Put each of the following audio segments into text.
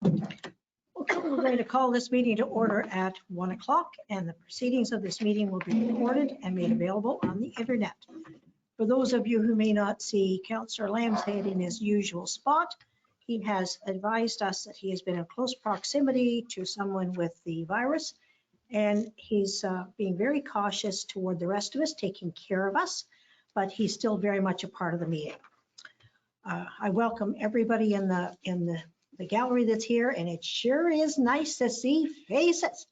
Okay, we're going to call this meeting to order at 1 o'clock, and the proceedings of this meeting will be recorded and made available on the internet. For those of you who may not see Councillor Lambshead in his usual spot, he has advised us that he has been in close proximity to someone with the virus, and he's being very cautious toward the rest of us, taking care of us, but he's still very much a part of the meeting. I welcome everybody in the gallery that's here, and it sure is nice to see faces.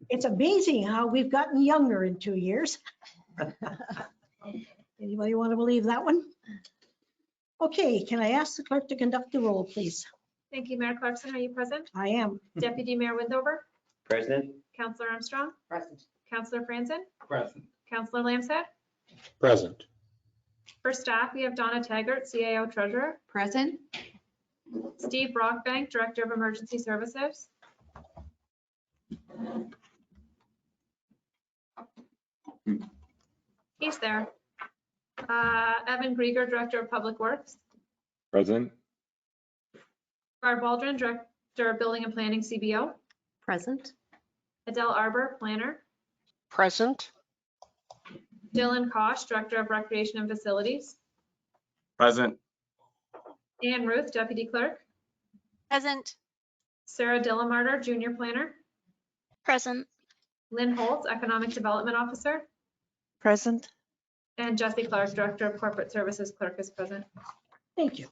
It's amazing how we've gotten younger in 2 years. Anybody want to believe that one? Okay, can I ask the clerk to conduct the roll, please? Thank you, Mayor Clarkson. Are you present? I am. Deputy Mayor Windover? Present. Councillor Armstrong? Present. Councillor Franzen? Present. Councillor Lambshead? Present. For staff, we have Donna Taggart, CAO Treasurer. Present. Steve Brockbank, Director of Emergency Services. He's there. Evan Grieger, Director of Public Works. Present. Barb Waldron, Director of Building and Planning, CBO. Present. Adele Arbor, Planner. Present. Dylan Kosh, Director of Recreation and Facilities. Present. Ann Ruth, Deputy Clerk. Present. Sarah Dillamarter, Junior Planner. Present. Lynn Holtz, Economic Development Officer. Present. And Jesse Clark, Director of Corporate Services, Clerk is present. Thank you.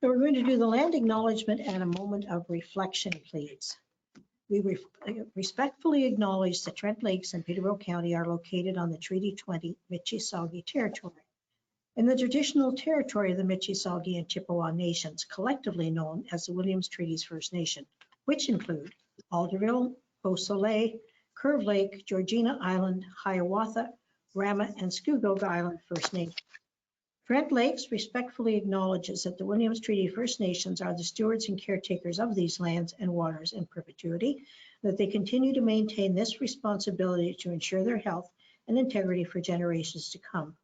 So we're going to do the land acknowledgement and a moment of reflection, please. We respectfully acknowledge that Trent Lakes and Peterborough County are located on the Treaty 20 Mississauga territory, in the traditional territory of the Mississauga and Chippewa nations, collectively known as the Williams Treaties First Nation, which include Alderville, Beausoleil, Curve Lake, Georgina Island, Hiawatha, Rama, and Scugog Island First Nation. Trent Lakes respectfully acknowledges that the Williams Treaty First Nations are the stewards and caretakers of these lands and waters in perpetuity, that they continue to maintain this responsibility to ensure their health and integrity for generations to come.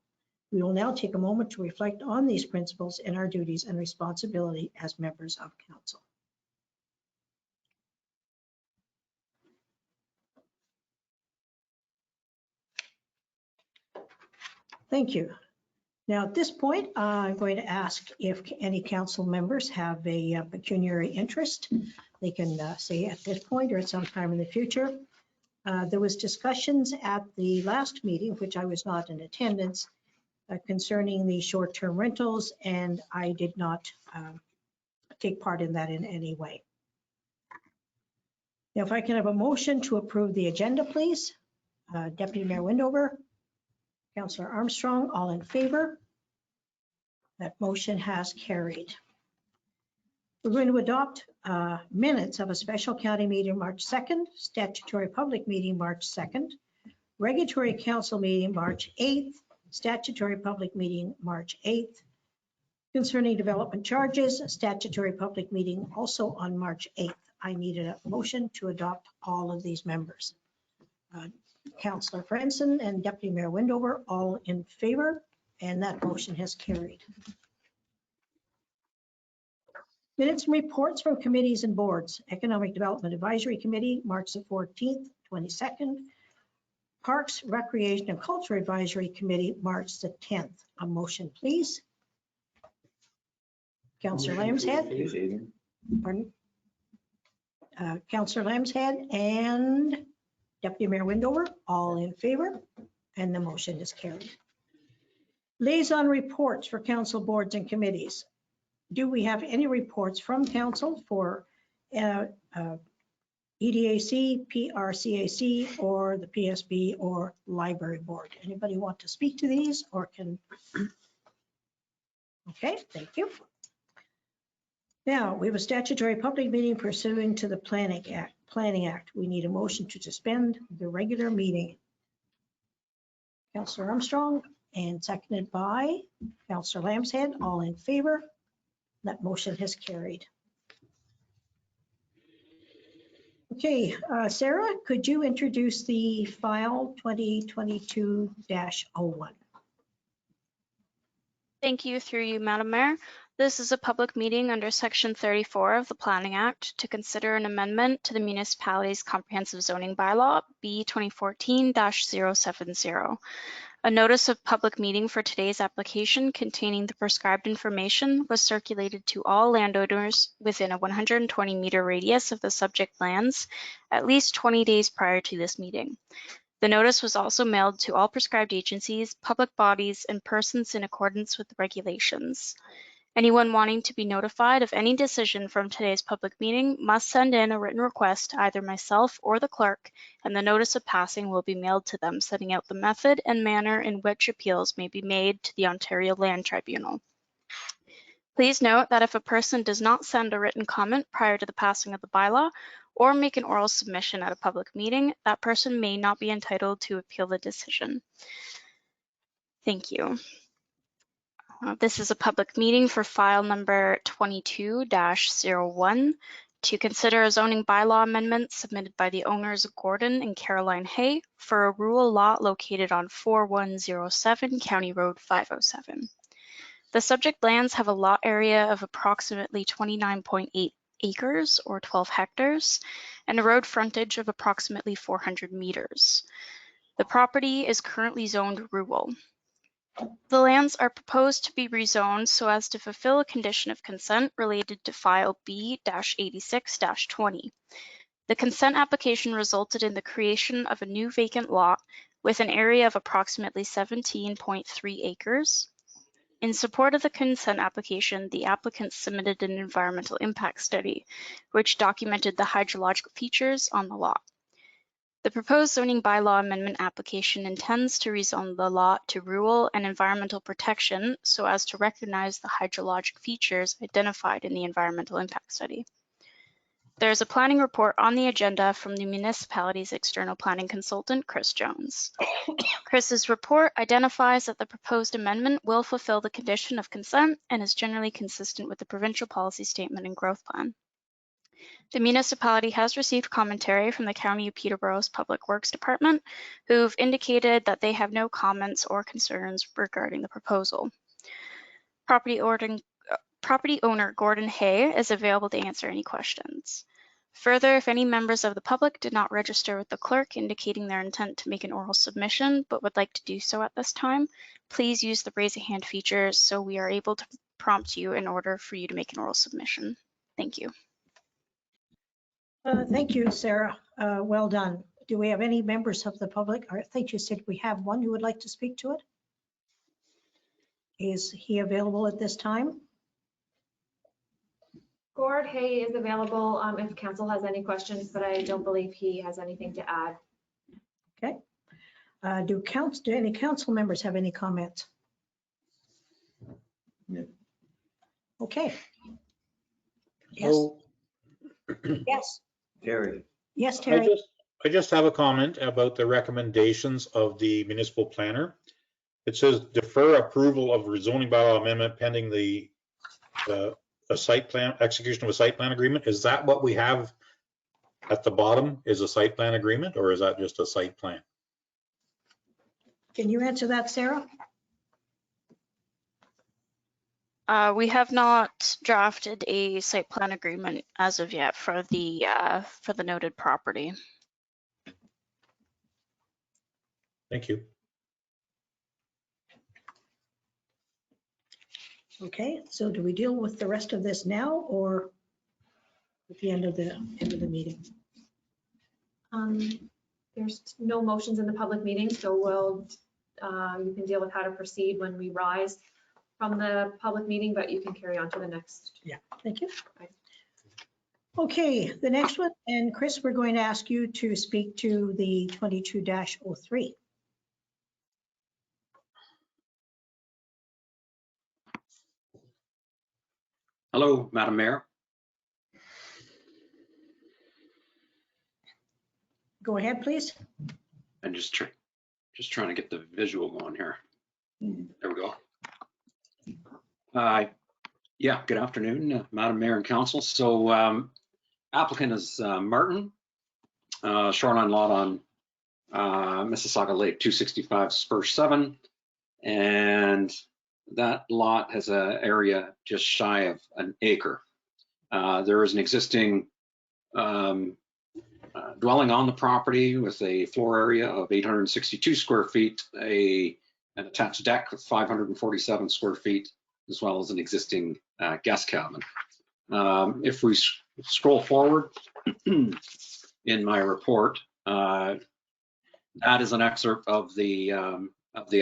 We will now take a moment to reflect on these principles and our duties and responsibility as members of Council. Thank you. Now, at this point, I'm going to ask if any council members have a pecuniary interest. They can say at this point or at some time in the future. There was discussions at the last meeting, which I was not in attendance, concerning the short-term rentals, and I did not take part in that in any way. Now, if I can have a motion to approve the agenda, please. Deputy Mayor Windover. Councillor Armstrong, all in favor? That motion has carried. We're going to adopt minutes of a special county meeting March 2nd, statutory public meeting March 2nd, regulatory council meeting March 8th, statutory public meeting March 8th, concerning development charges, statutory public meeting also on March 8th. I needed a motion to adopt all of these members. Councillor Franzen and Deputy Mayor Windover, all in favor, and that motion has carried. Minutes and reports from committees and boards. Economic Development Advisory Committee, March the 14th, 22nd. Parks, Recreation and Culture Advisory Committee, March the 10th. A motion, please. Councillor Lambshead. Pardon? Councillor Lambshead and Deputy Mayor Windover, all in favor, and the motion is carried. Liaison reports for council boards and committees. Do we have any reports from council for EDAC, PRCAC, or the PSB or library board? Anybody want to speak to these or can? Okay, thank you. Now, we have a statutory public meeting pursuant to the Planning Act. We need a motion to suspend the regular meeting. Councillor Armstrong and seconded by Councillor Lambshead, all in favor. That motion has carried. Okay, Sarah, could you introduce the file 2022-01? Thank you, through you, Madam Mayor. This is a public meeting under Section 34 of the Planning Act to consider an amendment to the municipality's comprehensive zoning bylaw, B 2014-070. A notice of public meeting for today's application containing the prescribed information was circulated to all landowners within a 120-meter radius of the subject lands at least 20 days prior to this meeting. The notice was also mailed to all prescribed agencies, public bodies, and persons in accordance with the regulations. Anyone wanting to be notified of any decision from today's public meeting must send in a written request to either myself or the clerk, and the notice of passing will be mailed to them, setting out the method and manner in which appeals may be made to the Ontario Land Tribunal. Please note that if a person does not send a written comment prior to the passing of the bylaw or make an oral submission at a public meeting, that person may not be entitled to appeal the decision. Thank you. This is a public meeting for file number 22-01 to consider a zoning bylaw amendment submitted by the owners Gordon and Caroline Hay for a rural lot located on 4107 County Road 507. The subject lands have a lot area of approximately 29.8 acres or 12 hectares and a road frontage of approximately 400 meters. The property is currently zoned rural. The lands are proposed to be rezoned so as to fulfill a condition of consent related to file B-86-20. The consent application resulted in the creation of a new vacant lot with an area of approximately 17.3 acres. In support of the consent application, the applicant submitted an environmental impact study, which documented the hydrological features on the lot. The proposed zoning bylaw amendment application intends to rezone the lot to rural and environmental protection so as to recognize the hydrologic features identified in the environmental impact study. There is a planning report on the agenda from the municipality's external planning consultant, Chris Jones. Chris's report identifies that the proposed amendment will fulfill the condition of consent and is generally consistent with the provincial policy statement and growth plan. The municipality has received commentary from the County of Peterborough's Public Works Department, who've indicated that they have no comments or concerns regarding the proposal. Property owner Gordon Hay is available to answer any questions. Further, if any members of the public did not register with the clerk indicating their intent to make an oral submission but would like to do so at this time, please use the raise a hand feature so we are able to prompt you in order for you to make an oral submission. Thank you. Thank you, Sarah. Well done. Do we have any members of the public? I think you said we have one who would like to speak to it. Is he available at this time? Gord Hay is available if council has any questions, but I don't believe he has anything to add. Okay. Do any council members have any comments? No. Okay. Yes. Oh, Yes. Terry. Yes, Terry. I just have a comment about the recommendations of the municipal planner. It says defer approval of rezoning bylaw amendment pending a site plan, execution of a site plan agreement. Is that what we have at the bottom is a site plan agreement, or is that just a site plan? Can you answer that, Sarah? We have not drafted a site plan agreement as of yet for the noted property. Thank you. Okay, so do we deal with the rest of this now or at the end of the meeting? There's no motions in the public meeting, so you can deal with how to proceed when we rise from the public meeting, but you can carry on to the next. Yeah, thank you. Okay, the next one, and Chris, we're going to ask you to speak to the 22-03. Hello, Madam Mayor. Go ahead, please. I'm just trying to get the visual going here. There we go. Yeah, good afternoon, Madam Mayor and Council. So applicant is Martin, shoreline lot on Mississauga Lake, 265 Spur 7. And that lot has an area just shy of an acre. There is an existing dwelling on the property with a floor area of 862 square feet, an attached deck with 547 square feet, as well as an existing guest cabin. If we scroll forward in my report, that is an excerpt of the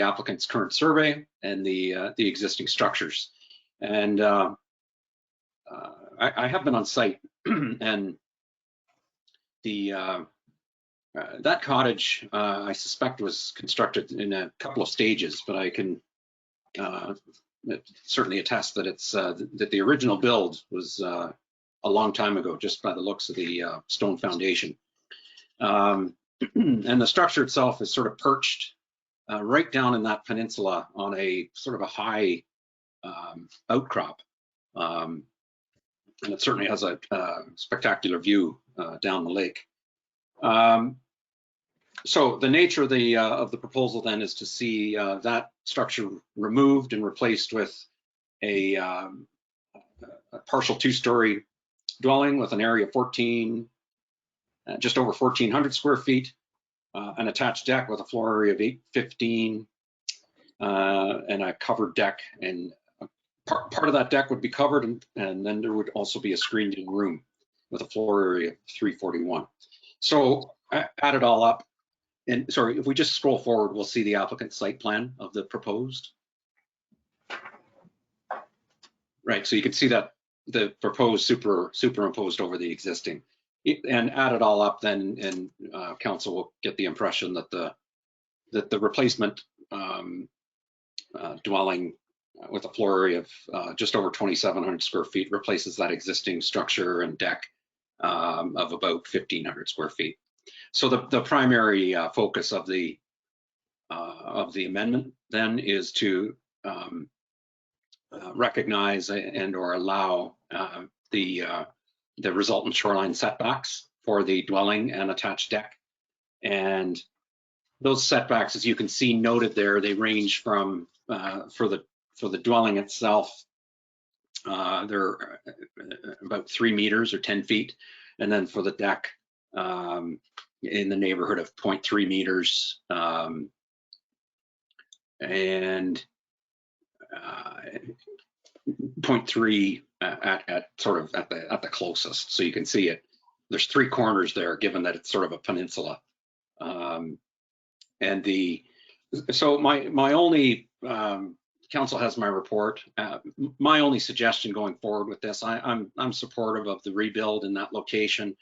applicant's current survey and the existing structures. And I have been on site, and that cottage, I suspect, was constructed in a couple of stages, but I can certainly attest that it's that the original build was a long time ago, just by the looks of the stone foundation. And the structure itself is sort of perched right down in that peninsula on a sort of a high outcrop. And it certainly has a spectacular view down the lake. So the nature of the proposal then is to see that structure removed and replaced with a partial two-story dwelling with an area of just over 1,400 square feet, an attached deck with a floor area of 815, and a covered deck. And part of that deck would be covered, and then there would also be a screened-in room with a floor area of 341. So add it all up. And sorry, if we just scroll forward, we'll see the applicant site plan of the proposed. Right, so you can see that the proposed superimposed over the existing. And add it all up, then, and council will get the impression that the replacement dwelling with a floor area of just over 2,700 square feet replaces that existing structure and deck of about 1,500 square feet. So the primary focus of the amendment then is to recognize and or allow the resultant shoreline setbacks for the dwelling and attached deck. And those setbacks, as you can see noted there, they range from for the dwelling itself, they're about 3 meters or 10 feet, and then for the deck, in the neighborhood of 0.3 meters, and 0.3 at sort of at the closest. So you can see it. There's 3 corners there, given that it's sort of a peninsula. So my only council has my report. My only suggestion going forward with this, I'm supportive of the rebuild in that location,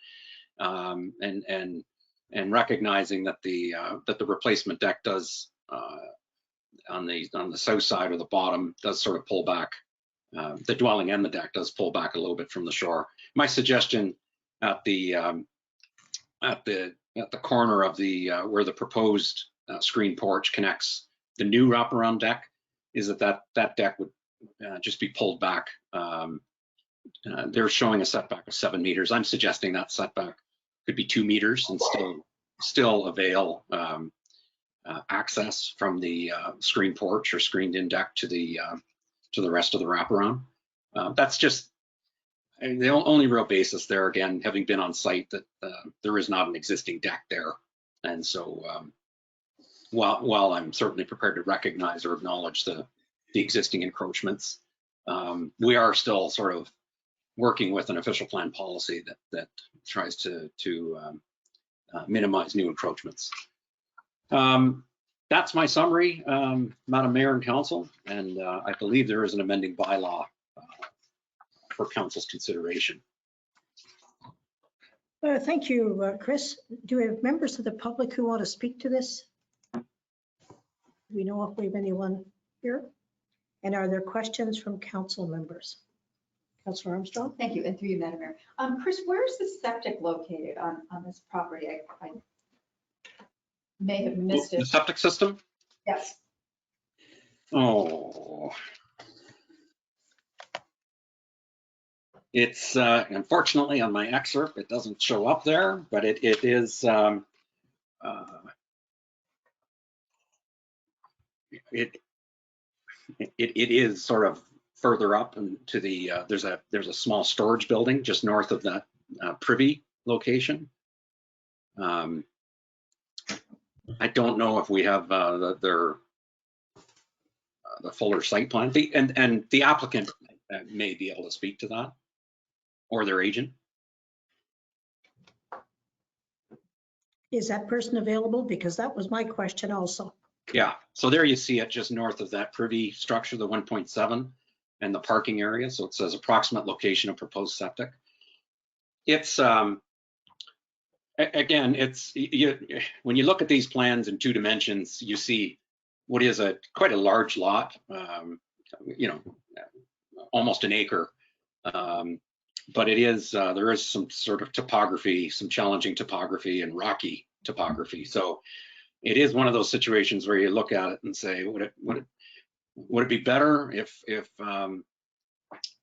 and recognizing that the replacement deck does on the south side or the bottom does sort of pull back. The dwelling and the deck does pull back a little bit from the shore. My suggestion at the corner of the where the proposed screen porch connects the new wraparound deck is that deck would just be pulled back. They're showing a setback of 7 meters. I'm suggesting that setback could be 2 meters and still avail access from the screen porch or screened-in deck to the rest of the wraparound. That's just the only real basis there, again, having been on site, that there is not an existing deck there. And so while I'm certainly prepared to recognize or acknowledge the existing encroachments, we are still sort of working with an official plan policy that tries to minimize new encroachments. That's my summary, Madam Mayor and Council, and I believe there is an amending bylaw for Council's consideration. Thank you, Chris. Do we have members of the public who want to speak to this? Do we know if we have anyone here? And are there questions from council members? Councilor Armstrong? Thank you, and through you, Madam Mayor. Chris, where's the septic located on this property? I may have missed The it. septic system? Yes. Oh. It's unfortunately on my excerpt, it doesn't show up there, but it is it is sort of further up and to the, there's a small storage building just north of that privy location. I don't know if we have the fuller site plan, and the applicant may be able to speak to that, or their agent. Is that person available? Because that was my question also. Yeah, so there you see it just north of that privy structure, the 1.7 and the parking area. So it says approximate location of proposed septic. It's, again, it's, when you look at these plans in 2 dimensions, you see what is quite a large lot, you know, almost an acre. But it is, there is some sort of topography, some challenging topography and rocky topography. So it is one of those situations where you look at it and say, would it be better if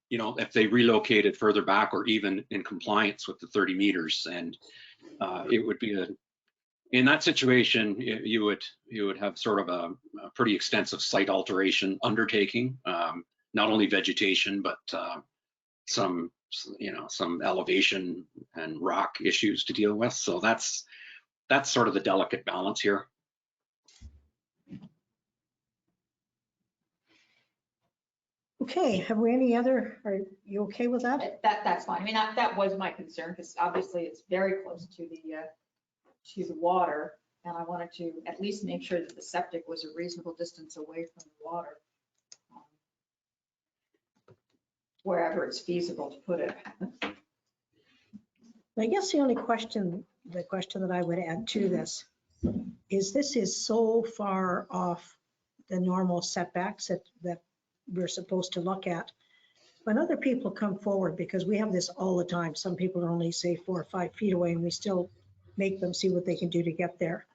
you know, if they relocated further back or even in compliance with the 30 meters? And it would be in that situation, you would have sort of a pretty extensive site alteration undertaking, not only vegetation, but some, you know, some elevation and rock issues to deal with. So that's sort of the delicate balance here. Okay, have we any other, are you okay with that? That's fine. I mean, that was my concern, because obviously it's very close to the water. And I wanted to at least make sure that the septic was a reasonable distance away from the water, wherever it's feasible to put it. I guess the only question, the question that I would add to this is so far off the normal setbacks that we're supposed to look at. When other people come forward, because we have this all the time, some people are only say 4 or 5 feet away and we still make them see what they can do to get there.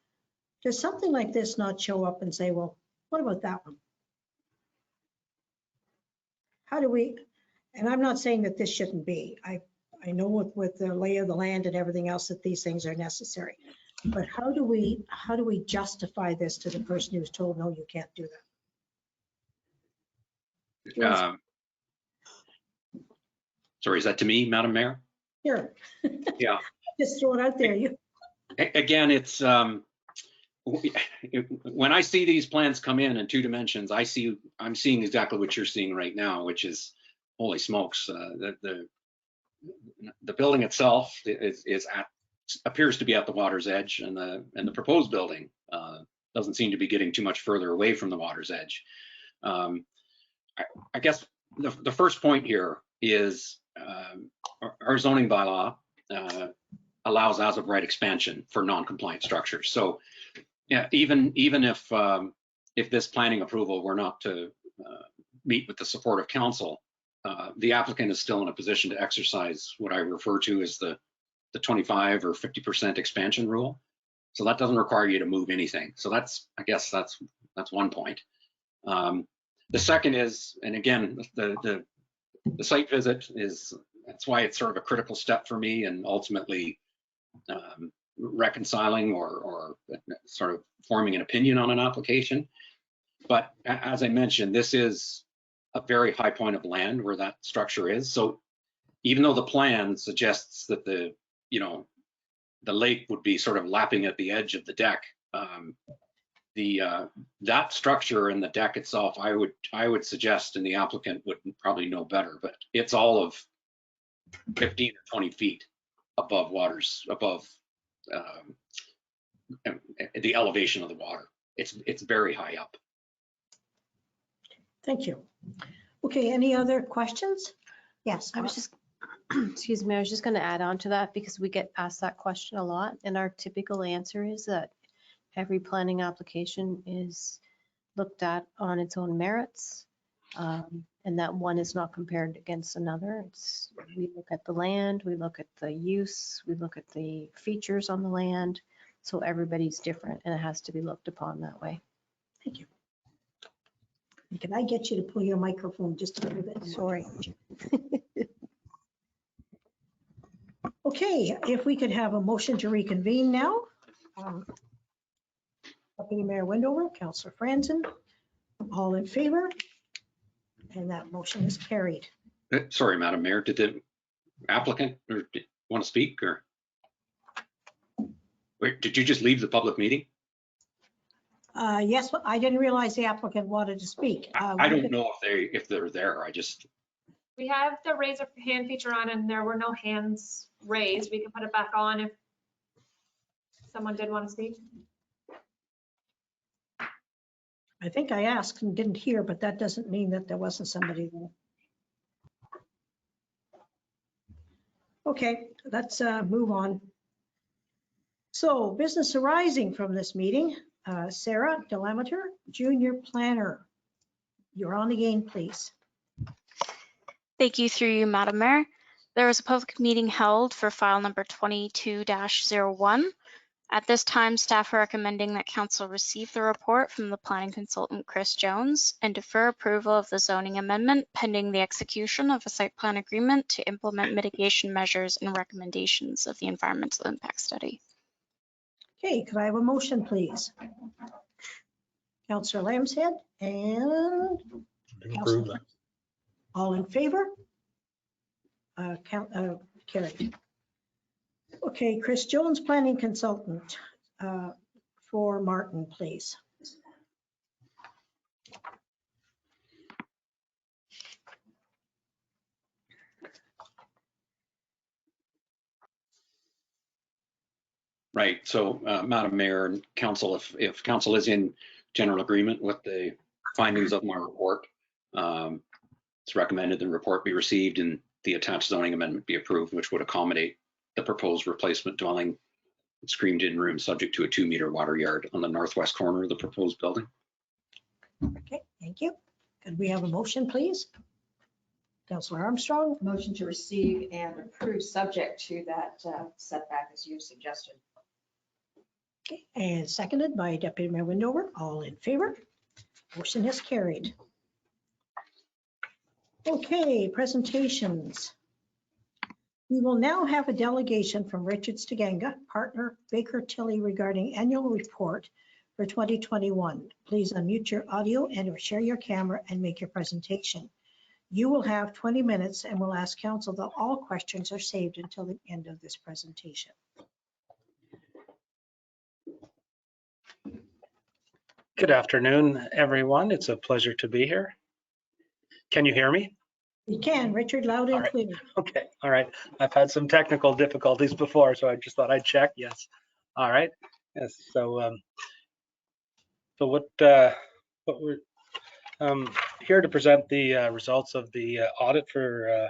Does something like this not show up and say, well, what about that one? How do we, and I'm not saying that this shouldn't be. I know with the lay of the land and everything else that these things are necessary. But how do we justify this to the person who's told, no, you can't do that? Sorry, is that to me, Madam Mayor? Here. Yeah. Just throw it out there. Again, it's when I see these plans come in 2 dimensions, I'm seeing exactly what you're seeing right now, which is, holy smokes, the building itself appears to be at the water's edge, and the proposed building doesn't seem to be getting too much further away from the water's edge. I guess the first point here is our zoning bylaw allows as of right expansion for non-compliant structures. So yeah, even if this planning approval were not to meet with the support of council, the applicant is still in a position to exercise what I refer to as the 25 or 50% expansion rule. So that doesn't require you to move anything. So I guess that's one point. The second is, and again, the site visit that's why it's sort of a critical step for me, and ultimately reconciling or sort of forming an opinion on an application. But as I mentioned, this is a very high point of land where that structure is. So even though the plan suggests that the lake would be sort of lapping at the edge of the deck, that structure and the deck itself, I would suggest, and the applicant would probably know better, but it's all of 15 or 20 feet above the elevation of the water. It's very high up. Thank you. Okay, any other questions? Yes. I was just, excuse me, I was just going to add on to that, because we get asked that question a lot, and our typical answer is that every planning application is looked at on its own merits, and that one is not compared against another. We look at the land, we look at the use, we look at the features on the land. So everybody's different, and it has to be looked upon that way. Thank you. Can I get you to pull your microphone just a little bit? Sorry. Okay, if we could have a motion to reconvene now. Deputy Mayor Windover, Councillor Franzen, all in favor? And that motion is carried. Sorry, Madam Mayor, did the applicant want to speak or? Wait, did you just leave the public meeting? Yes, but I didn't realize the applicant wanted to speak. I don't know if they're there. We have the raise a hand feature on and there were no hands raised. We can put it back on if someone did want to speak. I think I asked and didn't hear, but that doesn't mean that there wasn't somebody there. Okay, let's move on. So business arising from this meeting, Sarah Delameter, Junior Planner. You're on again, please. Thank you through you, Madam Mayor. There was a public meeting held for file number 22-01. At this time, staff are recommending that council receive the report from the planning consultant, Chris Jones, and defer approval of the zoning amendment pending the execution of a site plan agreement to implement mitigation measures and recommendations of the environmental impact study. Okay, could I have a motion, please? Councillor Lambshead and Approve that. all in favor? Carried. Okay, Chris Jones, planning consultant for Martin, please. Right. So, Madam Mayor and Council, if Council is in general agreement with the findings of my report, it's recommended the report be received and the attached zoning amendment be approved, which would accommodate the proposed replacement dwelling screened-in room subject to a 2-meter water yard on the northwest corner of the proposed building. Okay, thank you. Could we have a motion, please? Councillor Armstrong, Motion to receive and approve subject to that setback as you suggested. okay, and seconded by Deputy Mayor Windover. All in favor? Motion is carried. Okay, presentations. We will now have a delegation from Richard Stiganga, partner Baker Tilly, regarding annual report for 2021. Please unmute your audio and or share your camera and make your presentation. You will have 20 minutes and we'll ask council that all questions are saved until the end of this presentation. Good afternoon, everyone. It's a pleasure to be here. Can you hear me? You can, Richard, loud and All right. clear. Okay, all right. I've had some technical difficulties before, so I just thought I'd check. Yes. All right. Yes. So what we're here to present the results of the audit for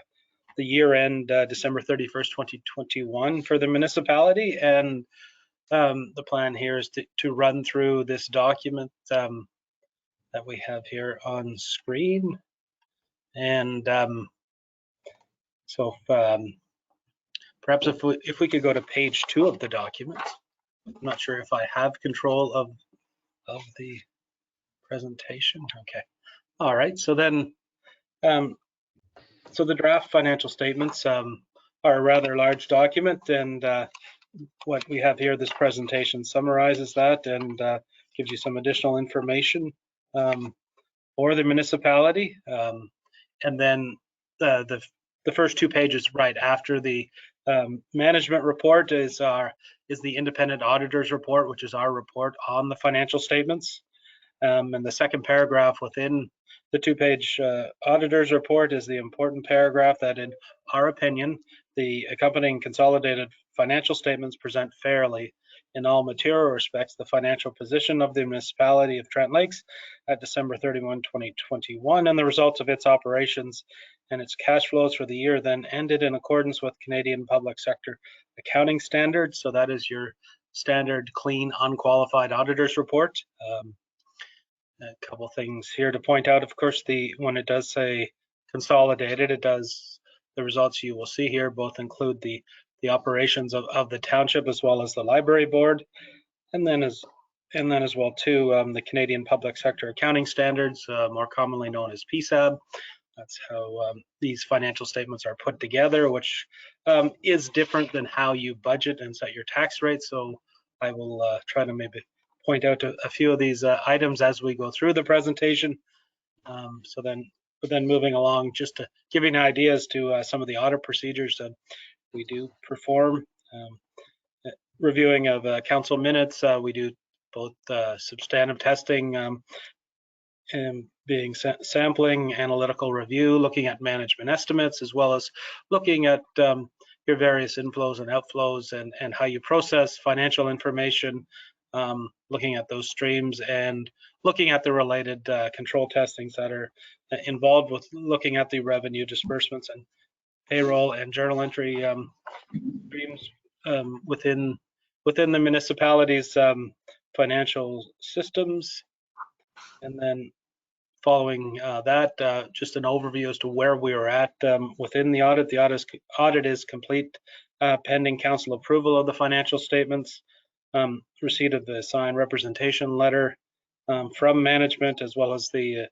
the year end December 31st, 2021 for the municipality, and the plan here is to run through this document that we have here on screen. And so perhaps if we could go to page 2 of the document. I'm not sure if I have control of the presentation. Okay. All right. So then, so the draft financial statements are a rather large document, and what we have here, this presentation summarizes that and gives you some additional information for the municipality. And then the first 2 pages right after the management report is the independent auditor's report, which is our report on the financial statements. And the second paragraph within the 2-page auditor's report is the important paragraph that, in our opinion, the accompanying consolidated financial statements present fairly in all material respects the financial position of the municipality of Trent Lakes at December 31, 2021, and the results of its operations and its cash flows for the year then ended in accordance with Canadian public sector accounting standards. So that is your standard, clean, unqualified auditor's report. A couple things here to point out. Of course, when it does say consolidated, the results you will see here both include the operations of the township as well as the library board, and then as well too the Canadian public sector accounting standards, more commonly known as PSAB. That's how these financial statements are put together, which is different than how you budget and set your tax rate. So I will try to maybe point out a few of these items as we go through the presentation. So then But then moving along, just to giving ideas to some of the audit procedures that we do perform. Reviewing of council minutes, we do both substantive testing and being sampling, analytical review, looking at management estimates, as well as looking at your various inflows and outflows and how you process financial information, looking at those streams and looking at the related control testings that are involved with looking at the revenue disbursements and payroll and journal entry streams within the municipality's financial systems. And then following that, just an overview as to where we are at within the audit. The audit is complete pending council approval of the financial statements, receipt of the signed representation letter from management, as well as the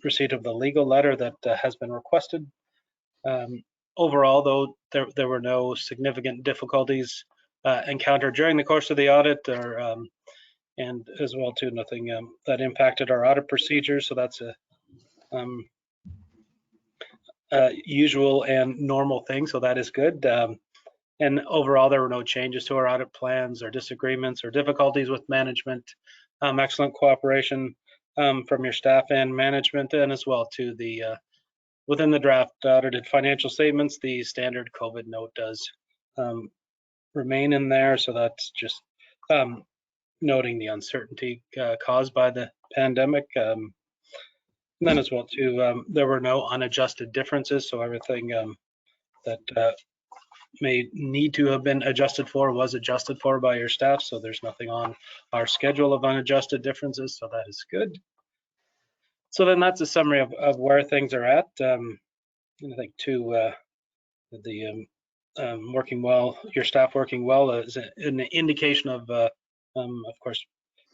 receipt of the legal letter that has been requested. Overall, though, there were no significant difficulties encountered during the course of the audit, and as well too, nothing that impacted our audit procedures. So that's a usual and normal thing. So that is good. And overall, there were no changes to our audit plans or disagreements or difficulties with management. Excellent cooperation from your staff and management, and as well to the within the draft audited financial statements, the standard COVID note does remain in there. So that's just noting the uncertainty caused by the pandemic. And then as well too, there were no unadjusted differences. So everything that may need to have been adjusted for was adjusted for by your staff. So there's nothing on our schedule of unadjusted differences. So that is good. So then that's a summary of where things are at. And I think too, the working well, your staff working well is an indication of course,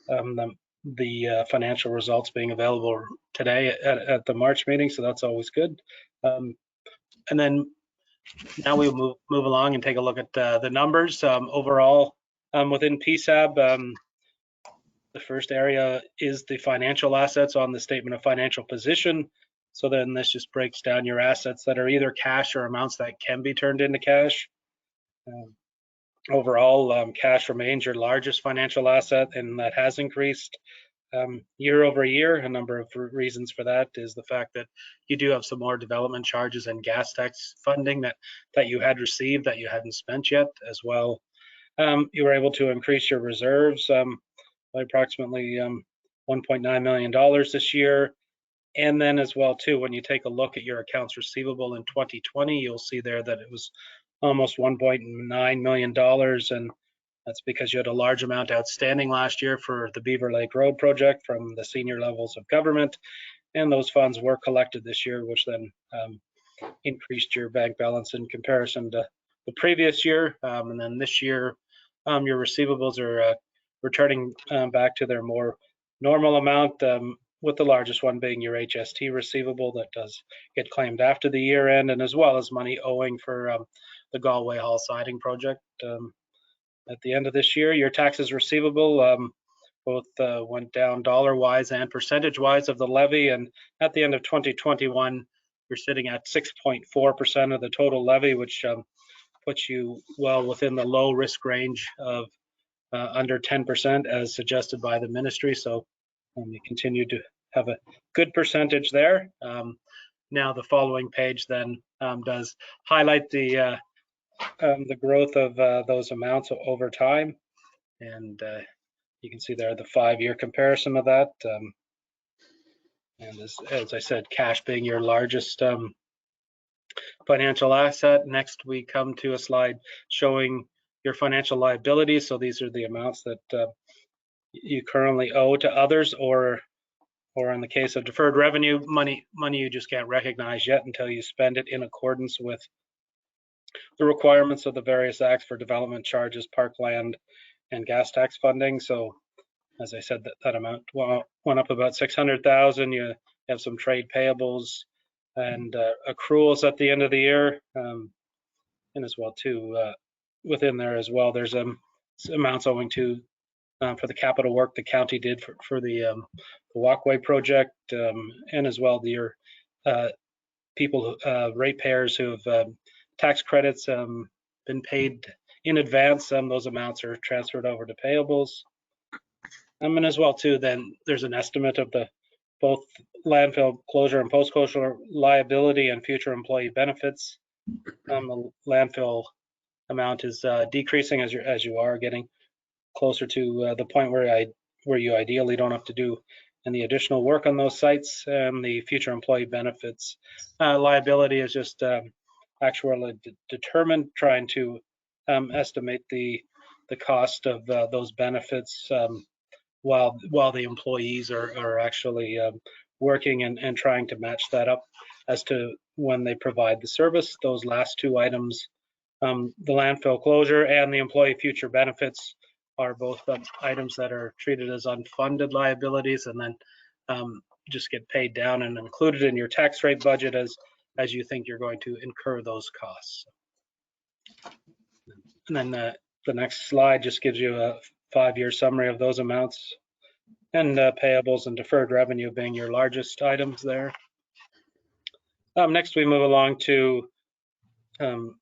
the financial results being available today at the March meeting. So that's always good. And then now we move along and take a look at the numbers overall within PSAB. The first area is the financial assets on the statement of financial position. So then this just breaks down your assets that are either cash or amounts that can be turned into cash. Overall, cash remains your largest financial asset, and that has increased year over year. A number of reasons for that is the fact that you do have some more development charges and gas tax funding that you had received that you hadn't spent yet as well. You were able to increase your reserves by approximately $1.9 million this year. And then as well too, when you take a look at your accounts receivable in 2020, you'll see there that it was almost $1.9 million. And that's because you had a large amount outstanding last year for the Beaver Lake Road project from the senior levels of government. And those funds were collected this year, which then increased your bank balance in comparison to the previous year. And then this year, your receivables are returning back to their more normal amount, with the largest one being your HST receivable that does get claimed after the year end, and as well as money owing for the Galway Hall siding project. At the end of this year, your taxes receivable both went down dollar-wise and percentage-wise of the levy, and at the end of 2021, you're sitting at 6.4% of the total levy, which puts you well within the low risk range of under 10% as suggested by the ministry. So we continue to have a good percentage there. Now the following page then does highlight the growth of those amounts over time. And you can see there the 5-year comparison of that. And as I said, cash being your largest financial asset. Next, we come to a slide showing your financial liabilities. So these are the amounts that you currently owe to others, or in the case of deferred revenue, money you just can't recognize yet until you spend it in accordance with the requirements of the various acts for development charges, parkland, and gas tax funding. So as I said, that amount went up about 600,000. You have some trade payables and accruals at the end of the year, and as well too within there as well, there's amounts owing to for the capital work the county did for the walkway project, and as well your people, ratepayers who have tax credits been paid in advance. Those amounts are transferred over to payables. And as well too, then there's an estimate of the both landfill closure and post-closure liability and future employee benefits. The landfill amount is decreasing as you are getting closer to the point where you ideally don't have to do any additional work on those sites. The future employee benefits liability is just actually determined, trying to estimate the cost of those benefits while the employees are actually working and trying to match that up as to when they provide the service. Those last two items, the landfill closure and the employee future benefits, are both items that are treated as unfunded liabilities and then just get paid down and included in your tax rate budget as you think you're going to incur those costs. And then the next slide just gives you a 5-year summary of those amounts, and payables and deferred revenue being your largest items there. Next, we move along to the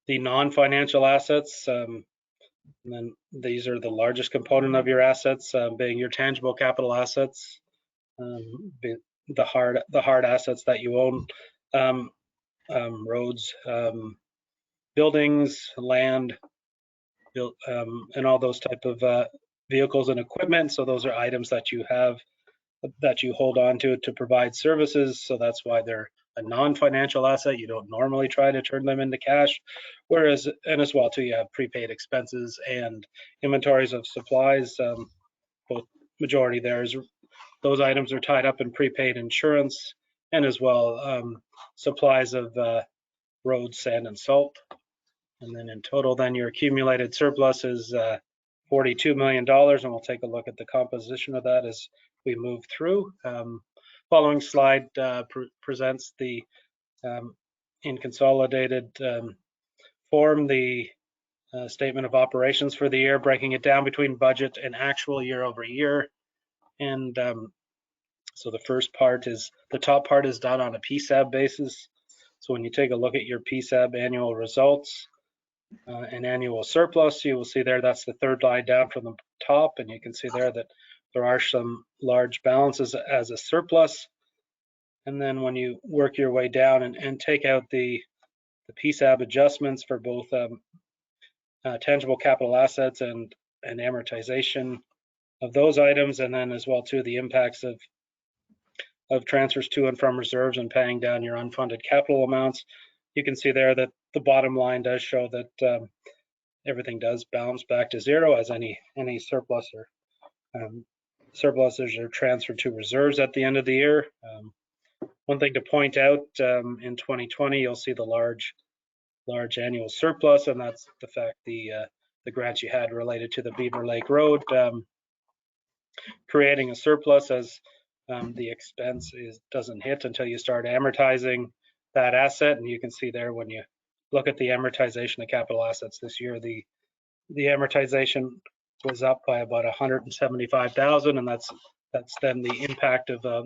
non-financial assets. And then these are the largest component of your assets, being your tangible capital assets, the hard assets that you own, roads, buildings, land, and all those type of vehicles and equipment. So those are items that you have, that you hold on to provide services. So that's why they're a non-financial asset. You don't normally try to turn them into cash. Whereas, and as well too, you have prepaid expenses and inventories of supplies. Both majority there is those items are tied up in prepaid insurance, and as well supplies of road, sand, and salt. And then in total, then your accumulated surplus is $42 million, and we'll take a look at the composition of that as we move through. Following slide presents the in consolidated form the statement of operations for the year, breaking it down between budget and actual year over year. And so the first part is, the top part is done on a PSAB basis. So when you take a look at your PSAB annual results and annual surplus, you will see there that's the third line down from the top, and you can see there that there are some large balances as a surplus. And then when you work your way down and take out the PSAB adjustments for both tangible capital assets and amortization of those items, and then as well too the impacts of transfers to and from reserves and paying down your unfunded capital amounts, you can see there that the bottom line does show that everything does balance back to zero, as any surplus or surpluses are transferred to reserves at the end of the year. One thing to point out, in 2020, you'll see the large annual surplus, and that's the fact the grants you had related to the Beaver Lake Road, creating a surplus as the expense doesn't hit until you start amortizing that asset. And you can see there when you look at the amortization of capital assets this year, the amortization was up by about 175,000, and that's then the impact of the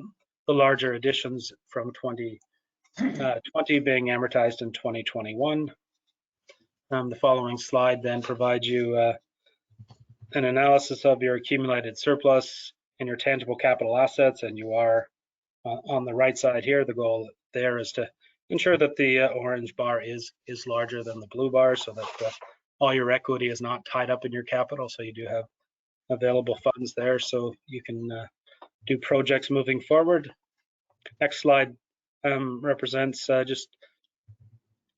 larger additions from 2020 being amortized in 2021. The following slide then provides you an analysis of your accumulated surplus and your tangible capital assets, and you are on the right side here. The goal there is to ensure that the orange bar is larger than the blue bar, so that all your equity is not tied up in your capital, so you do have available funds there, so you can do projects moving forward. Next slide represents just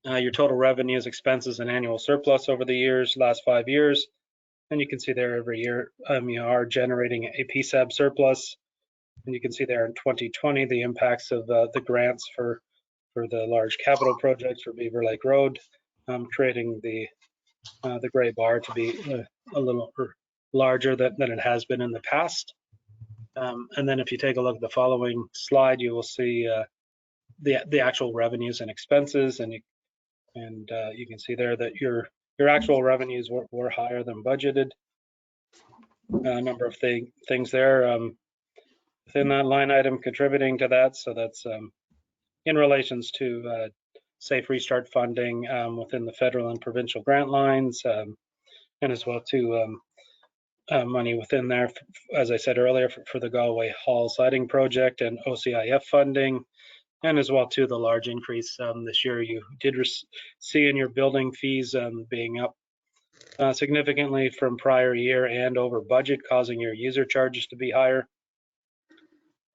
your total revenues, expenses, and annual surplus over the last 5 years. And you can see there every year you are generating a PSAB surplus. And you can see there in 2020 the impacts of the grants for the large capital projects for Beaver Lake Road, creating the gray bar to be a little larger than it has been in the past. And then if you take a look at the following slide, you will see the actual revenues and expenses, and you can see there that your actual revenues were higher than budgeted. A number of things there within that line item contributing to that. So that's in relations to safe restart funding within the federal and provincial grant lines, and as well to money within there, as I said earlier, for the Galway Hall siding project and OCIF funding, and as well to the large increase this year you did see in your building fees being up significantly from prior year and over budget, causing your user charges to be higher.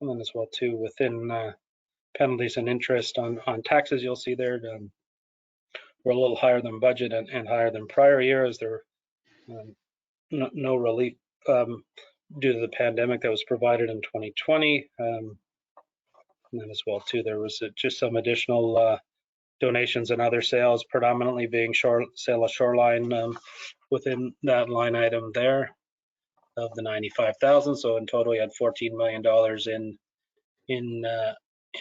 And then as well too within penalties and interest on taxes, you'll see there we're a little higher than budget and higher than prior year, as there no relief due to the pandemic that was provided in 2020. And then as well too, there was just some additional donations and other sales, predominantly being sale of shoreline within that line item there of the 95,000. So in total, you had $14 million in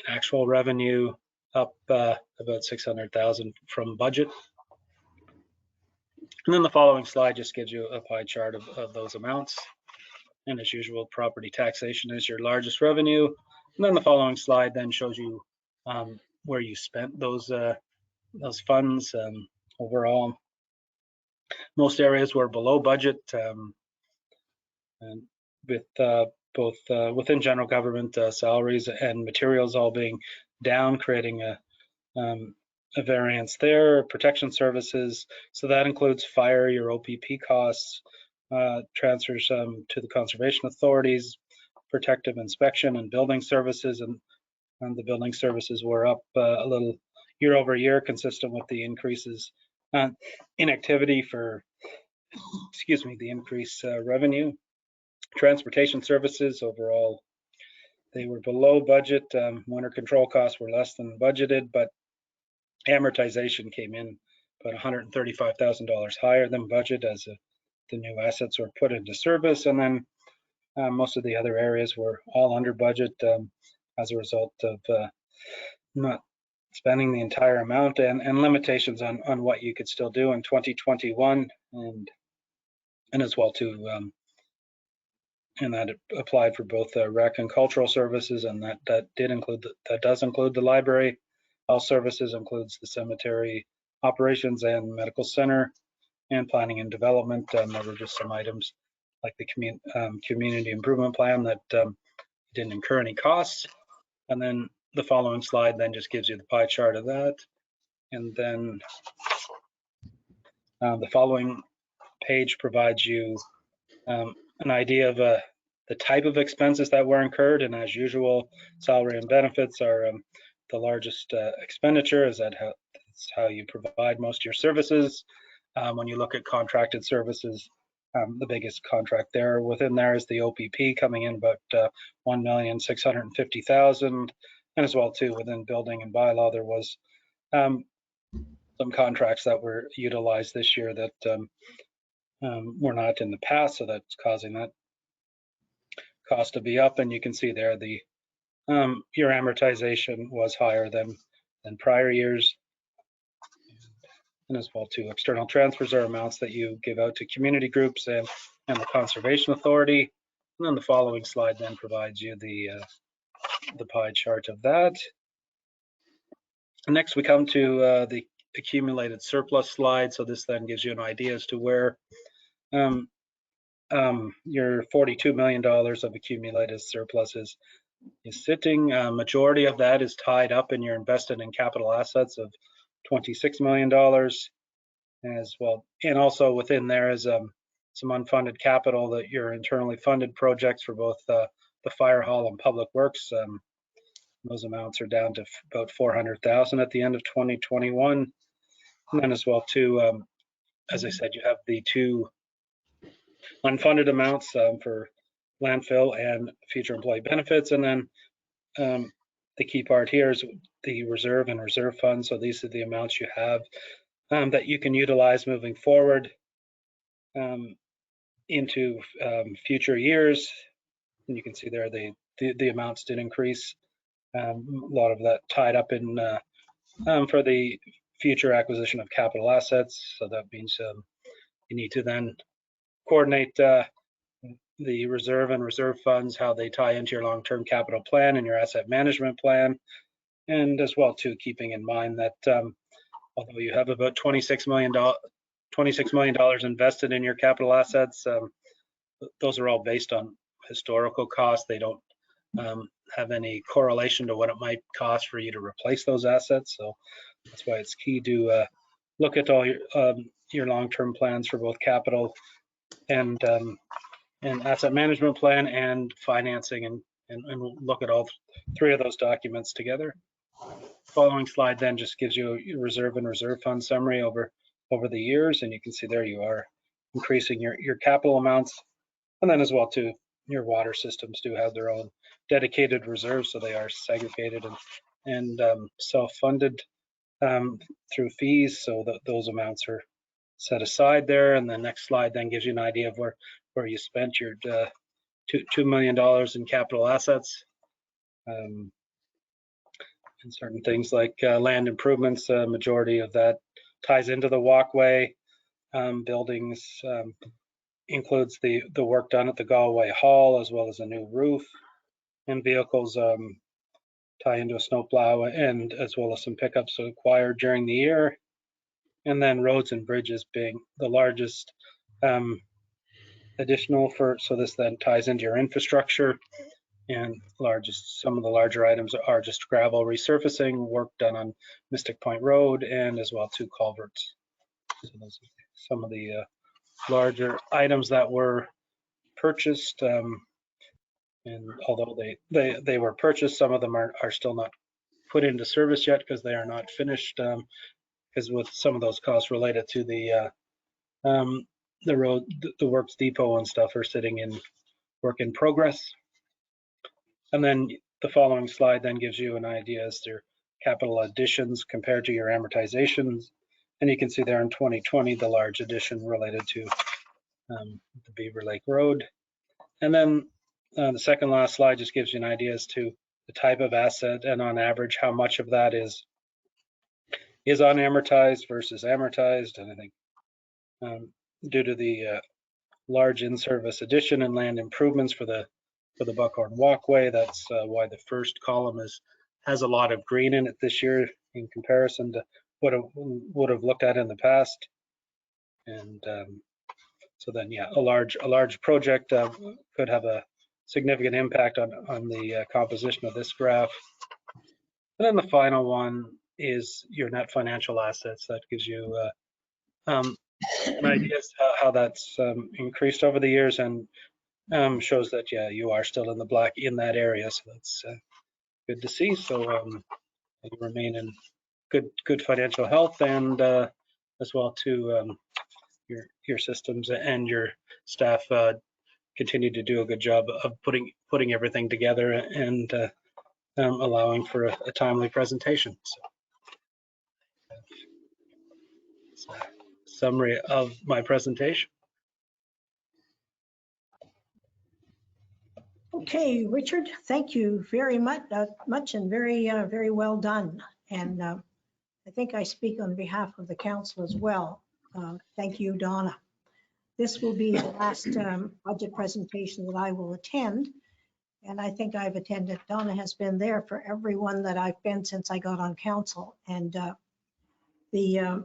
actual revenue, up about 600,000 from budget. And then the following slide just gives you a pie chart of those amounts. And as usual, property taxation is your largest revenue. And then the following slide then shows you where you spent those funds overall. Most areas were below budget, and with both within general government salaries and materials all being down, creating a variance there. Protection services, so that includes fire, your OPP costs, transfers to the conservation authorities, protective inspection and building services, and the building services were up a little year over year, consistent with the increases in activity for, the increased revenue. Transportation services overall, they were below budget. Winter control costs were less than budgeted, but amortization came in about $135,000 higher than budget as the new assets were put into service. And then most of the other areas were all under budget as a result of not spending the entire amount and limitations on what you could still do in 2021, and as well too, and that applied for both rec and cultural services, and that does include the library. All services includes the cemetery operations and medical center, and planning and development. There were just some items like the community improvement plan that didn't incur any costs. And then the following slide then just gives you the pie chart of that. And then the following page provides you an idea of the type of expenses that were incurred. And as usual, salary and benefits are the largest expenditure, as that's how you provide most of your services. When you look at contracted services, the biggest contract there within there is the OPP, coming in about $1,650,000. And as well too, within building and bylaw, there was some contracts that were utilized this year that were not in the past, so that's causing that cost to be up. And you can see there the your amortization was higher than prior years. And as well too, external transfers are amounts that you give out to community groups and the Conservation Authority. And then the following slide then provides you the pie chart of that. And next we come to the accumulated surplus slide. So this then gives you an idea as to where your $42 million of accumulated surplus is sitting. Majority of that is tied up in your invested in capital assets of $26 million as well. And also within there is some unfunded capital, that your internally funded projects for both the fire hall and public works. Those amounts are down to about 400,000 at the end of 2021. And then as well too, as I said, you have the two unfunded amounts for landfill and future employee benefits. And then the key part here is the reserve and reserve funds. So these are the amounts you have that you can utilize moving forward into future years. And you can see there the amounts did increase. A lot of that tied up in for the future acquisition of capital assets. So that means you need to then coordinate the reserve and reserve funds, how they tie into your long-term capital plan and your asset management plan. And as well too, keeping in mind that although you have about $26 million invested in your capital assets, those are all based on historical costs. They don't have any correlation to what it might cost for you to replace those assets. So that's why it's key to look at all your long-term plans for both capital and asset management plan and financing, and look at all three of those documents together. Following slide then just gives you a reserve and reserve fund summary over the years, and you can see there you are increasing your capital amounts, and then as well too, your water systems do have their own dedicated reserves, so they are segregated and self-funded through fees, so that those amounts are set aside there. And the next slide then gives you an idea of where you spent your $2 million in capital assets. And certain things like land improvements, majority of that ties into the walkway. Buildings includes the work done at the Galway Hall, as well as a new roof, and vehicles tie into a snowplow, and as well as some pickups acquired during the year. And then roads and bridges being the largest additional so this then ties into your infrastructure. And some of the larger items are just gravel resurfacing, work done on Mystic Point Road, and as well two culverts. So those are some of the larger items that were purchased. And although they were purchased, some of them are still not put into service yet because they are not finished. Because with some of those costs related to the road, the works depot and stuff are sitting in work in progress. And then the following slide then gives you an idea as to capital additions compared to your amortizations. And you can see there in 2020, the large addition related to the Beaver Lake Road. And then the second last slide just gives you an idea as to the type of asset and on average how much of that is unamortized versus amortized. And I think due to the large in-service addition and land improvements for the Buckhorn Walkway, that's why the first column has a lot of green in it this year in comparison to what it would have looked at in the past. And so then, yeah, a large project could have a significant impact on the composition of this graph. And then the final one is your net financial assets. That gives you an idea as to how that's increased over the years, and shows that, yeah, you are still in the black in that area. So that's good to see. So you remain in good financial health, and as well too, your systems and your staff continue to do a good job of putting everything together and allowing for a timely presentation. So, summary of my presentation. Okay, Richard, thank you very much and very well done. And I think I speak on behalf of the council as well. Thank you, Donna. This will be the last budget presentation that I will attend. And I think I've attended, Donna has been there for everyone that I've been since I got on council. And the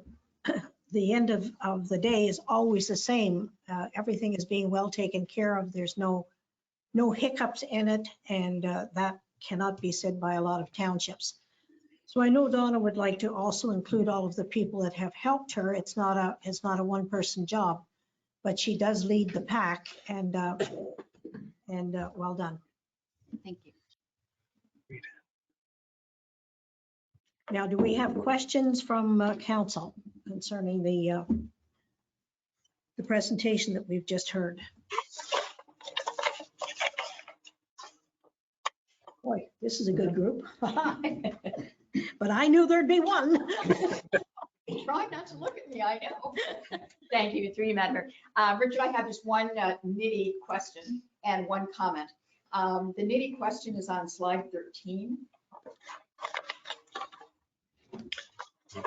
end of the day is always the same. Everything is being well taken care of. There's no hiccups in it, and that cannot be said by a lot of townships. So I know Donna would like to also include all of the people that have helped her. It's not a one-person job, but she does lead the pack, and well done. Thank you. Now, do we have questions from council concerning the presentation that we've just heard? Boy, this is a good group. But I knew there'd be one. Try not to look at me, I know. Thank you, through you, Madam Mayor. Richard, I have just one nitty question and one comment. The nitty question is on slide 13. Could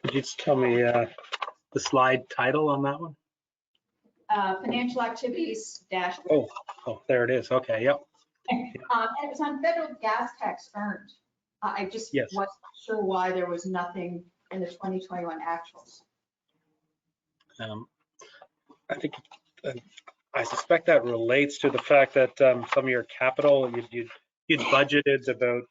you just tell me the slide title on that one? Financial activities dash. Oh, there it is. Okay, yep. And it was on federal gas tax earned. I just Yes. wasn't sure why there was nothing in the 2021 actuals. I think, I suspect that relates to the fact that some of your capital, you'd budgeted about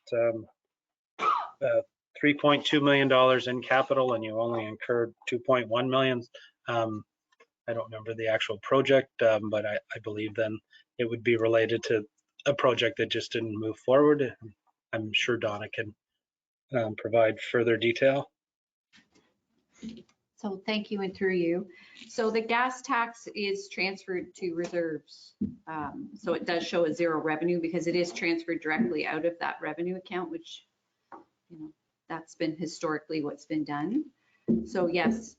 $3.2 million in capital and you only incurred 2.1 million. I don't remember the actual project, but I believe then it would be related to a project that just didn't move forward. I'm sure Donna can provide further detail. So thank you and through you. So the gas tax is transferred to reserves. So it does show a zero revenue because it is transferred directly out of that revenue account, which, you know, that's been historically what's been done. So yes,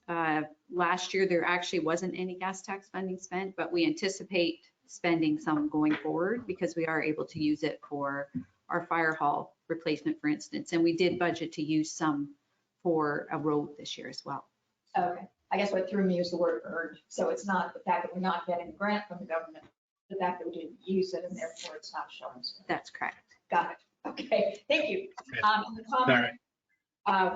last year there actually wasn't any gas tax funding spent, but we anticipate spending some going forward because we are able to use it for our fire hall replacement, for instance. And we did budget to use some for a road this year as well. Okay, I guess what threw me is the word earned. So it's not the fact that we're not getting a grant from the government, the fact that we didn't use it and therefore it's not showing. That's correct. Got it. Okay, thank you. And the comment,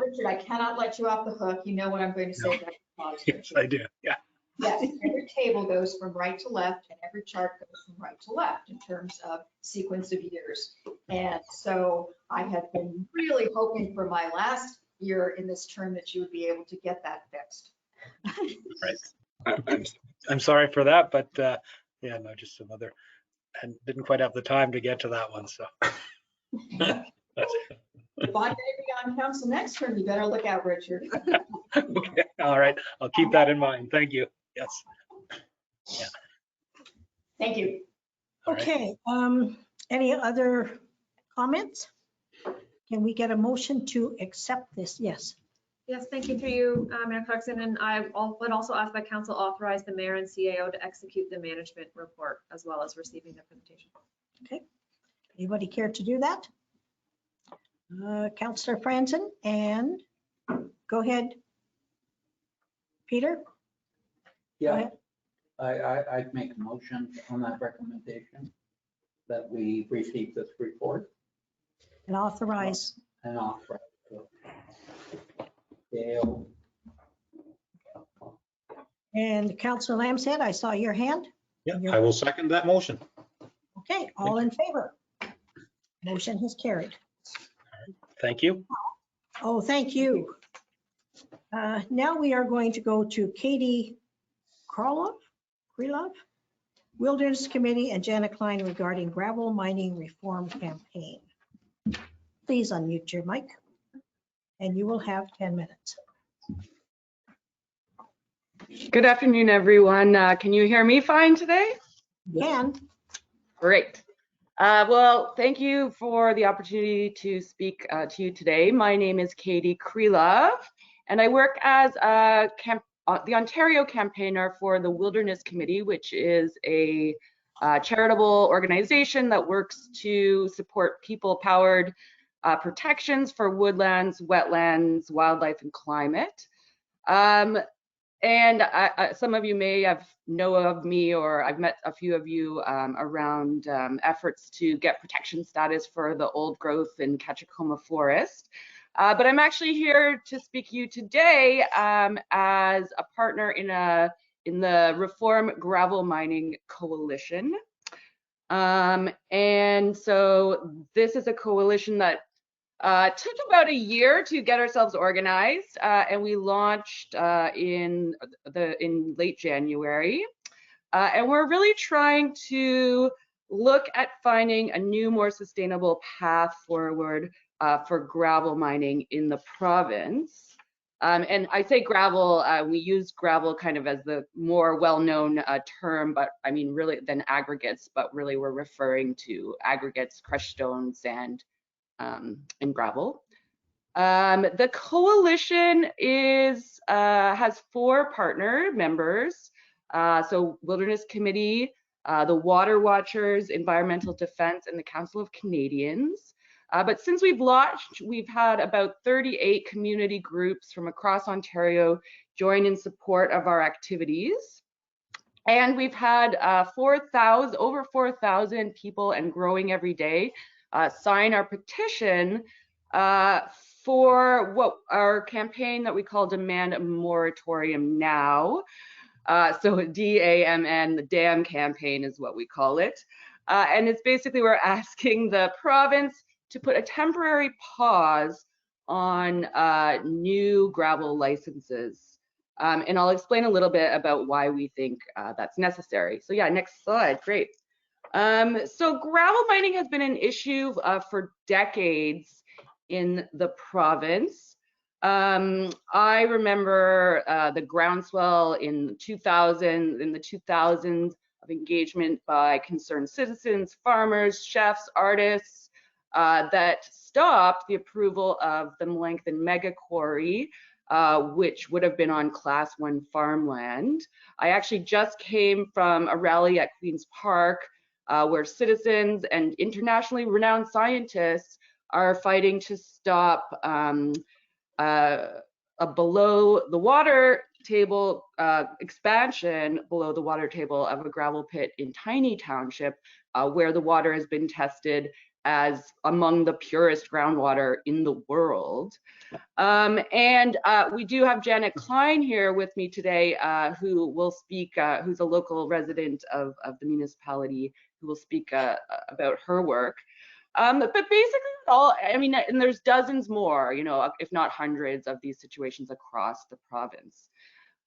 Richard, I cannot let you off the hook. You know what I'm going to say. No. Yes, I do. Yeah. Yes, every table goes from right to left and every chart goes from right to left in terms of sequence of years. And so I have been really hoping for my last year in this term that you would be able to get that fixed. Right. I'm sorry for that, but yeah, no, just some other, and didn't quite have the time to get to that one, so. If I'm going to be on council next term, you better look out, Richard. Okay, all right, I'll keep that in mind. Thank you. Yes. Yeah. Thank you. All right. Okay, any other comments? Can we get a motion to accept this? Yes. Yes, thank you through you, Mayor Clarkson. And I would also ask that council authorize the mayor and CAO to execute the management report as well as receiving the presentation. Okay. Anybody care to do that? Councillor Franzen, and go ahead. Peter? Go Yeah, ahead. I'd make a motion on that recommendation that we receive this report And authorize. and authorize Dale. And Councillor Lambshead, I saw your hand. Yeah, I will second that motion. Okay, all in favor? Motion has carried. Thank you. Oh, thank you. Now we are going to go to Katie Krylov, Wilderness Committee, and Jana Klein regarding gravel mining reform campaign. Please unmute your mic and you will have 10 minutes. Good afternoon, everyone. Can you hear me fine today? Can. Great. Well, thank you for the opportunity to speak to you today. My name is Katie Krylov, and I work as the Ontario campaigner for the Wilderness Committee, which is a charitable organization that works to support people-powered protections for woodlands, wetlands, wildlife, and climate. And some of you may know of me, or I've met a few of you around efforts to get protection status for the old growth in Ketchikomma Forest. But I'm actually here to speak to you today as a partner in the Reform Gravel Mining Coalition. And so this is a coalition that took about a year to get ourselves organized, and we launched in late January. And we're really trying to look at finding a new, more sustainable path forward for gravel mining in the province. And I say gravel, we use gravel kind of as the more well-known term, but I mean really than aggregates, but really we're referring to aggregates, crushed stone, sand, and gravel. The coalition has 4 partner members. So Wilderness Committee, the Water Watchers, Environmental Defence, and the Council of Canadians. But since we've launched, we've had about 38 community groups from across Ontario join in support of our activities. And we've had over 4,000 people and growing every day sign our petition for what our campaign that we call Demand a Moratorium Now. So DAMN, the DAM campaign is what we call it. And it's basically we're asking the province to put a temporary pause on new gravel licenses. And I'll explain a little bit about why we think that's necessary. So yeah, next slide, great. So gravel mining has been an issue for decades in the province. I remember the groundswell in the 2000s of engagement by concerned citizens, farmers, chefs, artists that stopped the approval of the Melanchthon Mega Quarry, which would have been on Class 1 farmland. I actually just came from a rally at Queen's Park where citizens and internationally renowned scientists are fighting to stop a below the water table expansion below the water table of a gravel pit in Tiny Township, where the water has been tested as among the purest groundwater in the world. And we do have Janet Klein here with me today, who will speak, who's a local resident of the municipality, who will speak about her work. But basically, I mean, and there's dozens more, you know, if not hundreds of these situations across the province.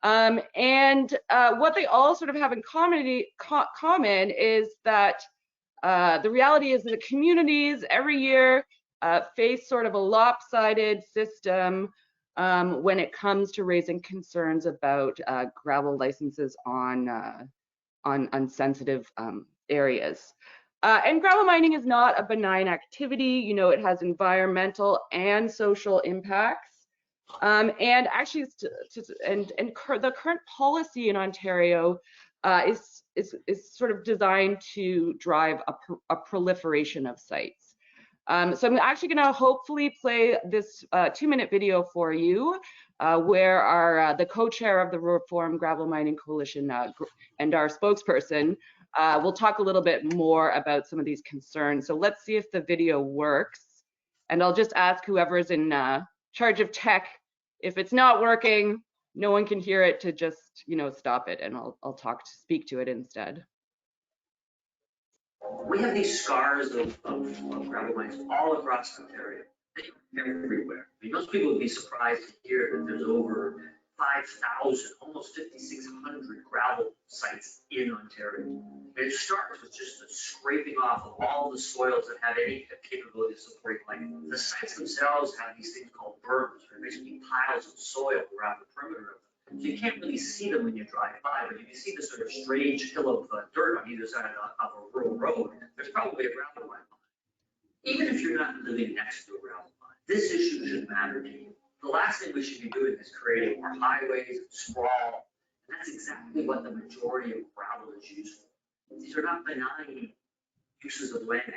And what they all sort of have in common is that the reality is that the communities every year face sort of a lopsided system when it comes to raising concerns about gravel licenses on sensitive areas. And gravel mining is not a benign activity. You know, it has environmental and social impacts. And actually, the current policy in Ontario is sort of designed to drive a proliferation of sites. So I'm actually going to hopefully play this 2-minute video for you, where the co-chair of the Reform Gravel Mining Coalition and our spokesperson will talk a little bit more about some of these concerns. So let's see if the video works. And I'll just ask whoever is in charge of tech, if it's not working, no one can hear it, to just, you know, stop it, and I'll speak to it instead. We have these scars of gravel mines all across Ontario, everywhere. I mean, most people would be surprised to hear that there's over 5,000, almost 5,600 gravel sites in Ontario. And it starts with just the scraping off of all the soils that have any capability of supporting mining. The sites themselves have these things called berms, or basically piles of soil around the perimeter of them. So you can't really see them when you drive by, but if you see this sort of strange hill of dirt on either side of a rural road, there's probably a gravel mine. Even if you're not living next to a gravel mine, this issue should matter to you. The last thing we should be doing is creating more highways and sprawl. And that's exactly what the majority of gravel is used for. These are not benign uses of land.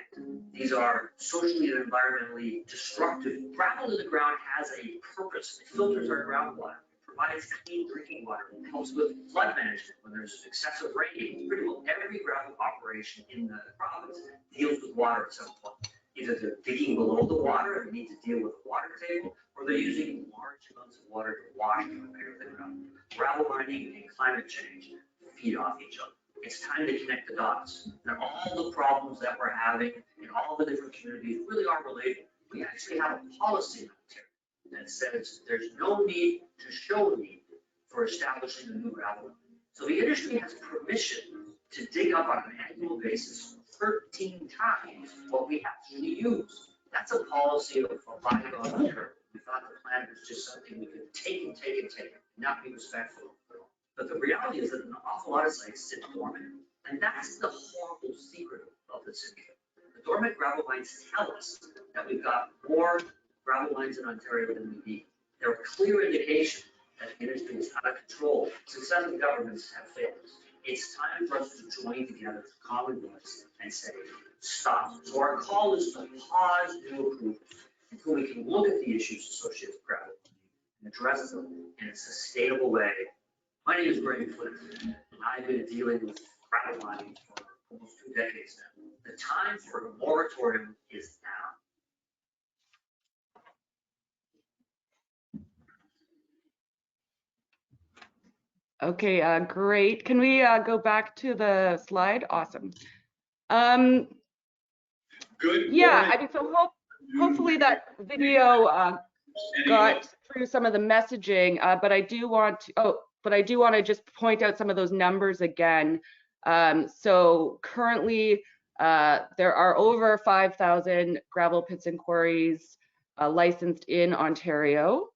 These are socially and environmentally destructive. Gravel in the ground has a purpose. It filters our groundwater. It provides clean drinking water. It helps with flood management when there's excessive rain. Pretty well every gravel operation in the province deals with water at some point. Either they're digging below the water and they need to deal with the water table, or they're using large amounts of water to wash and repair the ground. Gravel mining and climate change feed off each other. It's time to connect the dots. And all the problems that we're having in all the different communities really are related. We actually have a policy in Ontario that says there's no need to show need for establishing a new gravel mine. So the industry has permission to dig up on an annual basis 13 times what we actually use. That's a policy of a bygone era. We thought the plan was just something we could take and not be respectful of. But the reality is that an awful lot of sites sit dormant. And that's the horrible secret of this industry. The dormant gravel mines tell us that we've got more gravel mines in Ontario than we need. They're a clear indication that the industry is out of control. Successive governments have failed. It's time for us to join together as a common voice and say, stop. So our call is to pause new approvals until we can look at the issues associated with gravel and address them in a sustainable way. My name is Greg Flint, and I've been dealing with gravel mining for almost 2 decades now. The time for a moratorium is now. Okay, great. Can we go back to the slide? Awesome. Yeah, I mean, so hopefully that video got through some of the messaging, but I do want to just point out some of those numbers again. So currently, there are over 5,000 gravel pits and quarries licensed in Ontario,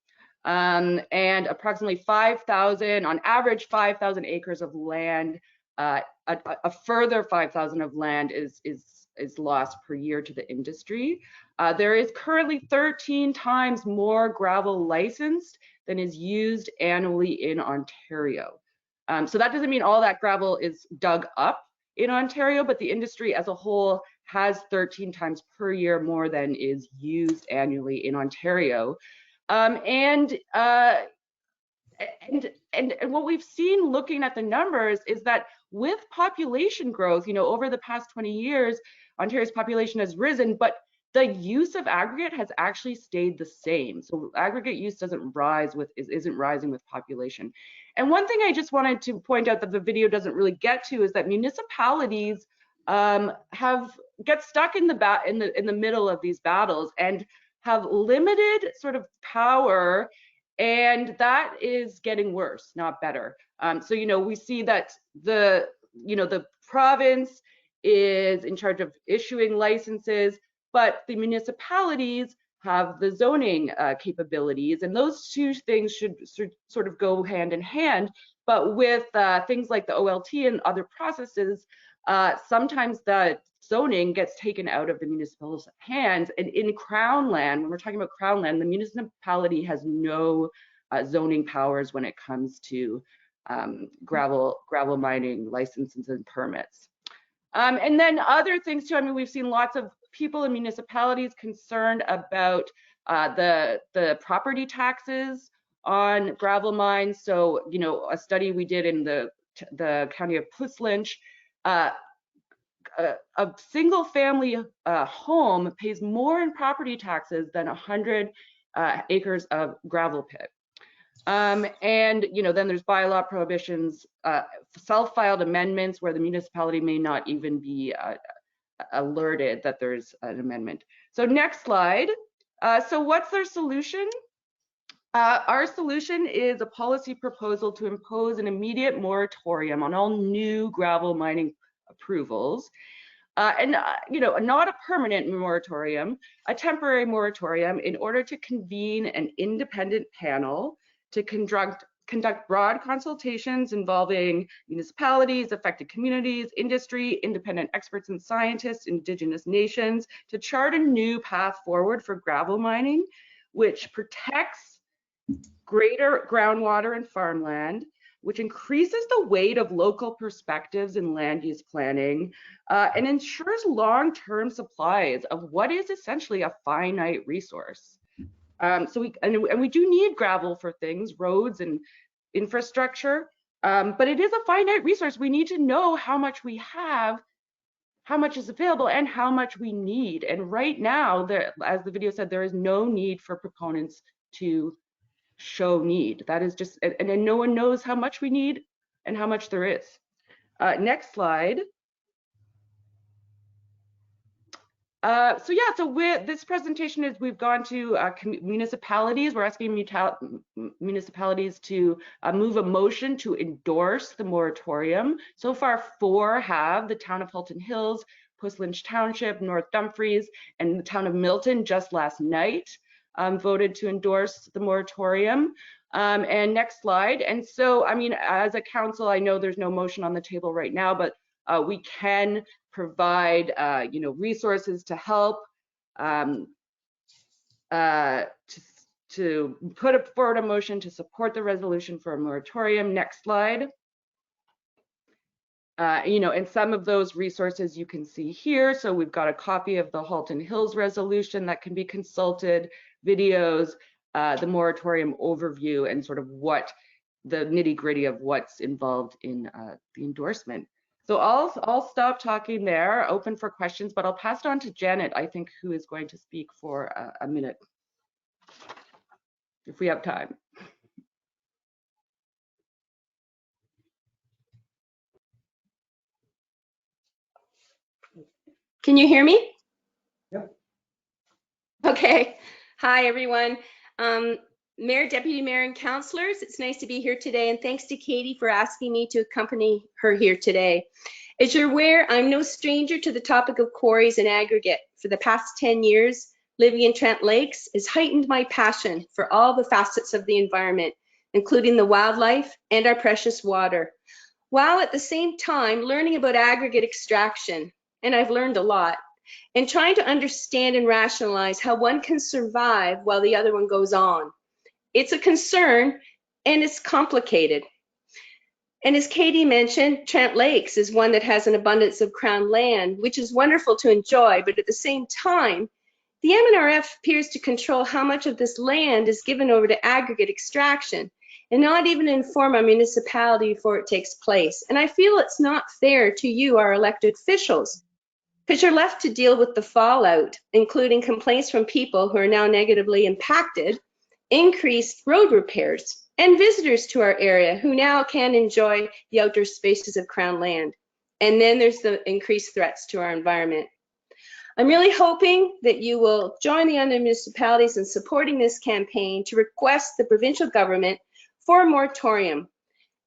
and approximately 5,000, on average, 5,000 acres of land. A further 5,000 of land is lost per year to the industry. There is currently 13 times more gravel licensed than is used annually in Ontario. So that doesn't mean all that gravel is dug up in Ontario, but the industry as a whole has 13 times per year more than is used annually in Ontario. And what we've seen looking at the numbers is that with population growth, over the past 20 years, Ontario's population has risen, but the use of aggregate has actually stayed the same. So aggregate use isn't rising with population. And one thing I just wanted to point out that the video doesn't really get to is that municipalities get stuck in the middle of these battles and have limited sort of power, and that is getting worse, not better. So we see that the province is in charge of issuing licenses, but the municipalities have the zoning capabilities, and those two things should sort of go hand in hand. But with things like the OLT and other processes, sometimes the zoning gets taken out of the municipal's hands. And in Crown land, when we're talking about Crown land, the municipality has no zoning powers when it comes to gravel mining licenses and permits. And then other things too, I mean, we've seen lots of people in municipalities concerned about the property taxes on gravel mines. So, a study we did in the county of Puslinch, a single family home pays more in property taxes than 100 acres of gravel pit. And then there's bylaw prohibitions, self-filed amendments where the municipality may not even be alerted that there's an amendment. So next slide. So what's their solution? Our solution is a policy proposal to impose an immediate moratorium on all new gravel mining approvals. And not a permanent moratorium, a temporary moratorium, in order to convene an independent panel to conduct broad consultations involving municipalities, affected communities, industry, independent experts and scientists, Indigenous nations, to chart a new path forward for gravel mining, which protects greater groundwater and farmland, which increases the weight of local perspectives in land use planning, and ensures long-term supplies of what is essentially a finite resource. So we do need gravel for things, roads and infrastructure, but it is a finite resource. We need to know how much we have, how much is available, and how much we need. And right now, as the video said, there is no need for proponents to show need. That is just, and then no one knows how much we need and how much there is. Next slide. So with this presentation is we've gone to municipalities. We're asking municipalities to move a motion to endorse the moratorium. So far, 4 have: the town of Halton Hills, Puslinch Township, North Dumfries, and the town of Milton just last night voted to endorse the moratorium. And next slide. And so, I mean, as a council, I know there's no motion on the table right now, but we can provide, resources to help to put forward a motion to support the resolution for a moratorium. Next slide. And some of those resources you can see here. So we've got a copy of the Halton Hills resolution that can be consulted, videos, the moratorium overview, and sort of what the nitty-gritty of what's involved in the endorsement. So I'll stop talking there, open for questions, but I'll pass it on to Janet, I think, who is going to speak for a minute, if we have time. Can you hear me? Yep. Okay. Hi, everyone. Mayor, Deputy Mayor, and councillors, it's nice to be here today, and thanks to Katie for asking me to accompany her here today. As you're aware, I'm no stranger to the topic of quarries and aggregate. For the past 10 years, living in Trent Lakes has heightened my passion for all the facets of the environment, including the wildlife and our precious water, while at the same time learning about aggregate extraction. And I've learned a lot, and trying to understand and rationalize how one can survive while the other one goes on. It's a concern and it's complicated. And as Katie mentioned, Trent Lakes is one that has an abundance of crown land, which is wonderful to enjoy, but at the same time, the MNRF appears to control how much of this land is given over to aggregate extraction and not even inform our municipality before it takes place. And I feel it's not fair to you, our elected officials, because you're left to deal with the fallout, including complaints from people who are now negatively impacted, increased road repairs, and visitors to our area who now can enjoy the outdoor spaces of Crown land. And then there's the increased threats to our environment. I'm really hoping that you will join the other municipalities in supporting this campaign to request the provincial government for a moratorium.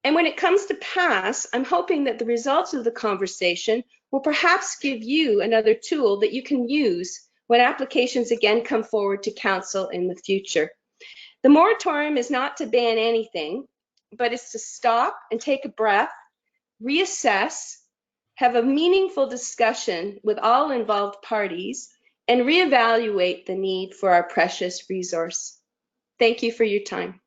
And when it comes to pass, I'm hoping that the results of the conversation will perhaps give you another tool that you can use when applications again come forward to council in the future. The moratorium is not to ban anything, but it's to stop and take a breath, reassess, have a meaningful discussion with all involved parties, and reevaluate the need for our precious resource. Thank you for your time.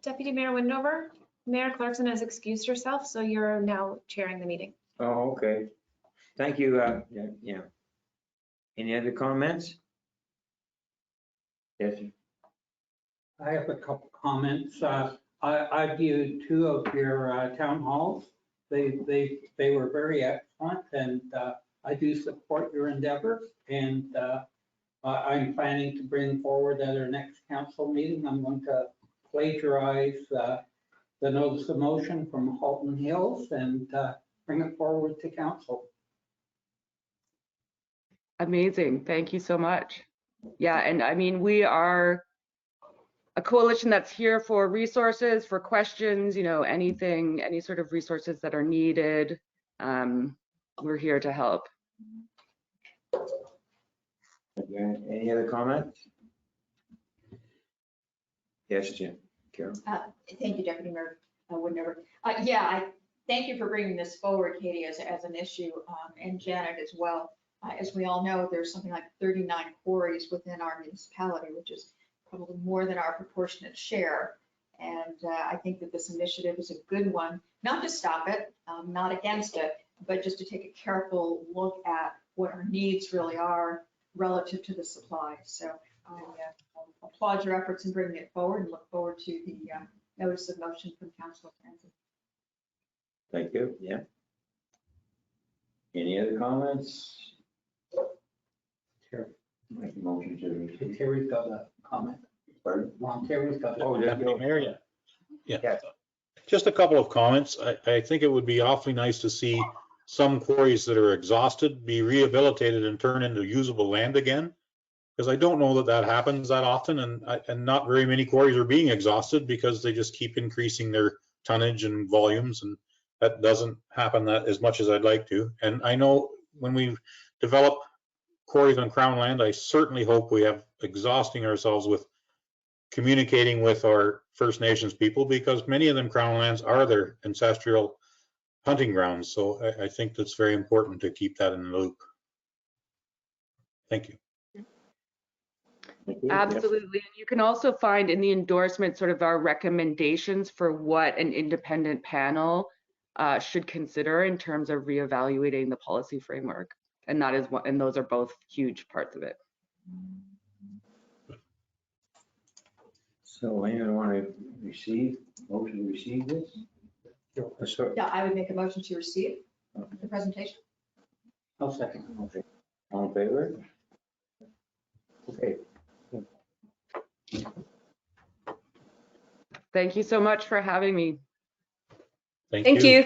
Deputy Mayor Windover, Mayor Clarkson has excused herself, so you're now chairing the meeting. Oh, okay. Thank you. Yeah. Any other comments? Yes. I have a couple comments. I viewed two of your town halls. They were very excellent, and I do support your endeavors. And I'm planning to bring forward at our next council meeting, I'm going to plagiarize the notice of motion from Halton Hills and bring it forward to council. Amazing. Thank you so much. Yeah, and I mean, we are a coalition that's here for resources, for questions, you know, anything, any sort of resources that are needed. We're here to help. Okay. Any other comments? Yes, Jim. Carol. Thank you, Deputy Mayor Woodnover. Yeah, I thank you for bringing this forward, Katie, as an issue, and Janet as well. As we all know, there's something like 39 quarries within our municipality, which is probably more than our proportionate share. And I think that this initiative is a good one, not to stop it, not against it, but just to take a careful look at what our needs really are relative to the supply. So I applaud your efforts in bringing it forward and look forward to the notice of motion from Councilor Francis. Thank you. Yeah. Any other comments? Sure. Make a motion to. Terry's got a comment. Pardon? Terry's got a Oh, comment. there you go. Mayor, yeah. Yeah. Just a couple of comments. I think it would be awfully nice to see some quarries that are exhausted be rehabilitated and turn into usable land again. Because I don't know that that happens that often, and not very many quarries are being exhausted because they just keep increasing their tonnage and volumes, and that doesn't happen that as much as I'd like to. And I know when we develop quarries on Crown land, I certainly hope we have exhausting ourselves with communicating with our First Nations people, because many of them Crown lands are their ancestral hunting grounds. So I think that's very important to keep that in the loop. Thank you. Absolutely. And you can also find in the endorsement sort of our recommendations for what an independent panel should consider in terms of reevaluating the policy framework. And that is what, and those are both huge parts of it. So anyone want to motion to receive this? Yeah, I would make a motion to receive the presentation. I'll second. Okay. All in favor? Okay. Thank you so much for having me. Thank you.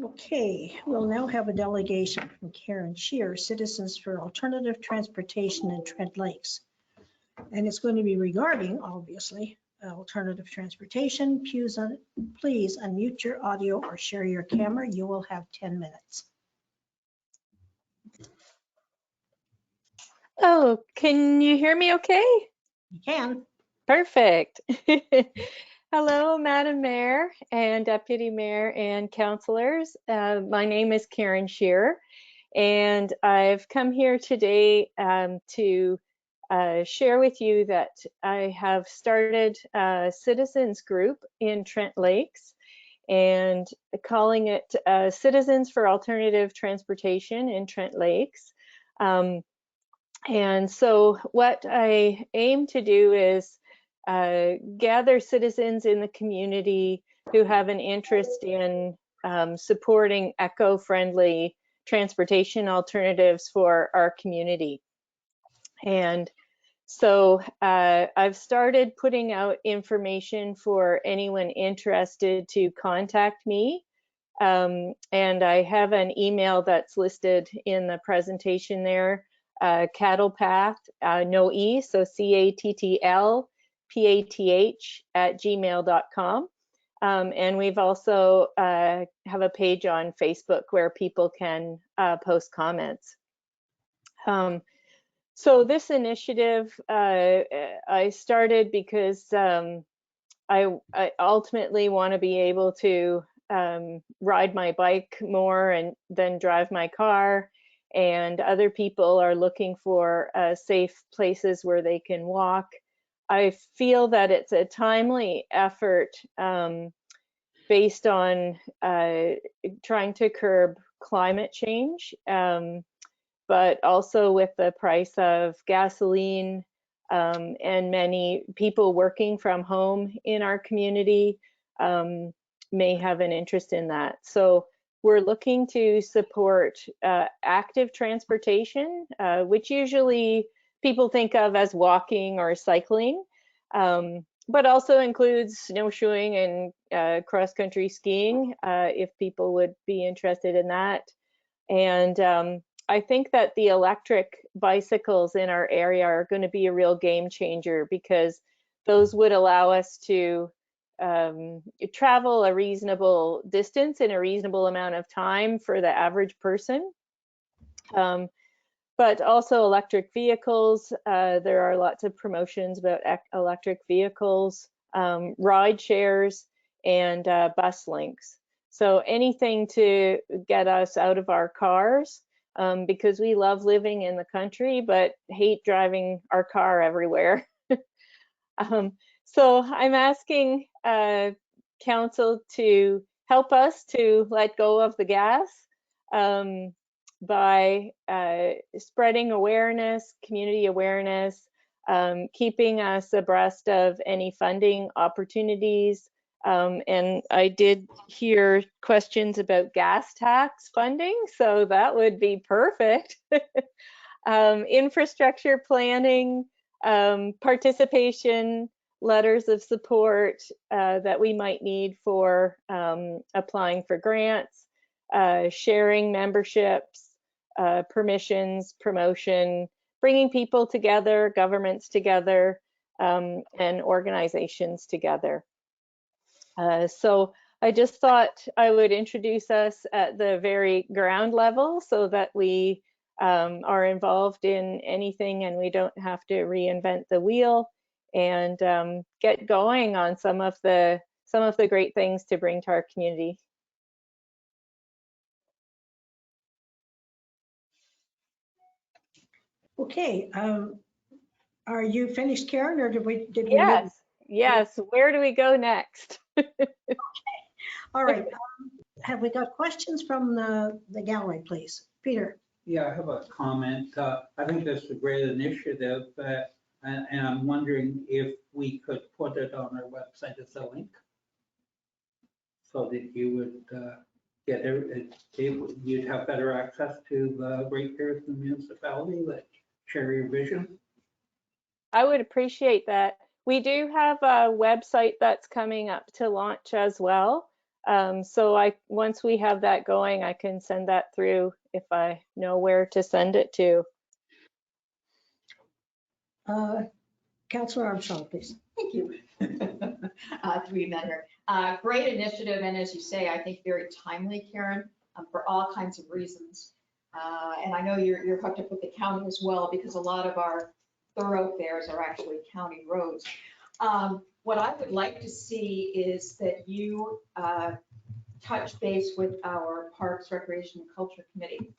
Okay, we'll now have a delegation from Karen Shear, Citizens for Alternative Transportation in Trent Lakes. And it's going to be regarding, obviously, alternative transportation. Please unmute your audio or share your camera. You will have 10 minutes. Oh, can you hear me okay? You can. Perfect. Hello, Madam Mayor and Deputy Mayor and councillors. My name is Karen Shear, and I've come here today to share with you that I have started a citizens group in Trent Lakes and calling it Citizens for Alternative Transportation in Trent Lakes. And so what I aim to do is gather citizens in the community who have an interest in supporting eco-friendly transportation alternatives for our community. And so I've started putting out information for anyone interested to contact me. And I have an email that's listed in the presentation there, Cattle Path, no E, so CATTLPATH@gmail.com. And we've also have a page on Facebook where people can post comments. So this initiative I started because I ultimately want to be able to ride my bike more and then drive my car, and other people are looking for safe places where they can walk. I feel that it's a timely effort based on trying to curb climate change, but also with the price of gasoline and many people working from home in our community may have an interest in that. So we're looking to support active transportation, which usually people think of as walking or cycling, but also includes snowshoeing and cross-country skiing if people would be interested in that. And I think that the electric bicycles in our area are going to be a real game changer, because those would allow us to travel a reasonable distance in a reasonable amount of time for the average person. But also electric vehicles, there are lots of promotions about electric vehicles, ride shares, and bus links. So anything to get us out of our cars, because we love living in the country but hate driving our car everywhere. So I'm asking council to help us to let go of the gas by spreading awareness, community awareness, keeping us abreast of any funding opportunities. And I did hear questions about gas tax funding, so that would be perfect. Infrastructure planning, participation, letters of support that we might need for applying for grants, sharing memberships, permissions, promotion, bringing people together, governments together, and organizations together. So I just thought I would introduce us at the very ground level so that we are involved in anything and we don't have to reinvent the wheel, and get going on some of the great things to bring to our community. Okay, are you finished, Karen, or did we? Yes, yes. Where do we go next? Okay. All right. Have we got questions from the gallery, please? Peter. Yeah, I have a comment. I think this is a great initiative, and I'm wondering if we could put it on our website as a link so that you would get you'd have better access to the ratepayers in the municipality that share your vision. I would appreciate that. We do have a website that's coming up to launch as well. So once we have that going, I can send that through if I know where to send it to. Councillor Armstrong, please. Thank you. Through you, Mayor. Great initiative, and as you say, I think very timely, Karen, for all kinds of reasons. And I know you're hooked up with the county as well, because a lot of our thoroughfares are actually county roads. What I would like to see is that you touch base with our Parks, Recreation, and Culture Committee,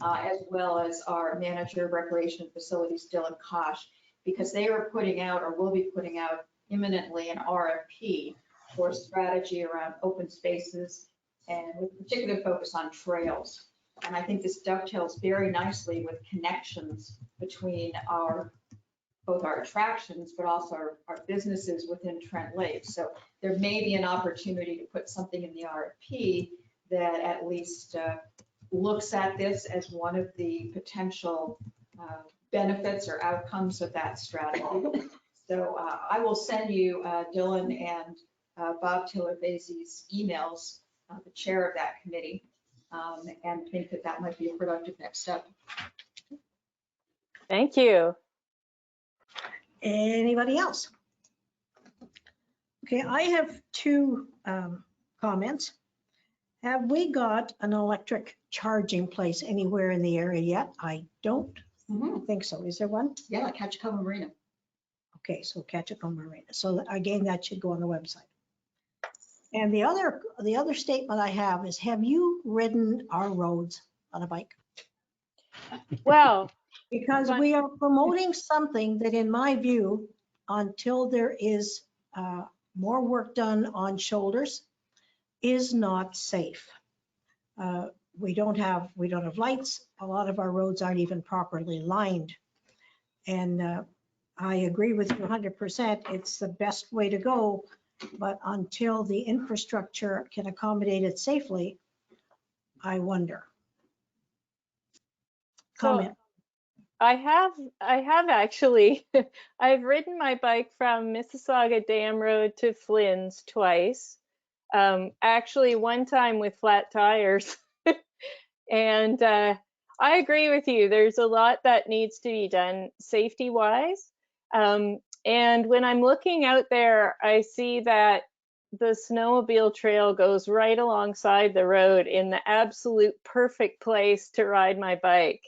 as well as our Manager of Recreation and Facilities, Dylan Kosh, because they are putting out, or will be putting out imminently, an RFP for strategy around open spaces and with particular focus on trails. And I think this dovetails very nicely with connections between both our attractions, but also our businesses within Trent Lake. So there may be an opportunity to put something in the RFP that at least looks at this as one of the potential benefits or outcomes of that strategy. So I will send you Dylan and Bob Tiller-Vasey's emails, the chair of that committee, and think that that might be a productive next step. Thank you. Anybody else? Okay, I have two comments. Have we got an electric charging place anywhere in the area yet? I don't think so. Is there one? Yeah, Catchacoma Marina. Okay, so Catchacoma Marina. So again, that should go on the website. And the other statement I have you ridden our roads on a bike? Well, because we are promoting something that, in my view, until there is more work done on shoulders, is not safe. We don't have lights. A lot of our roads aren't even properly lined. And I agree with you 100%. It's the best way to go. But until the infrastructure can accommodate it safely, I wonder. Comment. So I have actually, I've ridden my bike from Mississauga Dam Road to Flynn's twice. Actually, one time with flat tires. And I agree with you. There's a lot that needs to be done safety-wise. And when I'm looking out there, I see that the snowmobile trail goes right alongside the road in the absolute perfect place to ride my bike.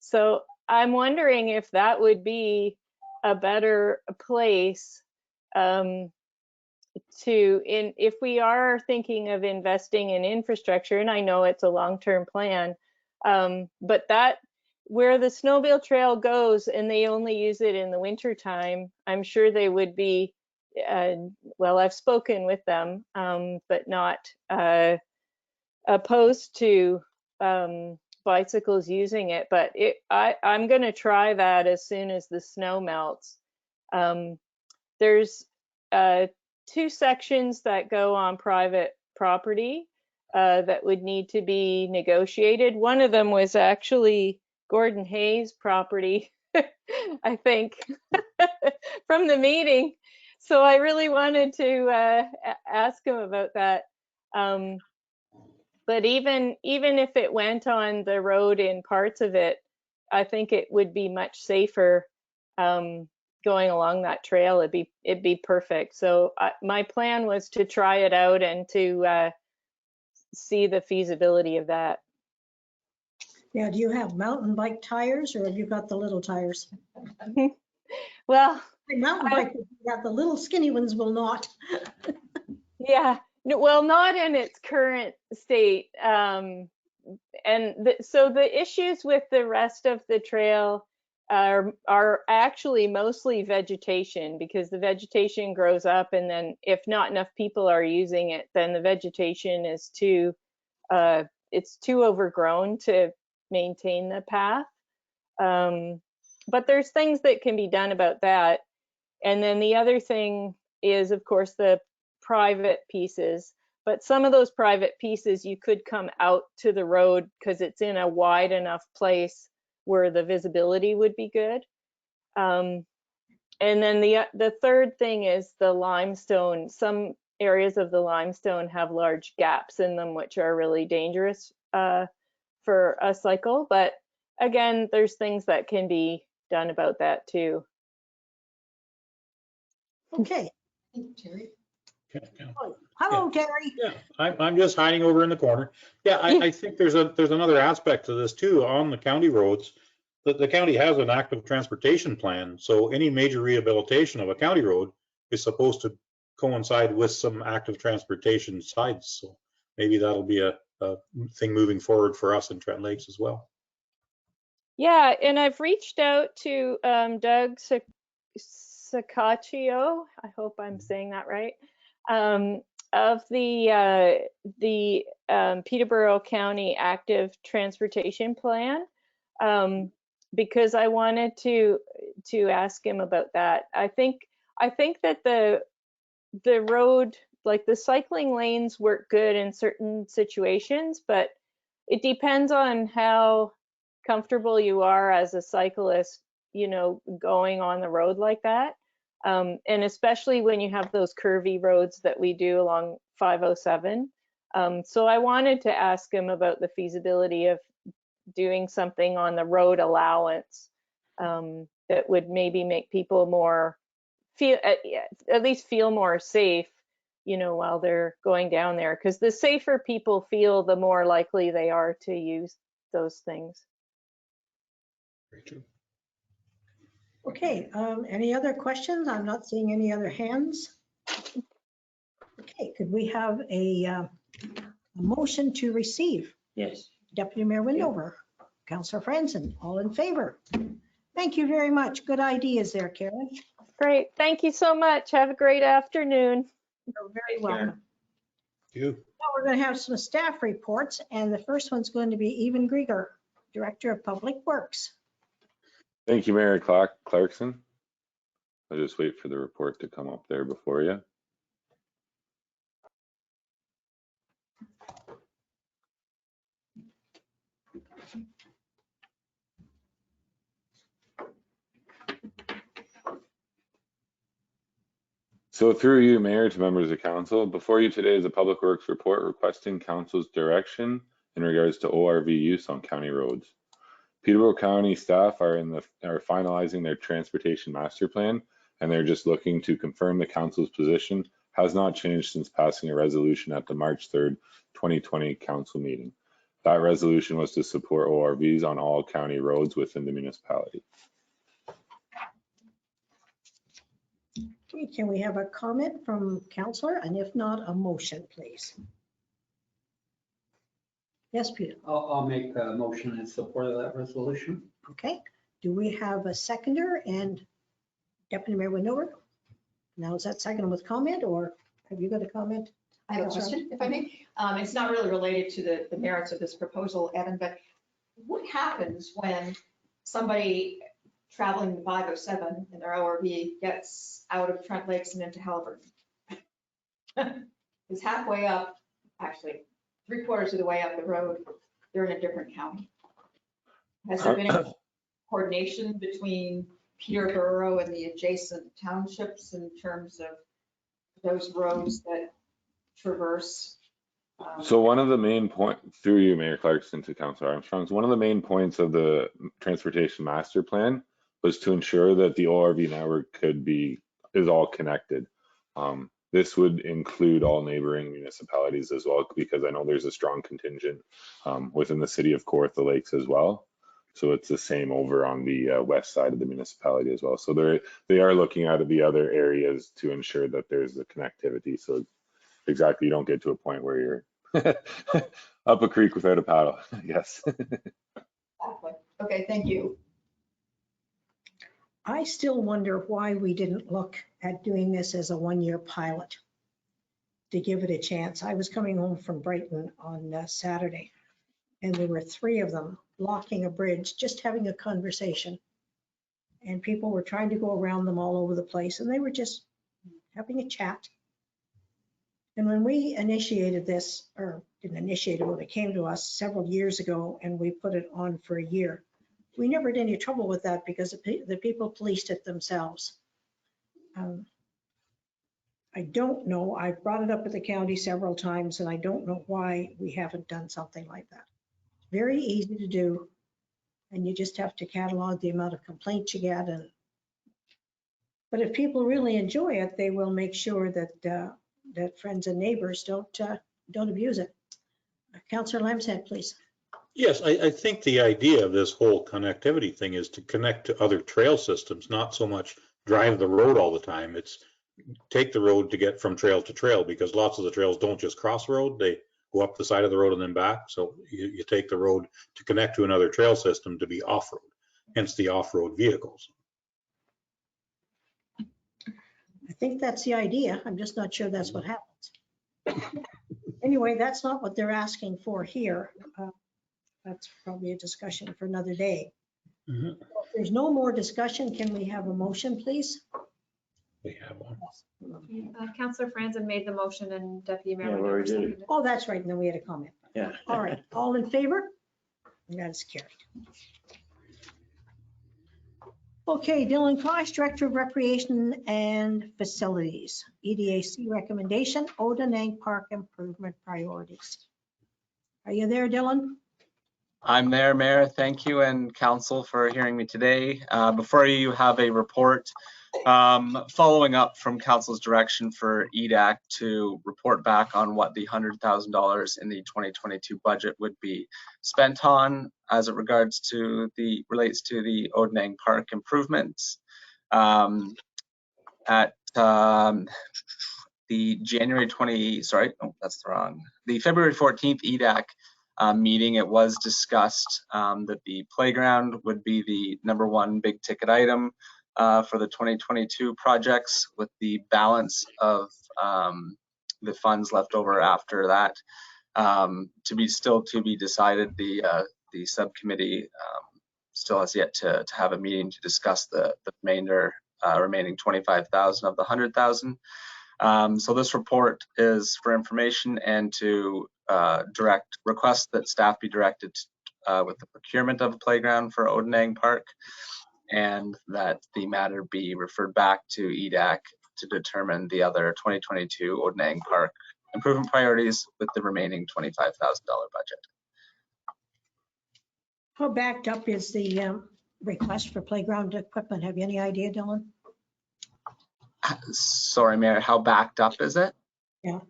So I'm wondering if that would be a better place if we are thinking of investing in infrastructure, and I know it's a long-term plan, but that where the snowmobile trail goes and they only use it in the winter time, I'm sure they would be, well, I've spoken with them, but not opposed to bicycles using it. But I'm going to try that as soon as the snow melts. There's two sections that go on private property that would need to be negotiated. One of them was actually Gordon Hayes' property, I think, from the meeting. So I really wanted to ask him about that. But even if it went on the road in parts of it, I think it would be much safer going along that trail. It'd be perfect. So my plan was to try it out and to see the feasibility of that. Yeah, do you have mountain bike tires or have you got the little tires? Well, the mountain bike, got the little skinny ones will not. Yeah, no, well, not in its current state. So the issues with the rest of the trail are actually mostly vegetation, because the vegetation grows up, and then if not enough people are using it, then the vegetation is it's too overgrown to maintain the path. But there's things that can be done about that. And then the other thing is, of course, the private pieces. But some of those private pieces, you could come out to the road because it's in a wide enough place where the visibility would be good. And then the third thing is the limestone. Some areas of the limestone have large gaps in them, which are really dangerous for a cycle. But again, there's things that can be done about that too. Okay. Terry? Hello, Terry. Yeah, I'm just hiding over in the corner. Yeah, I think there's another aspect to this too on the county roads. The county has an active transportation plan, so any major rehabilitation of a county road is supposed to coincide with some active transportation sites. So maybe that'll be a thing moving forward for us in Trent Lakes as well. Yeah, and I've reached out to Doug Sacaccio, I hope I'm saying that right, of the Peterborough County Active Transportation Plan, because I wanted to ask him about that. I think that the road, like the cycling lanes, work good in certain situations, but it depends on how comfortable you are as a cyclist, you know, going on the road like that. And especially when you have those curvy roads that we do along 507. So I wanted to ask him about the feasibility of doing something on the road allowance that would maybe make people more at least feel more safe, you know, while they're going down there. Because the safer people feel, the more likely they are to use those things. Okay, any other questions? I'm not seeing any other hands. Okay, could we have a motion to receive? Yes. Deputy Mayor Windover, Councillor Franzen, all in favor? Thank you very much. Good ideas there, Karen. Great. Thank you so much. Have a great afternoon. You're very welcome. Thank you. Now we're going to have some staff reports, and the first one's going to be Evan Grieger, Director of Public Works. Thank you, Mayor Clarkson. I'll just wait for the report to come up there before you. So through you, Mayor, to members of council, before you today is a Public Works report requesting council's direction in regards to ORV use on county roads. Peterborough County staff are finalizing their transportation master plan, and they're just looking to confirm the council's position has not changed since passing a resolution at the March 3rd, 2020 council meeting. That resolution was to support ORVs on all county roads within the municipality. Okay, can we have a comment from councillor, and if not, a motion, please? Yes, Peter. I'll make a motion in support of that resolution. Okay, do we have a seconder? And Deputy Mayor Windover? Now is that second with comment, or have you got a comment? I have a question, if I may. It's not really related to the merits of this proposal, Evan, but what happens when somebody traveling the 507 in their ORV gets out of Trent Lakes and into Haliburton? It's halfway up, actually, 3/4 of the way up the road, they're in a different county. Has there been a coordination between Peterborough and the adjacent townships in terms of those roads that traverse? So one of the main points, through you, Mayor Clarkson, to Councillor Armstrong, one of the main points of the transportation master plan was to ensure that the ORV network is all connected. This would include all neighboring municipalities as well, because I know there's a strong contingent within the city of Kawartha Lakes as well. So it's the same over on the west side of the municipality as well. So they are looking at the other areas to ensure that there's the connectivity. So exactly, you don't get to a point where you're up a creek without a paddle. Yes. Okay, thank you. I still wonder why we didn't look at doing this as a one-year pilot to give it a chance. I was coming home from Brighton on Saturday, and there were 3 of them blocking a bridge, just having a conversation. And people were trying to go around them all over the place, and they were just having a chat. And when we initiated this, or didn't initiate it, when it came to us several years ago, and we put it on for a year, we never had any trouble with that because the people policed it themselves. I don't know, I've brought it up at the county several times, and I don't know why we haven't done something like that. Very easy to do, and you just have to catalog the amount of complaints you get. But if people really enjoy it, they will make sure that that friends and neighbors don't abuse it. Councillor Lambshead, please. Yes, I think the idea of this whole connectivity thing is to connect to other trail systems, not so much drive the road all the time. It's take the road to get from trail to trail, because lots of the trails don't just cross the road, they go up the side of the road and then back. So you take the road to connect to another trail system to be off-road, hence the off-road vehicles. I think that's the idea. I'm just not sure that's what happens. Anyway, that's not what they're asking for here. That's probably a discussion for another day. Mm-hmm. If there's no more discussion, can we have a motion, please? We have one. Councillor Franzen made the motion and Deputy Mayor. Yeah, we Wendover already did it. seconded. Oh, that's right, and then we had a comment. Yeah. All right, all in favor? That is carried. Okay, Dylan Kosh, Director of Recreation and Facilities, EDAC recommendation, Odenang Park improvement priorities. Are you there, Dylan? I'm there, Mayor. Thank you, and Council for hearing me today. Before you have a report following up from Council's direction for EDAC to report back on what the $100,000 in the 2022 budget would be spent on as it relates to the Odenang Park improvements. At the the February 14th EDAC meeting, it was discussed that the playground would be the #1 big ticket item for the 2022 projects, with the balance of the funds left over after that to be decided. The subcommittee still has yet to have a meeting to discuss the remaining 25,000 of the 100,000. So this report is for information and to request that staff be directed with the procurement of a playground for Odenang Park, and that the matter be referred back to EDAC to determine the other 2022 Odenang Park improvement priorities with the remaining $25,000 budget. How backed up is the request for playground equipment? Have you any idea, Dylan? Sorry, Mayor, how backed up is it? Yeah.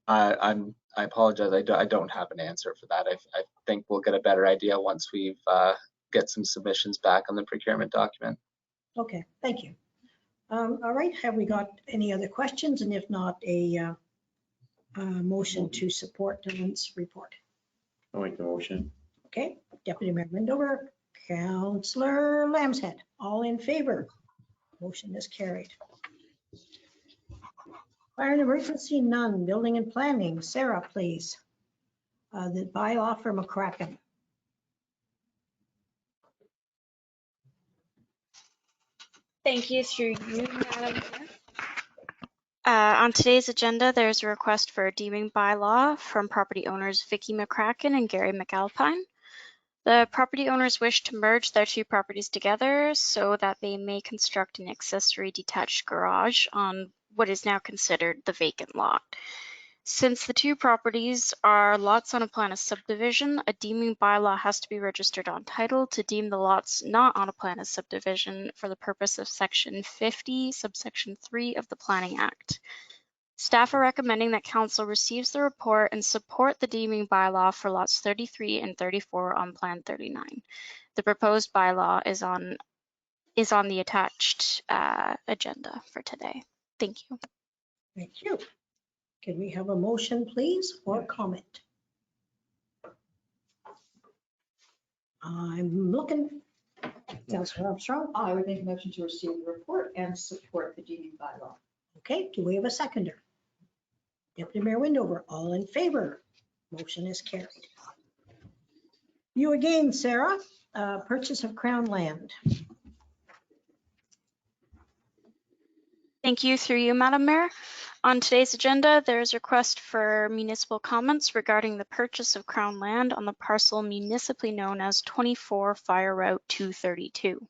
I apologize. I don't have an answer for that. I think we'll get a better idea once we've get some submissions back on the procurement document. Okay, thank you. All right, have we got any other questions? And if not, a motion to support Dylan's report. I'll make the motion. Okay, Deputy Mayor Wendover, Councillor Lambshead, all in favor? Motion is carried. Fire and emergency, none. Building and planning, Sarah, please. The bylaw for McCracken. Thank you, through you, Madam Mayor. On today's agenda, there's a request for a deeming bylaw from property owners Vicky McCracken and Gary McAlpine. The property owners wish to merge their 2 properties together so that they may construct an accessory detached garage on what is now considered the vacant lot. Since the 2 properties are lots on a plan of subdivision, a deeming bylaw has to be registered on title to deem the lots not on a plan of subdivision for the purpose of Section 50, subsection 3 of the Planning Act. Staff are recommending that Council receives the report and support the deeming bylaw for lots 33 and 34 on Plan 39. The proposed bylaw is on the attached agenda for today. Thank you. Thank you. Can we have a motion, please, or comment? I'm looking. Councillor Armstrong. I would make a motion to receive the report and support the deeming bylaw. Okay, do we have a seconder? Deputy Mayor Wendover, all in favor? Motion is carried. You again, Sarah. Purchase of Crown land. Thank you through you, Madam Mayor. On today's agenda, there is a request for municipal comments regarding the purchase of Crown land on the parcel municipally known as 24 Fire Route 232.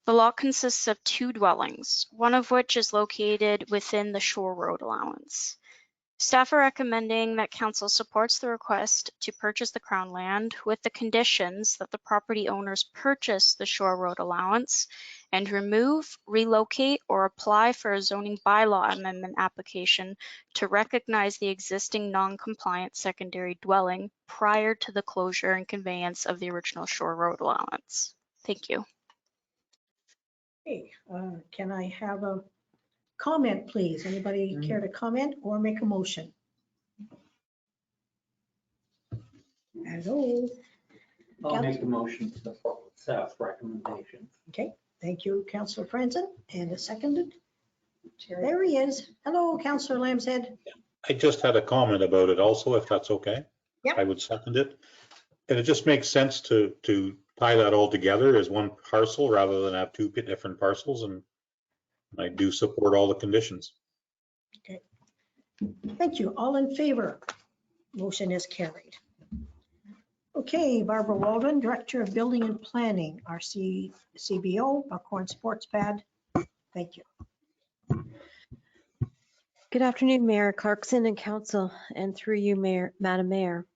The lot consists of 2 dwellings, one of which is located within the Shore Road allowance. Staff are recommending that council supports the request to purchase the Crown land with the conditions that the property owners purchase the Shore Road allowance and remove, relocate, or apply for a zoning bylaw amendment application to recognize the existing non-compliant secondary dwelling prior to the closure and conveyance of the original Shore Road allowance. Thank you. Hey, can I have a comment, please? Anybody care to comment or make a motion? Hello. I'll make a motion to support staff's recommendations. Okay, thank you, Councillor Franzen, and a seconded. There he is. Hello, Councillor Lambshead. I just had a comment about it also, if that's okay. Yep. I would second it. And it just makes sense to tie that all together as one parcel rather than have 2 different parcels. And I do support all the conditions. Okay. Thank you. All in favor? Motion is carried. Okay, Barbara Waldron, Director of Building and Planning, CBO, Buckhorn Sports Pad. Thank you. Good afternoon, Mayor Clarkson and Council, and through you, Madam Mayor.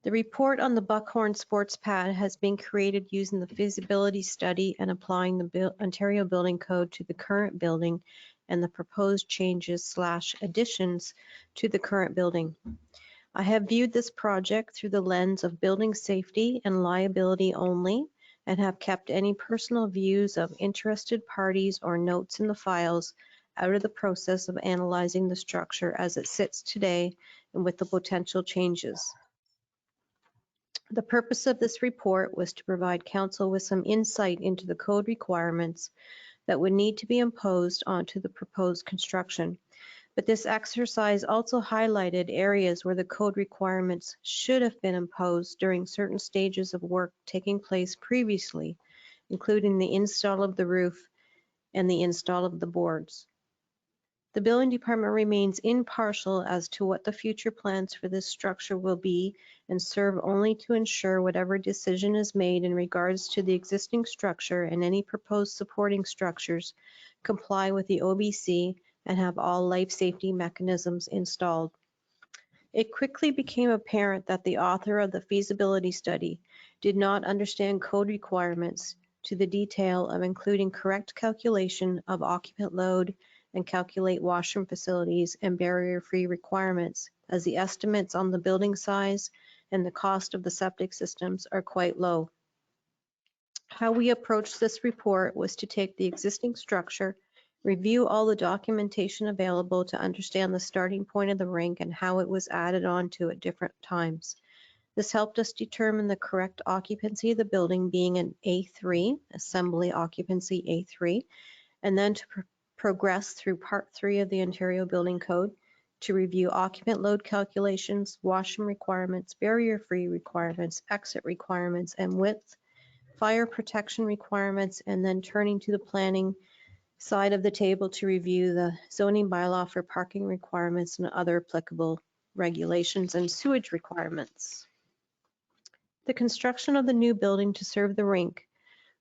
The report on the Buckhorn Sports Pad has been created using the feasibility study and applying the Ontario Building Code to the current building and the proposed changes/additions to the current building. I have viewed this project through the lens of building safety and liability only and have kept any personal views of interested parties or notes in the files out of the process of analyzing the structure as it sits today and with the potential changes. The purpose of this report was to provide council with some insight into the code requirements that would need to be imposed onto the proposed construction. But this exercise also highlighted areas where the code requirements should have been imposed during certain stages of work taking place previously, including the install of the roof and the install of the boards. The building department remains impartial as to what the future plans for this structure will be and serve only to ensure whatever decision is made in regards to the existing structure and any proposed supporting structures comply with the OBC and have all life safety mechanisms installed. It quickly became apparent that the author of the feasibility study did not understand code requirements to the detail of including correct calculation of occupant load and calculate washroom facilities and barrier-free requirements, as the estimates on the building size and the cost of the septic systems are quite low. How we approached this report was to take the existing structure, review all the documentation available to understand the starting point of the rink and how it was added on to at different times. This helped us determine the correct occupancy of the building being an A3, assembly occupancy A3, and then to progress through Part 3 of the Ontario Building Code to review occupant load calculations, washroom requirements, barrier-free requirements, exit requirements, and width, fire protection requirements, and then turning to the planning side of the table to review the zoning bylaw for parking requirements and other applicable regulations and sewage requirements. The construction of the new building to serve the rink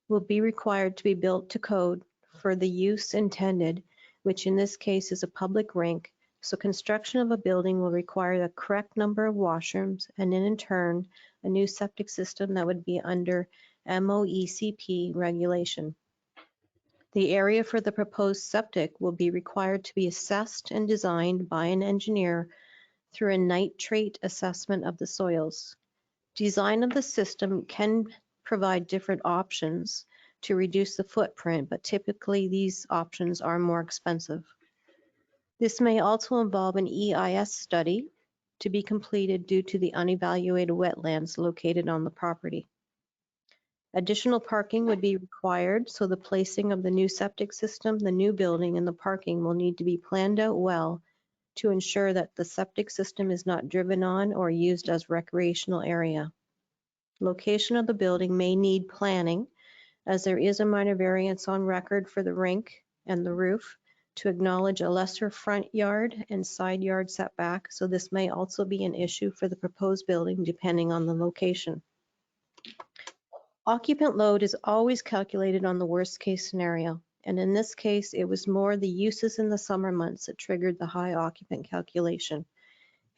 will be required to be built to code for the use intended, which in this case is a public rink. So construction of a building will require the correct number of washrooms and in turn, a new septic system that would be under MOECP regulation. The area for the proposed septic will be required to be assessed and designed by an engineer through a nitrate assessment of the soils. Design of the system can provide different options to reduce the footprint, but typically these options are more expensive. This may also involve an EIS study to be completed due to the unevaluated wetlands located on the property. Additional parking would be required, so the placing of the new septic system, the new building, and the parking will need to be planned out well to ensure that the septic system is not driven on or used as recreational area. Location of the building may need planning, as there is a minor variance on record for the rink and the roof to acknowledge a lesser front yard and side yard setback, so this may also be an issue for the proposed building depending on the location. Occupant load is always calculated on the worst case scenario, and in this case, it was more the uses in the summer months that triggered the high occupant calculation.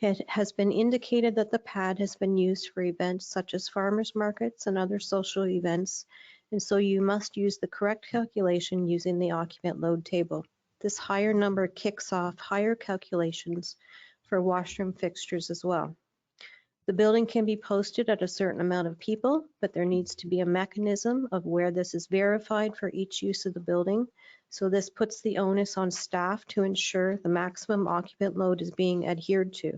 It has been indicated that the pad has been used for events such as farmers markets and other social events, and so you must use the correct calculation using the occupant load table. This higher number kicks off higher calculations for washroom fixtures as well. The building can be posted at a certain amount of people, but there needs to be a mechanism of where this is verified for each use of the building. So this puts the onus on staff to ensure the maximum occupant load is being adhered to.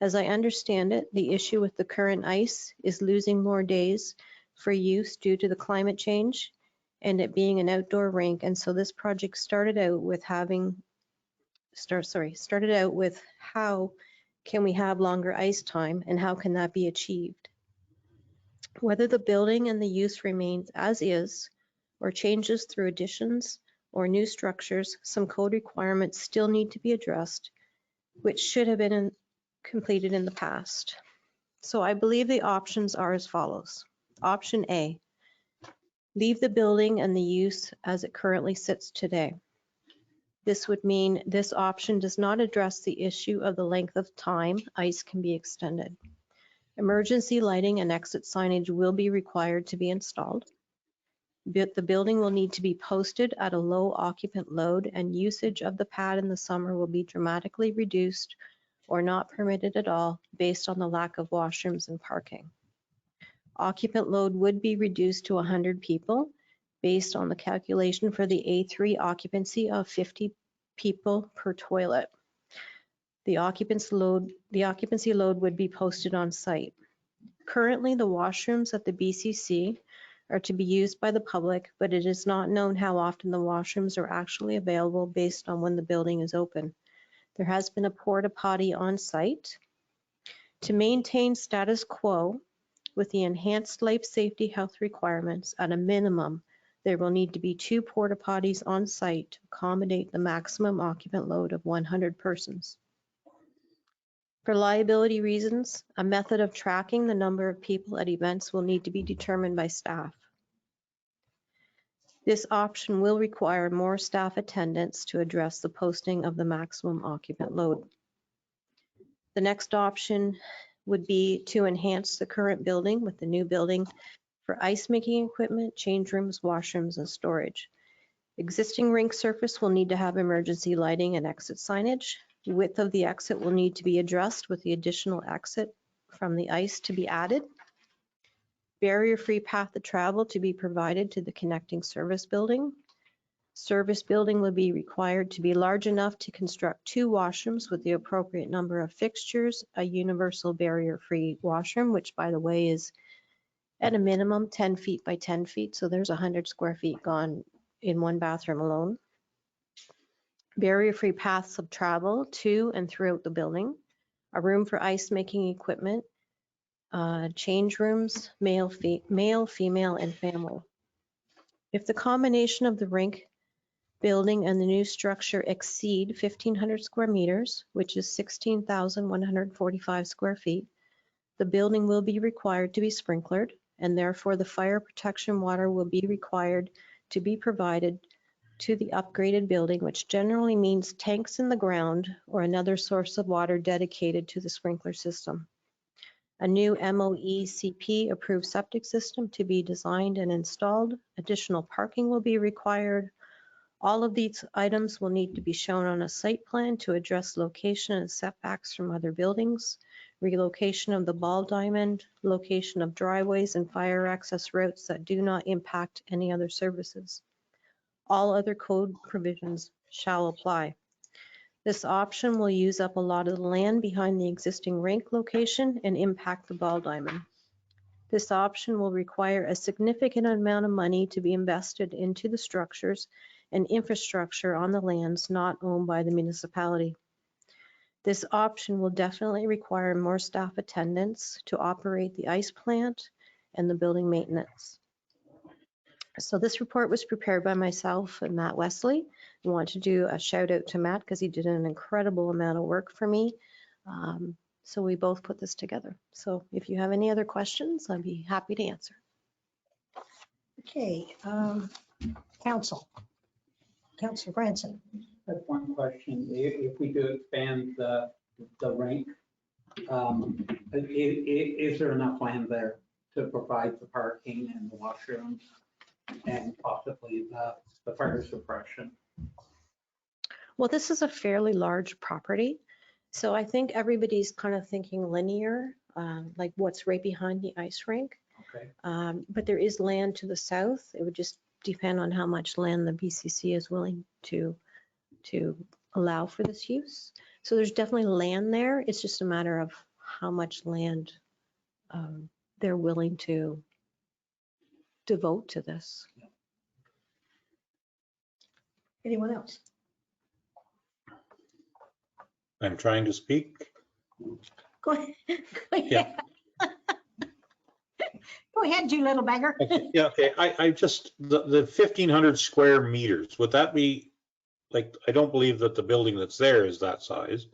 As I understand it, the issue with the current ice is losing more days for use due to the climate change and it being an outdoor rink. And so this project started out with how can we have longer ice time and how can that be achieved? Whether the building and the use remains as is or changes through additions or new structures, some code requirements still need to be addressed, which should have been completed in the past. So I believe the options are as follows. Option A, leave the building and the use as it currently sits today. This would mean this option does not address the issue of the length of time ice can be extended. Emergency lighting and exit signage will be required to be installed. The building will need to be posted at a low occupant load and usage of the pad in the summer will be dramatically reduced or not permitted at all based on the lack of washrooms and parking. Occupant load would be reduced to 100 people based on the calculation for the A3 occupancy of 50 people per toilet. The occupancy load would be posted on site. Currently, the washrooms at the BCC are to be used by the public, but it is not known how often the washrooms are actually available based on when the building is open. There has been a porta potty on site. To maintain status quo with the enhanced life safety health requirements, at a minimum, there will need to be 2 porta potties on site to accommodate the maximum occupant load of 100 persons. For liability reasons, a method of tracking the number of people at events will need to be determined by staff. This option will require more staff attendance to address the posting of the maximum occupant load. The next option would be to enhance the current building with the new building for ice making equipment, change rooms, washrooms, and storage. Existing rink surface will need to have emergency lighting and exit signage. Width of the exit will need to be addressed with the additional exit from the ice to be added. Barrier-free path of travel to be provided to the connecting service building. Service building will be required to be large enough to construct 2 washrooms with the appropriate number of fixtures, a universal barrier-free washroom, which by the way is at a minimum 10 feet by 10 feet. So there's 100 square feet gone in one bathroom alone. Barrier-free paths of travel to and throughout the building. A room for ice making equipment. Change rooms, male, female, and family. If the combination of the rink building and the new structure exceed 1,500 square meters, which is 16,145 square feet, the building will be required to be sprinklered, and therefore the fire protection water will be required to be provided to the upgraded building, which generally means tanks in the ground or another source of water dedicated to the sprinkler system. A new MOECP approved septic system to be designed and installed. Additional parking will be required. All of these items will need to be shown on a site plan to address location and setbacks from other buildings, relocation of the ball diamond, location of driveways and fire access routes that do not impact any other services. All other code provisions shall apply. This option will use up a lot of the land behind the existing rink location and impact the ball diamond. This option will require a significant amount of money to be invested into the structures and infrastructure on the lands not owned by the municipality. This option will definitely require more staff attendance to operate the ice plant and the building maintenance. So this report was prepared by myself and Matt Wesley. I want to do a shout out to Matt because he did an incredible amount of work for me. So we both put this together. So if you have any other questions, I'd be happy to answer. Okay, Councilor Branson. That's one question. If we do expand the rink, is there enough land there to provide the parking and the washrooms and possibly the fire suppression? Well, this is a fairly large property. So I think everybody's kind of thinking linear, like what's right behind the ice rink. Okay. But there is land to the south. It would just depend on how much land the BCC is willing to allow for this use. So there's definitely land there. It's just a matter of how much land they're willing to devote to this. Anyone else? I'm trying to speak. Go ahead. Yeah. Go ahead, you little beggar. Okay, yeah, okay. I just, the 1,500 square meters, would that be, like, I don't believe that the building that's there is that size.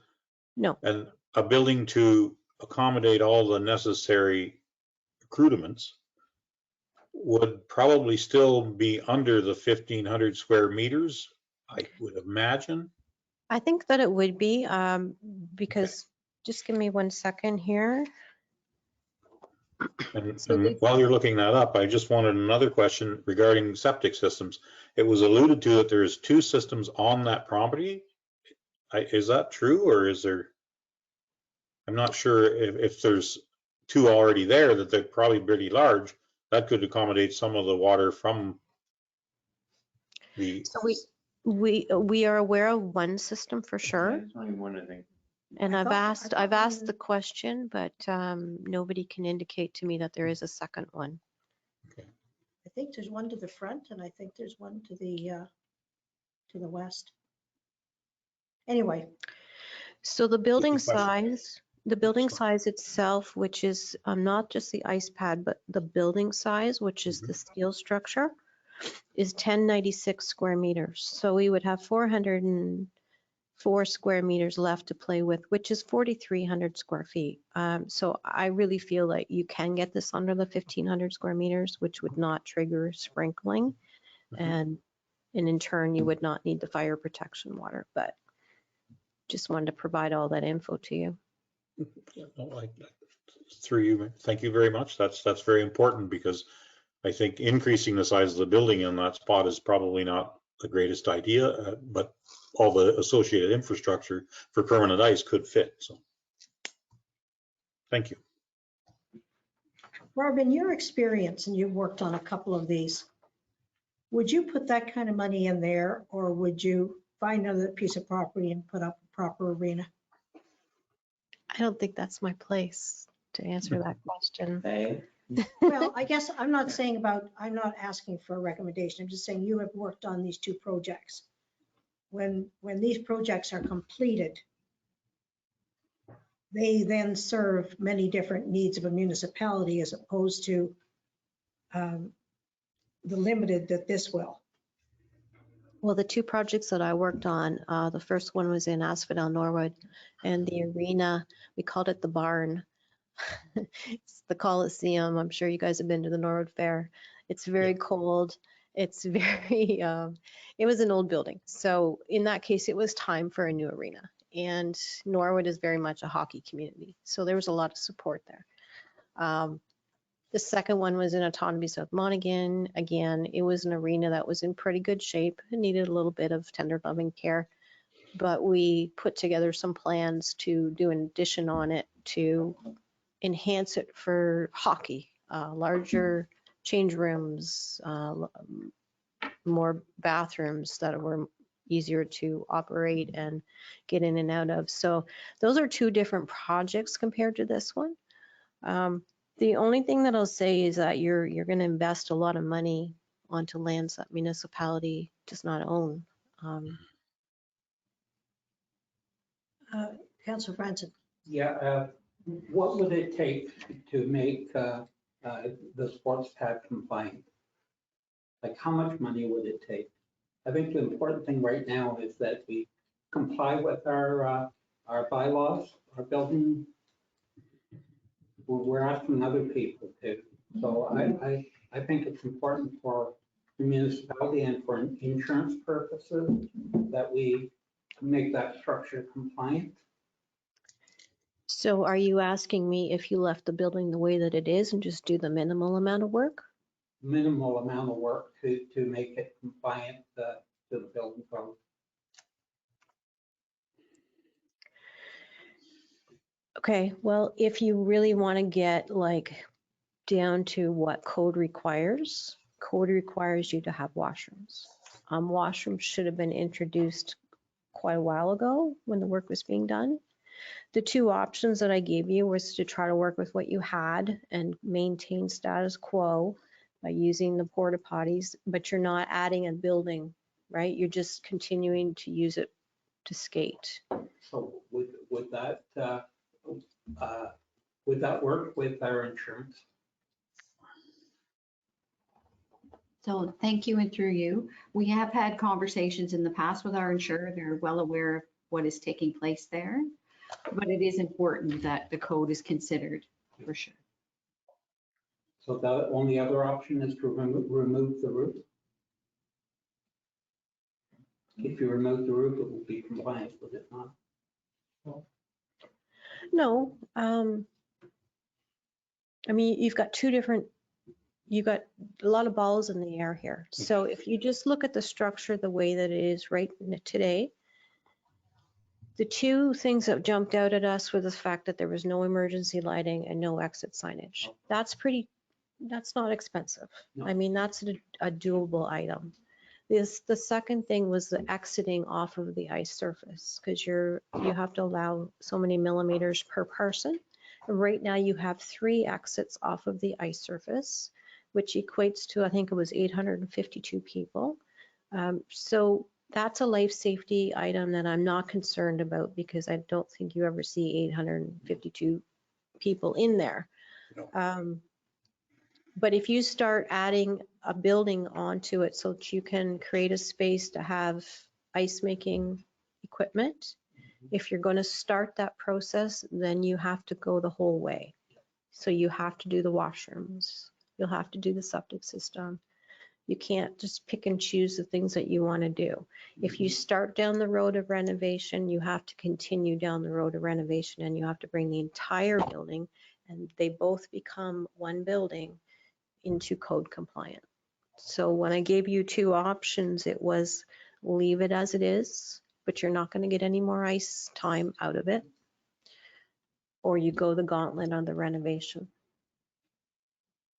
No. And a building to accommodate all the necessary accoutrements would probably still be under the 1,500 square meters, I would imagine. I think that it would be because, just give me 1 second here. And while you're looking that up, I just wanted another question regarding septic systems. It was alluded to that there's 2 systems on that property. Is that true, or is there? I'm not sure if there's 2 already there, that they're probably pretty large. That could accommodate some of the water from the. So we are aware of one system for sure. There's only one, I think. And I I've thought asked the question, but nobody can indicate to me that there is a second one. I think there's one to the front and I think there's one to the west. Anyway. So the building question. size itself, which is not just the ice pad, but the building size, which is the steel structure, is 1096 square meters. So we would have 404 square meters left to play with, which is 4,300 square feet. So I really feel like you can get this under the 1,500 square meters, which would not trigger sprinkling. And in turn, you would not need the fire protection water, but just wanted to provide all that info to you. Through you, thank you very much. That's very important, because I think increasing the size of the building in that spot is probably not the greatest idea, but all the associated infrastructure for permanent ice could fit. So thank you. Rob, in your experience, and you've worked on a couple of these, would you put that kind of money in there, or would you find another piece of property and put up a proper arena? I don't think that's my place to answer that question. Well, I guess I'm not asking for a recommendation. I'm just saying you have worked on these 2 projects. When these projects are completed, they then serve many different needs of a municipality as opposed to the limited that this will. Well, the 2 projects that I worked on, the first one was in Asphodel, Norwood, and the arena, we called it the barn. It's the Coliseum. I'm sure you guys have been to the Norwood Fair. It's very cold. It's very, it was an old building. So in that case, it was time for a new arena. And Norwood is very much a hockey community. So there was a lot of support there. The second one was in Autonomy South Monaghan. Again, it was an arena that was in pretty good shape. It needed a little bit of tender loving care, but we put together some plans to do an addition on it to enhance it for hockey, larger change rooms, more bathrooms that were easier to operate and get in and out of. So those are 2 different projects compared to this one. The only thing that I'll say is that you're going to invest a lot of money onto lands that municipality does not own. Councilor Branson. Yeah, what would it take to make the sports pad compliant? Like, how much money would it take? I think the important thing right now is that we comply with our bylaws, our building. We're asking other people to. So I think it's important for the municipality and for insurance purposes that we make that structure compliant. So are you asking me if you left the building the way that it is and just do the minimal amount of work? Minimal amount of work to make it compliant to the building code. Okay, well, if you really want to get like down to what code requires you to have washrooms. Washrooms should have been introduced quite a while ago when the work was being done. The two options that I gave you was to try to work with what you had and maintain status quo by using the porta potties, but you're not adding a building, right? You're just continuing to use it to skate. So would that work with our insurance? So thank you, and through you, we have had conversations in the past with our insurer. They're well aware of what is taking place there, but it is important that the code is considered for sure. So the only other option is to remove the roof? If you remove the roof, it will be compliant, would it not? No, I mean, you've got a lot of balls in the air here. So if you just look at the structure the way that it is right today, the two things that jumped out at us were the fact that there was no emergency lighting and no exit signage. That's not expensive. No. I mean, that's a doable item. The second thing was the exiting off of the ice surface, because you have to allow so many millimeters per person. And right now you have 3 exits off of the ice surface, which equates to, I think it was 852 people. So that's a life safety item that I'm not concerned about, because I don't think you ever see 852 people in there. No. But if you start adding a building onto it so that you can create a space to have ice making equipment, if you're going to start that process, then you have to go the whole way. So you have to do the washrooms. You'll have to do the septic system. You can't just pick and choose the things that you want to do. If you start down the road of renovation, you have to continue down the road of renovation, and you have to bring the entire building, and they both become one building, into code compliant. So when I gave you 2 options, it was leave it as it is, but you're not going to get any more ice time out of it, or you go the gauntlet on the renovation.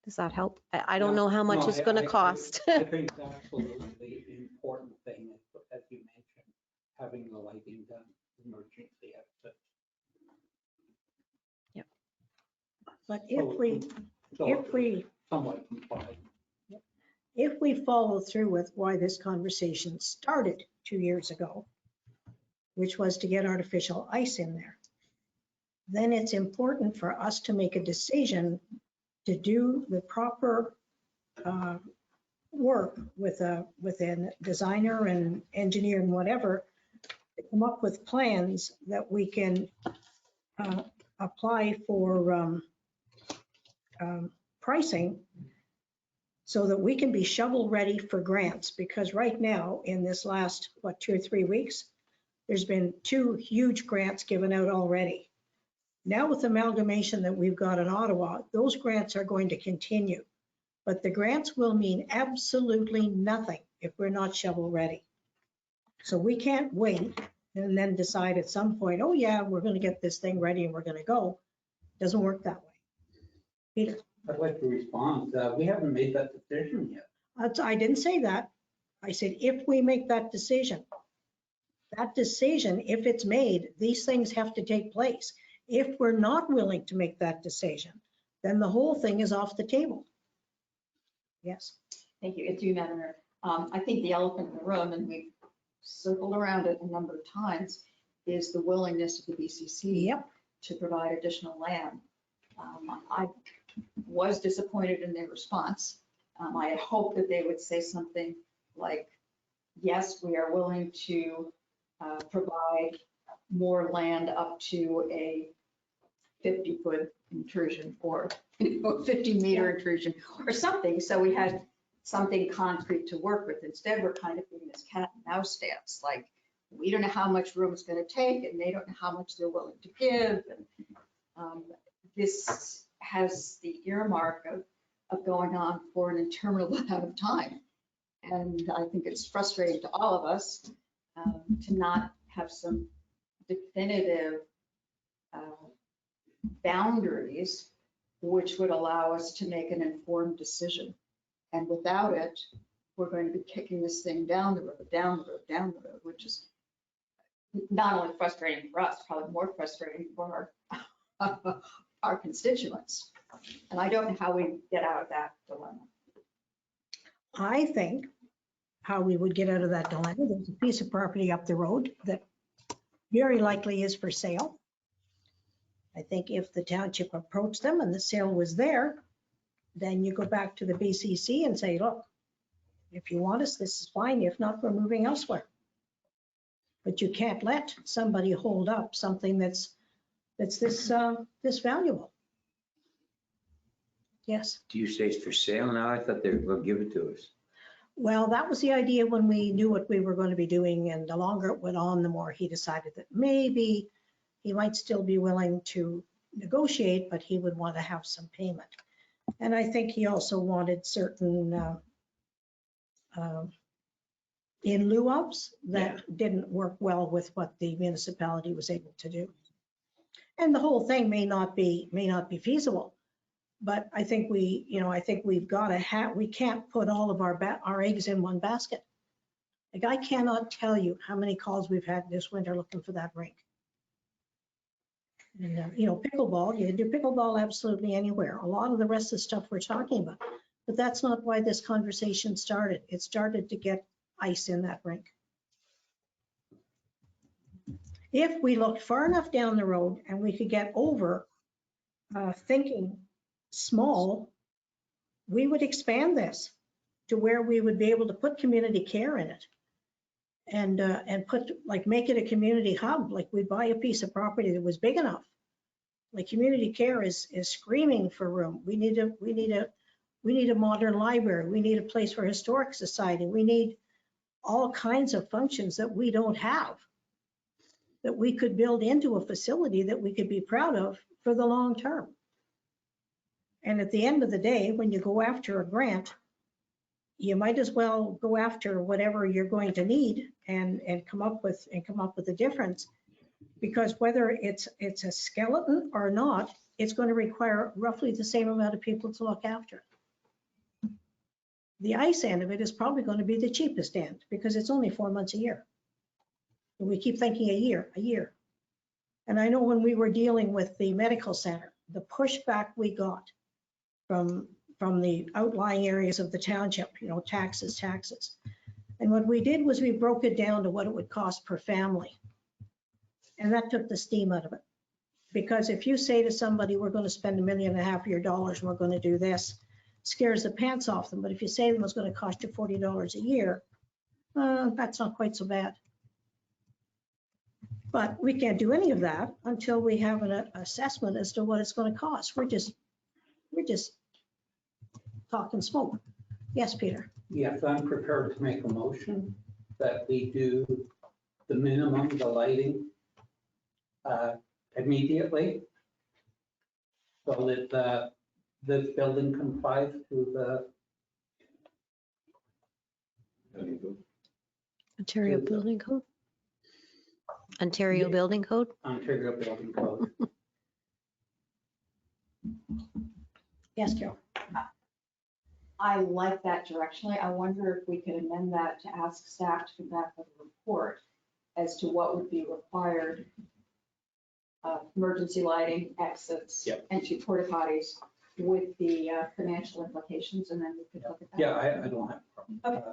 Does that help? I don't know how much it's going to cost. I think that's absolutely the important thing, as you mentioned, having the lighting done, emergency exit. Yep. But if we somewhat comply. If we follow through with why this conversation started 2 years ago, which was to get artificial ice in there, then it's important for us to make a decision to do the proper work with a designer and engineer and whatever, to come up with plans that we can apply for pricing, so that we can be shovel ready for grants. Because right now, in this last, 2 or 3 weeks, there's been 2 huge grants given out already. Now with amalgamation that we've got in Ottawa, those grants are going to continue. But the grants will mean absolutely nothing if we're not shovel ready. So we can't wait and then decide at some point, oh yeah, we're going to get this thing ready and we're going to go. Doesn't work that way. Peter? I'd like to respond. We haven't made that decision yet. I didn't say that. I said, if we make that decision, if it's made, these things have to take place. If we're not willing to make that decision, then the whole thing is off the table. Yes. Thank you. It's you, Madam Mayor. I think the elephant in the room, and we've circled around it a number of times, is the willingness of the BCC to provide additional land. was disappointed in their response. I had hoped that they would say something like, yes, we are willing to provide more land up to a 50-foot intrusion or 50-meter intrusion or something. So we had something concrete to work with. Instead, we're kind of in this cat and mouse dance, like we don't know how much room it's going to take and they don't know how much they're willing to give. And this has the earmark of going on for an interminable amount of time. And I think it's frustrating to all of us to not have some definitive boundaries which would allow us to make an informed decision. And without it, we're going to be kicking this thing down the road, down the road, down the road, which is not only frustrating for us, probably more frustrating for our constituents. And I don't know how we get out of that dilemma. I think how we would get out of that dilemma, there's a piece of property up the road that very likely is for sale. I think if the township approached them and the sale was there, then you go back to the BCC and say, look, if you want us, this is fine. If not, we're moving elsewhere. But you can't let somebody hold up something that's this valuable. Yes. Do you say it's for sale now? I thought they will give it to us. Well, that was the idea when we knew what we were going to be doing. And the longer it went on, the more he decided that maybe he might still be willing to negotiate, but he would want to have some payment. And I think he also wanted certain in lieu ofs that didn't work well with what the municipality was able to do. And the whole thing may not be feasible, but I think we've got to have, we can't put all of our eggs in one basket. Like I cannot tell you how many calls we've had this winter looking for that rink. And pickleball, you can do pickleball absolutely anywhere. A lot of the rest of the stuff we're talking about, but that's not why this conversation started. It started to get ice in that rink. If we looked far enough down the road and we could get over thinking small, we would expand this to where we would be able to put community care in it and put, like, make it a community hub. Like we'd buy a piece of property that was big enough. Like community care is screaming for room. We need a modern library. We need a place for historic society. We need all kinds of functions that we don't have, that we could build into a facility that we could be proud of for the long term. And at the end of the day, when you go after a grant, you might as well go after whatever you're going to need and come up with a difference, because whether it's a skeleton or not, it's going to require roughly the same amount of people to look after. The ice end of it is probably going to be the cheapest end because it's only 4 months a year. And we keep thinking a year. And I know when we were dealing with the medical center, the pushback we got from the outlying areas of the township, taxes. And what we did was we broke it down to what it would cost per family. And that took the steam out of it. Because if you say to somebody, we're going to spend $1.5 million of your dollars and we're going to do this, scares the pants off them. But if you say to them it's going to cost you $40 a year, that's not quite so bad. But we can't do any of that until we have an assessment as to what it's going to cost. We're just talking smoke. Yes, Peter. Yes, I'm prepared to make a motion that we do the minimum, the lighting immediately, so that this building complies to the Ontario Building Code? Ontario Building Code? Ontario Building Code. Yes, Joe. I like that directionally. I wonder if we could amend that to ask staff to come back with a report as to what would be required. Emergency lighting, exits, entry porta potties with the financial implications, and then we could look at that. Yeah, I don't have a problem. Okay.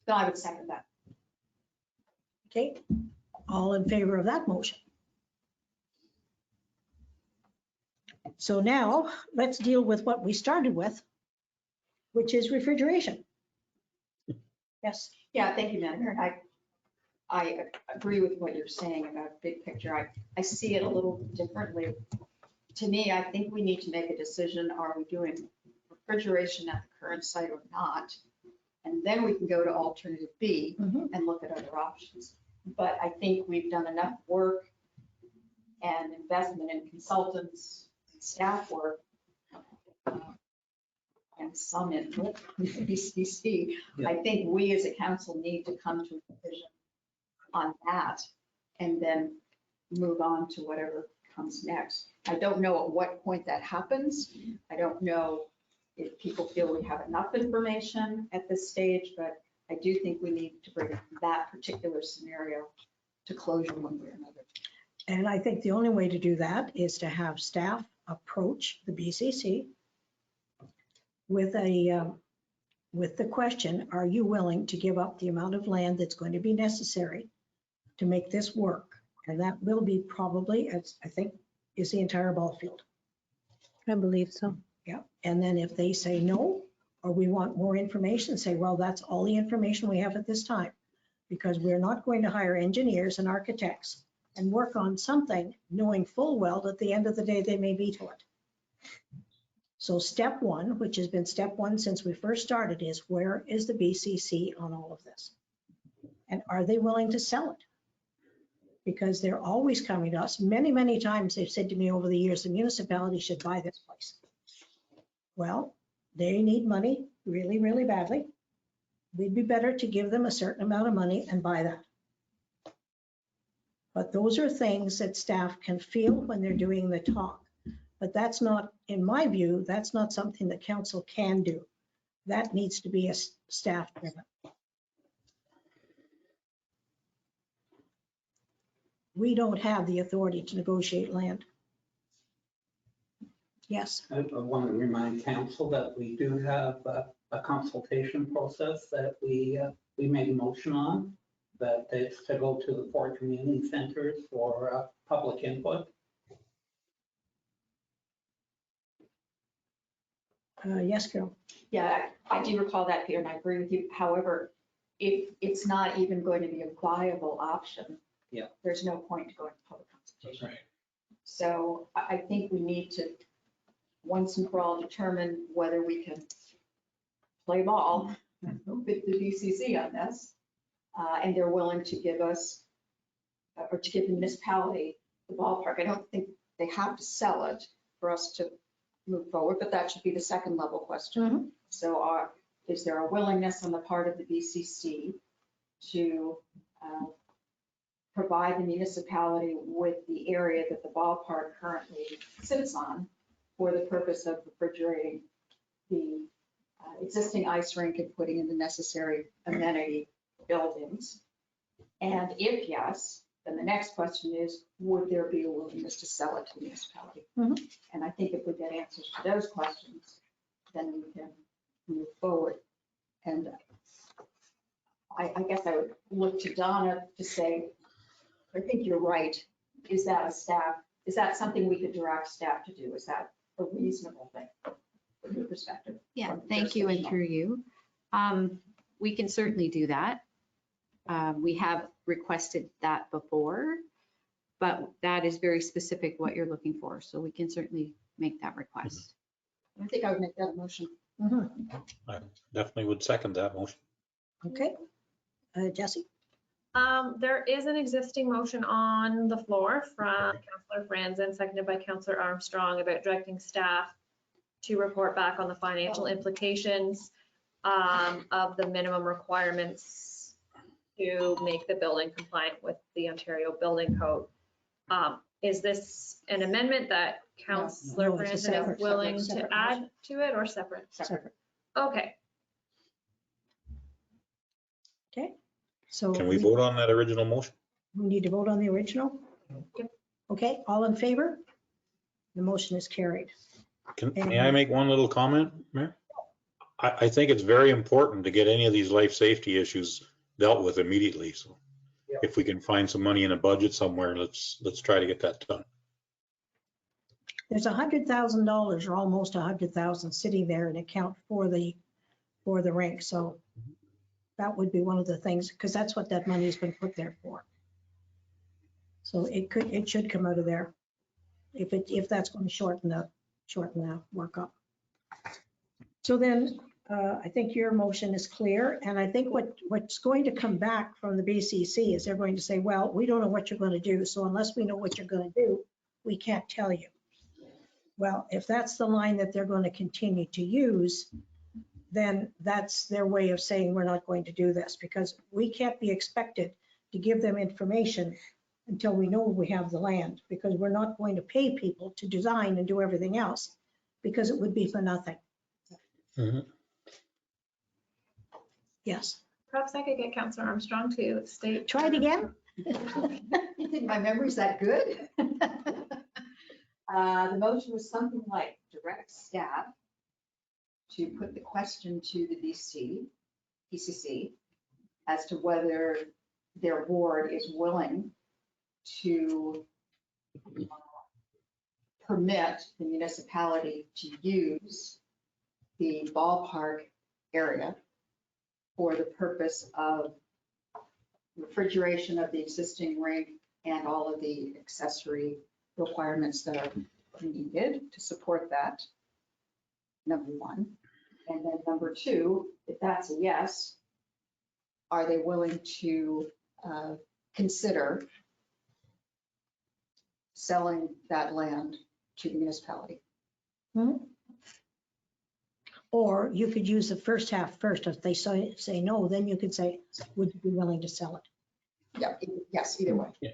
Then I would second that. Okay, all in favor of that motion? So now let's deal with what we started with, which is refrigeration. Yes. Yeah, thank you, Madam Mayor. I agree with what you're saying about big picture. I see it a little differently. To me, I think we need to make a decision. Are we doing refrigeration at the current site or not? And then we can go to alternative B and look at other options. But I think we've done enough work and investment in consultants and staff work and some input from the BCC. I think we as a council need to come to a decision on that and then move on to whatever comes next. I don't know at what point that happens. I don't know if people feel we have enough information at this stage, but I do think we need to bring that particular scenario to closure one way or another. And I think the only way to do that is to have staff approach the BCC with the question, are you willing to give up the amount of land that's going to be necessary to make this work? And that will be probably, I think, is the entire ball field. I believe so. Yeah. And then if they say no, or we want more information, say, well, that's all the information we have at this time, because we're not going to hire engineers and architects and work on something knowing full well that at the end of the day, they may veto it. So step one, which has been step one since we first started, is where is the BCC on all of this? And are they willing to sell it? Because they're always coming to us. Many, many times they've said to me over the years, the municipality should buy this place. Well, they need money really, really badly. We'd be better to give them a certain amount of money and buy that. But those are things that staff can feel when they're doing the talk. But that's not, in my view, that's not something that council can do. That needs to be a staff driven. We don't have the authority to negotiate land. Yes. I want to remind council that we do have a consultation process that we made a motion on, that it's to go to the 4 community centers for public input. Yes, Carol. Yeah, I do recall that, Peter, and I agree with you. However, if it's not even going to be a viable option, there's no point to going to public consultation. Right. So I think we need to once and for all determine whether we can play ball with the BCC on this. And they're willing to give us, or to give the municipality the ballpark. I don't think they have to sell it for us to move forward, but that should be the second level question. So is there a willingness on the part of the BCC to provide the municipality with the area that the ballpark currently sits on for the purpose of refrigerating the existing ice rink and putting in the necessary amenity buildings? And if yes, then the next question is, would there be a willingness to sell it to the municipality? And I think if we get answers to those questions, then we can move forward. And I guess I would look to Donna to say, I think you're right. Is that something we could direct staff to do? Is that a reasonable thing from your perspective? Yeah, thank you, and through you. We can certainly do that. We have requested that before, but that is very specific what you're looking for. So we can certainly make that request. I think I would make that a motion. I definitely would second that motion. Okay. Jesse? There is an existing motion on the floor from Councillor Franzen, seconded by Councillor Armstrong, about directing staff to report back on the financial implications of the minimum requirements to make the building compliant with the Ontario Building Code. Is this an amendment that Councillor Franzen is willing to add to it, or separate? Separate. Okay. Okay. So can we vote on that original motion? We need to vote on the original? Yep. Okay, all in favor? The motion is carried. May I make one little comment, Mayor? I think it's very important to get any of these life safety issues dealt with immediately. So if we can find some money in a budget somewhere, let's try to get that done. There's $100,000 or almost 100,000 sitting there in account for the rink. So that would be one of the things, because that's what that money has been put there for. So it should come out of there if that's going to shorten the work up. So then I think your motion is clear. And I think what's going to come back from the BCC is they're going to say, well, we don't know what you're going to do. So unless we know what you're going to do, we can't tell you. Well, if that's the line that they're going to continue to use, then that's their way of saying we're not going to do this, because we can't be expected to give them information until we know we have the land, because we're not going to pay people to design and do everything else, because it would be for nothing. Yes. Perhaps I could get Councillor Armstrong to state. Try it again. You think my memory's that good? The motion was something like direct staff to put the question to the PCC as to whether their board is willing to permit the municipality to use the ballpark area for the purpose of refrigeration of the existing rink and all of the accessory requirements that are needed to support that, number one. And then number two, if that's a yes, are they willing to consider selling that land to the municipality? Or you could use the first half first. If they say no, then you could say, would you be willing to sell it? Yeah, yes, either way. Yeah.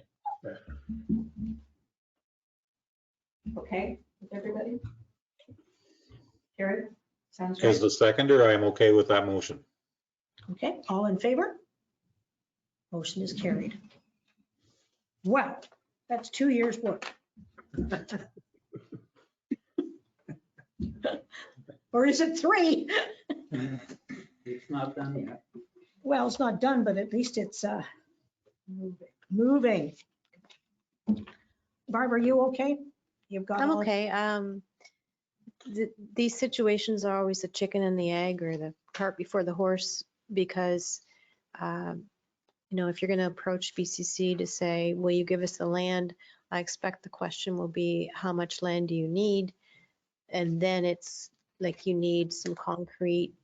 Okay, with everybody? Carrie, sounds As good. the seconder, I am okay with that motion. Okay, all in favor? Motion is carried. Wow, that's 2 years' work. Or is it 3? It's not done yet. Well, it's not done, but at least it's moving. Barb, are you okay? You've got I'm all- okay. These situations are always the chicken and the egg, or the cart before the horse, because if you're going to approach BCC to say, will you give us the land? I expect the question will be, how much land do you need? And then it's like you need some concrete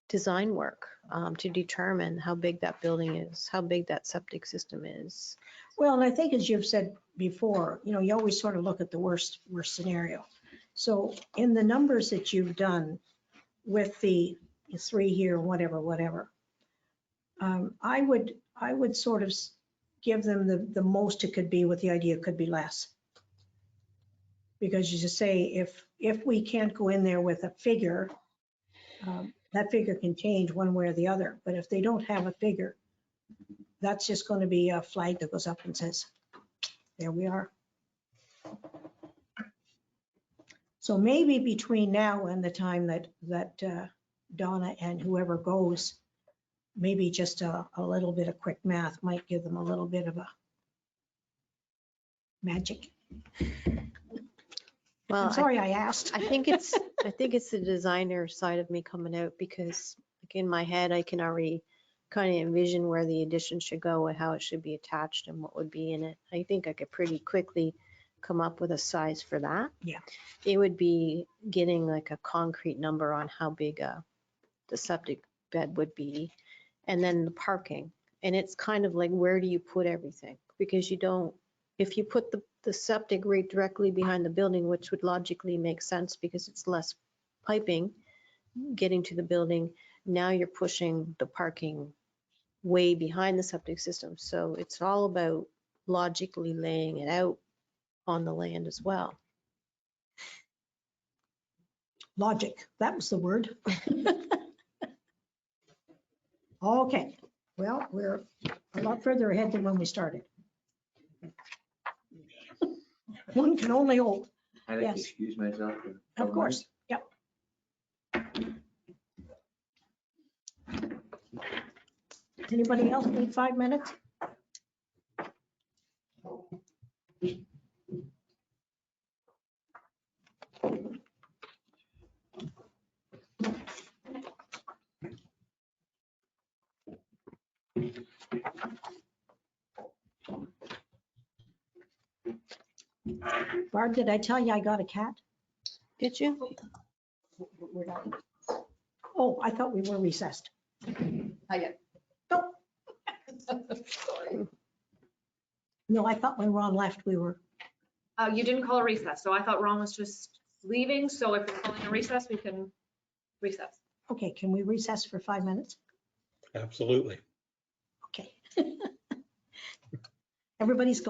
design work to determine how big that building is, how big that septic system is. Well, and I think as you've said before, you always sort of look at the worst scenario. So in the numbers that you've done with the 3 here, whatever, I would sort of give them the most it could be, with the idea it could be less. Because you just say, if we can't go in there with a figure, that figure can change one way or the other. But if they don't have a figure, that's just going to be a flag that goes up and says, there we are. So maybe between now and the time that Donna and whoever goes, maybe just a little bit of quick math might give them a little bit of a magic. Well, I'm sorry I asked. I think it's the designer side of me coming out, because like in my head, I can already kind of envision where the addition should go and how it should be attached and what would be in it. I think I could pretty quickly come up with a size for that. Yeah. It would be getting like a concrete number on how big the septic bed would be, and then the parking. And it's kind of like, where do you put everything? Because if you put the septic right directly behind the building, which would logically make sense because it's less piping getting to the building, now you're pushing the parking way behind the septic system. So it's all about logically laying it out on the land as well. Logic, that was the word. Okay, well, we're a lot further ahead than when we started. One can only hope. I'd like to Yes. excuse myself. Of course, yep. Anybody else need 5 minutes? Barb, did I tell you I got a cat? Did you? We're not. Oh, I thought we were recessed. Not yet. No, Sorry. no, I thought when Ron left, we were. You didn't call a recess, so I thought Ron was just leaving. So if you're calling a recess, we can recess. Okay, can we recess for 5 minutes? Absolutely. Okay. Everybody's go.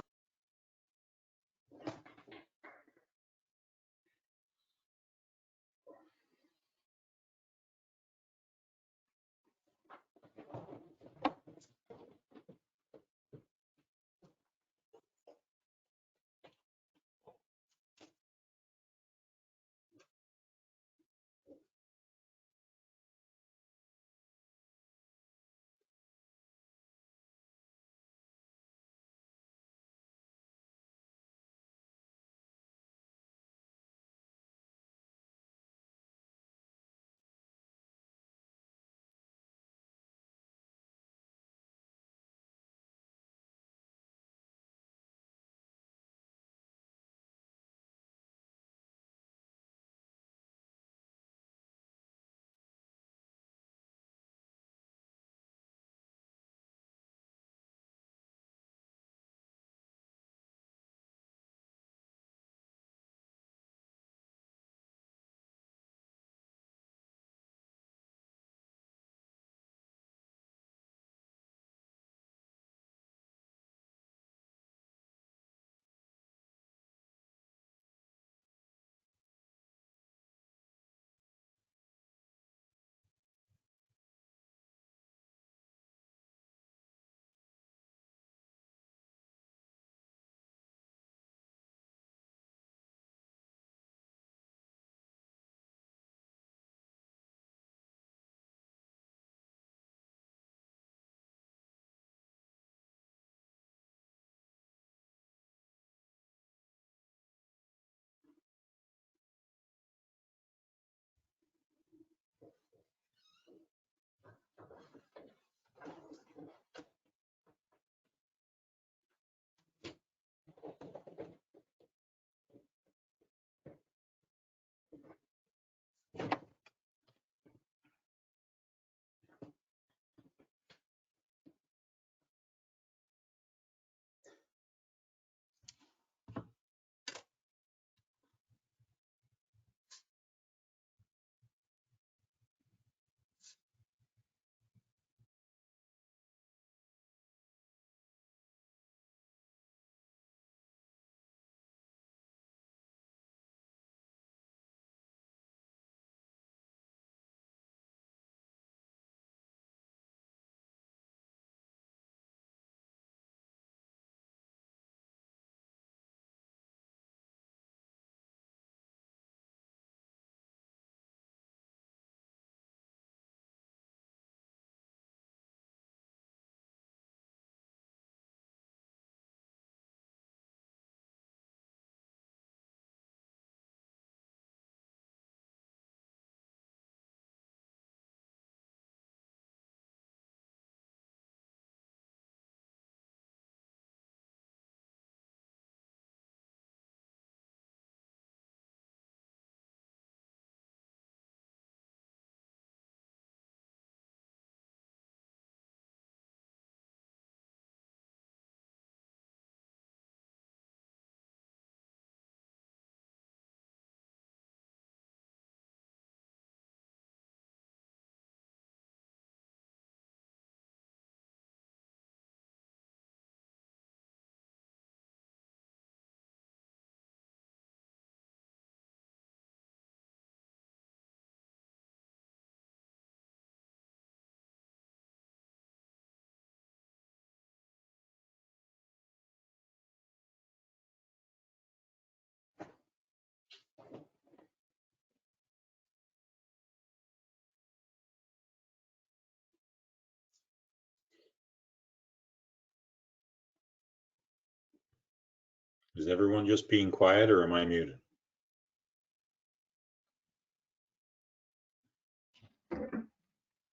Is everyone just being quiet or am I muted?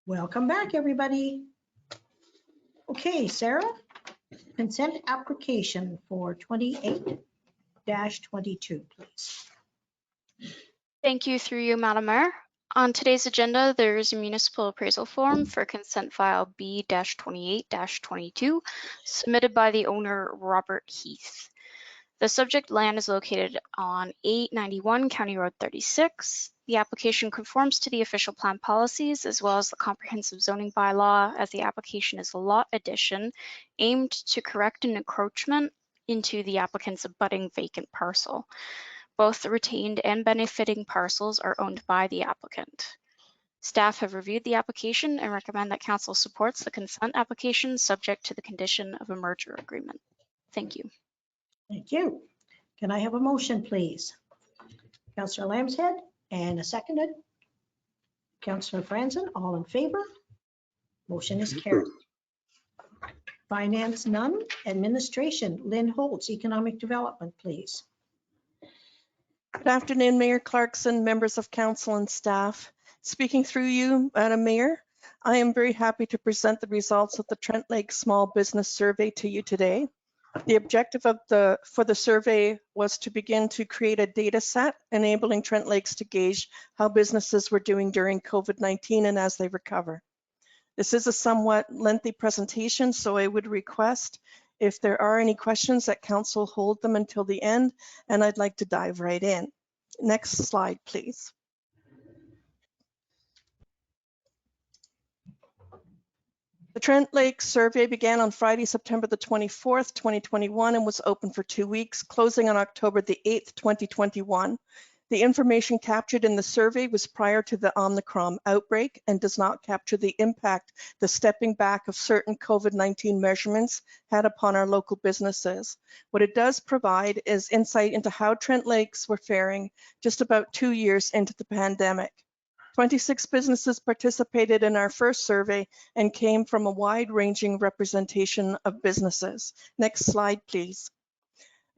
Welcome back, everybody. Okay, Sarah, consent application for 28-22, please. Thank you through you, Madam Mayor. On today's agenda, there is a municipal appraisal form for consent file B-28-22 submitted by the owner Robert Heath. The subject land is located on 891 County Road 36. The application conforms to the official plan policies as well as the comprehensive zoning bylaw, as the application is a lot addition aimed to correct an encroachment into the applicant's abutting vacant parcel. Both the retained and benefiting parcels are owned by the applicant. Staff have reviewed the application and recommend that council supports the consent application subject to the condition of a merger agreement. Thank you. Thank you. Can I have a motion, please? Councillor Lambshead, and a seconded. Councillor Franzen, all in favor? Motion is carried. Finance, none. Administration, Lynn Holtz, Economic Development, please. Good afternoon, Mayor Clarkson, members of council and staff. Speaking through you, Madam Mayor, I am very happy to present the results of the Trent Lake Small Business Survey to you today. The objective for the survey was to begin to create a data set enabling Trent Lakes to gauge how businesses were doing during COVID-19 and as they recover. This is a somewhat lengthy presentation, so I would request if there are any questions that council hold them until the end, and I'd like to dive right in. Next slide, please. The Trent Lake survey began on Friday, September the 24th, 2021, and was open for 2 weeks, closing on October the 8th, 2021. The information captured in the survey was prior to the Omicron outbreak and does not capture the impact the stepping back of certain COVID-19 measurements had upon our local businesses. What it does provide is insight into how Trent Lakes were faring just about 2 years into the pandemic. 26 businesses participated in our first survey and came from a wide-ranging representation of businesses. Next slide, please.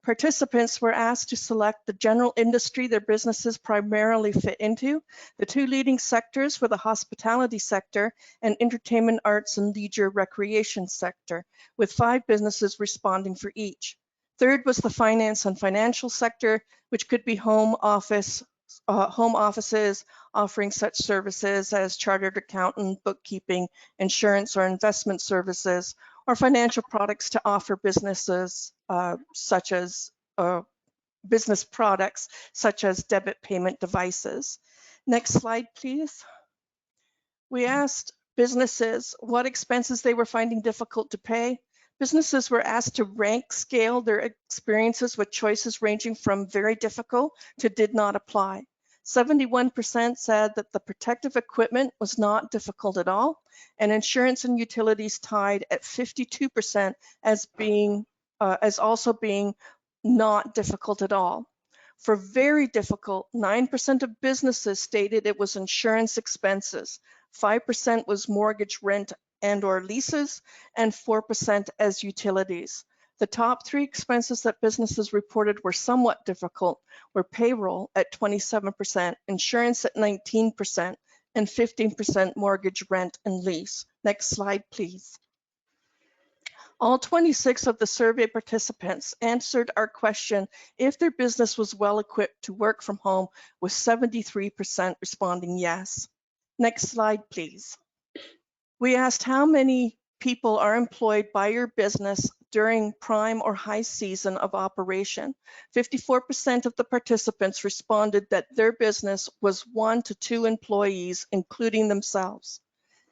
Participants were asked to select the general industry their businesses primarily fit into. The two leading sectors were the hospitality sector and entertainment, arts, and leisure recreation sector, with 5 businesses responding for each. Third was the finance and financial sector, which could be home offices offering such services as chartered accountant, bookkeeping, insurance or investment services, or financial products to offer businesses such as business products such as debit payment devices. Next slide, please. We asked businesses what expenses they were finding difficult to pay. Businesses were asked to rank scale their experiences with choices ranging from very difficult to did not apply. 71% said that the protective equipment was not difficult at all, and insurance and utilities tied at 52% as also being not difficult at all. For very difficult, 9% of businesses stated it was insurance expenses, 5% was mortgage rent and or leases, and 4% as utilities. The top 3 expenses that businesses reported were somewhat difficult were payroll at 27%, insurance at 19%, and 15% mortgage, rent, and lease. Next slide, please. All 26 of the survey participants answered our question if their business was well equipped to work from home, with 73% responding yes. Next slide, please. We asked how many people are employed by your business during prime or high season of operation. 54% of the participants responded that their business was 1 to 2 employees, including themselves.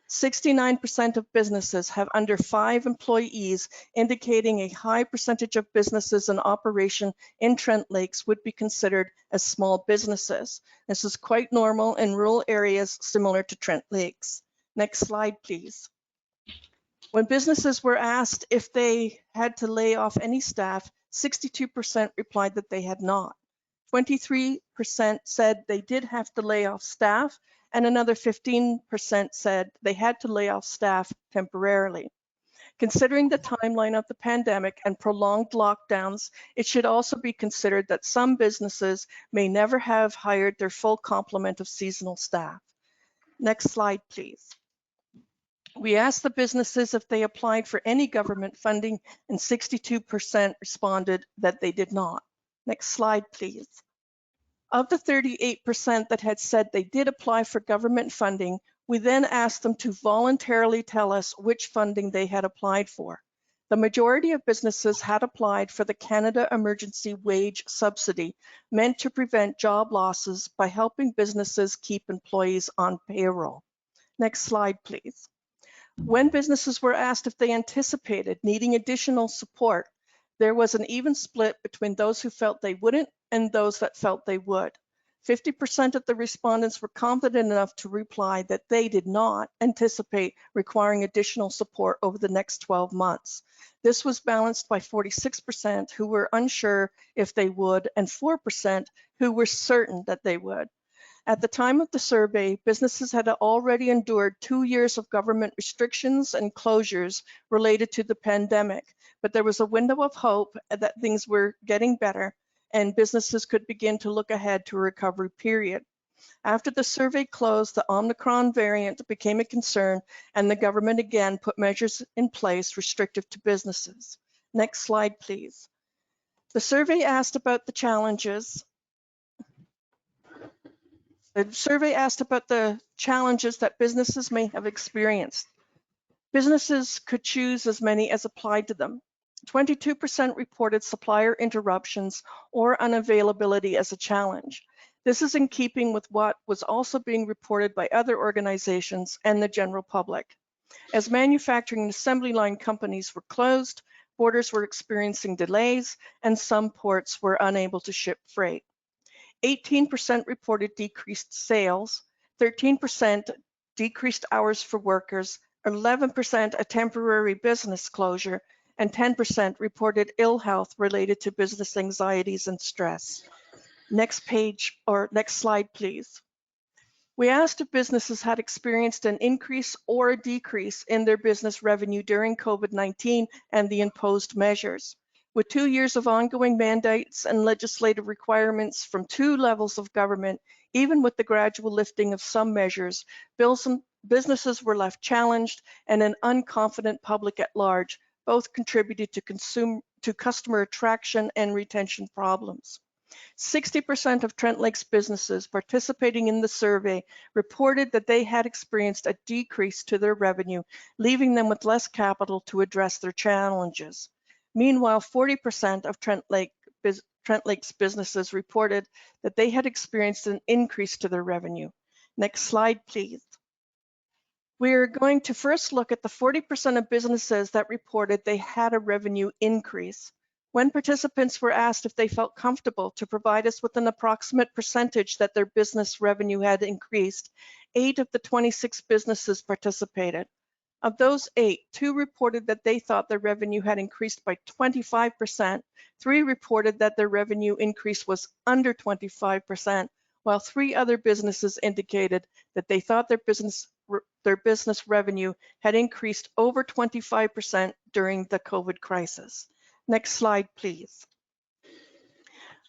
69% of businesses have under 5 employees, indicating a high percentage of businesses in operation in Trent Lakes would be considered as small businesses. This is quite normal in rural areas similar to Trent Lakes. Next slide, please. When businesses were asked if they had to lay off any staff, 62% replied that they had not. 23% said they did have to lay off staff, and another 15% said they had to lay off staff temporarily. Considering the timeline of the pandemic and prolonged lockdowns, it should also be considered that some businesses may never have hired their full complement of seasonal staff. Next slide, please. We asked the businesses if they applied for any government funding, and 62% responded that they did not. Next slide, please. Of the 38% that had said they did apply for government funding, we then asked them to voluntarily tell us which funding they had applied for. The majority of businesses had applied for the Canada Emergency Wage Subsidy, meant to prevent job losses by helping businesses keep employees on payroll. Next slide, please. When businesses were asked if they anticipated needing additional support, there was an even split between those who felt they wouldn't and those that felt they would. 50% of the respondents were confident enough to reply that they did not anticipate requiring additional support over the next 12 months. This was balanced by 46% who were unsure if they would and 4% who were certain that they would. At the time of the survey, businesses had already endured 2 years of government restrictions and closures related to the pandemic, but there was a window of hope that things were getting better and businesses could begin to look ahead to a recovery period. After the survey closed, the Omicron variant became a concern, and the government again put measures in place restrictive to businesses. Next slide, please. The survey asked about the challenges. The survey asked about the challenges that businesses may have experienced. Businesses could choose as many as applied to them. 22% reported supplier interruptions or unavailability as a challenge. This is in keeping with what was also being reported by other organizations and the general public. As manufacturing and assembly line companies were closed, borders were experiencing delays, and some ports were unable to ship freight. 18% reported decreased sales, 13% decreased hours for workers, 11% a temporary business closure, and 10% reported ill health related to business anxieties and stress. Next page, or next slide, please. We asked if businesses had experienced an increase or a decrease in their business revenue during COVID-19 and the imposed measures. With 2 years of ongoing mandates and legislative requirements from 2 levels of government, even with the gradual lifting of some measures, businesses were left challenged, and an unconfident public at large both contributed to customer attraction and retention problems. 60% of Trent Lakes businesses participating in the survey reported that they had experienced a decrease to their revenue, leaving them with less capital to address their challenges. Meanwhile, 40% of Trent Lakes businesses reported that they had experienced an increase to their revenue. Next slide, please. We're going to first look at the 40% of businesses that reported they had a revenue increase. When participants were asked if they felt comfortable to provide us with an approximate percentage that their business revenue had increased, 8 of the 26 businesses participated. Of those 8, 2 reported that they thought their revenue had increased by 25%, 3 reported that their revenue increase was under 25%, while 3 other businesses indicated that they thought their business revenue had increased over 25% during the COVID crisis. Next slide, please.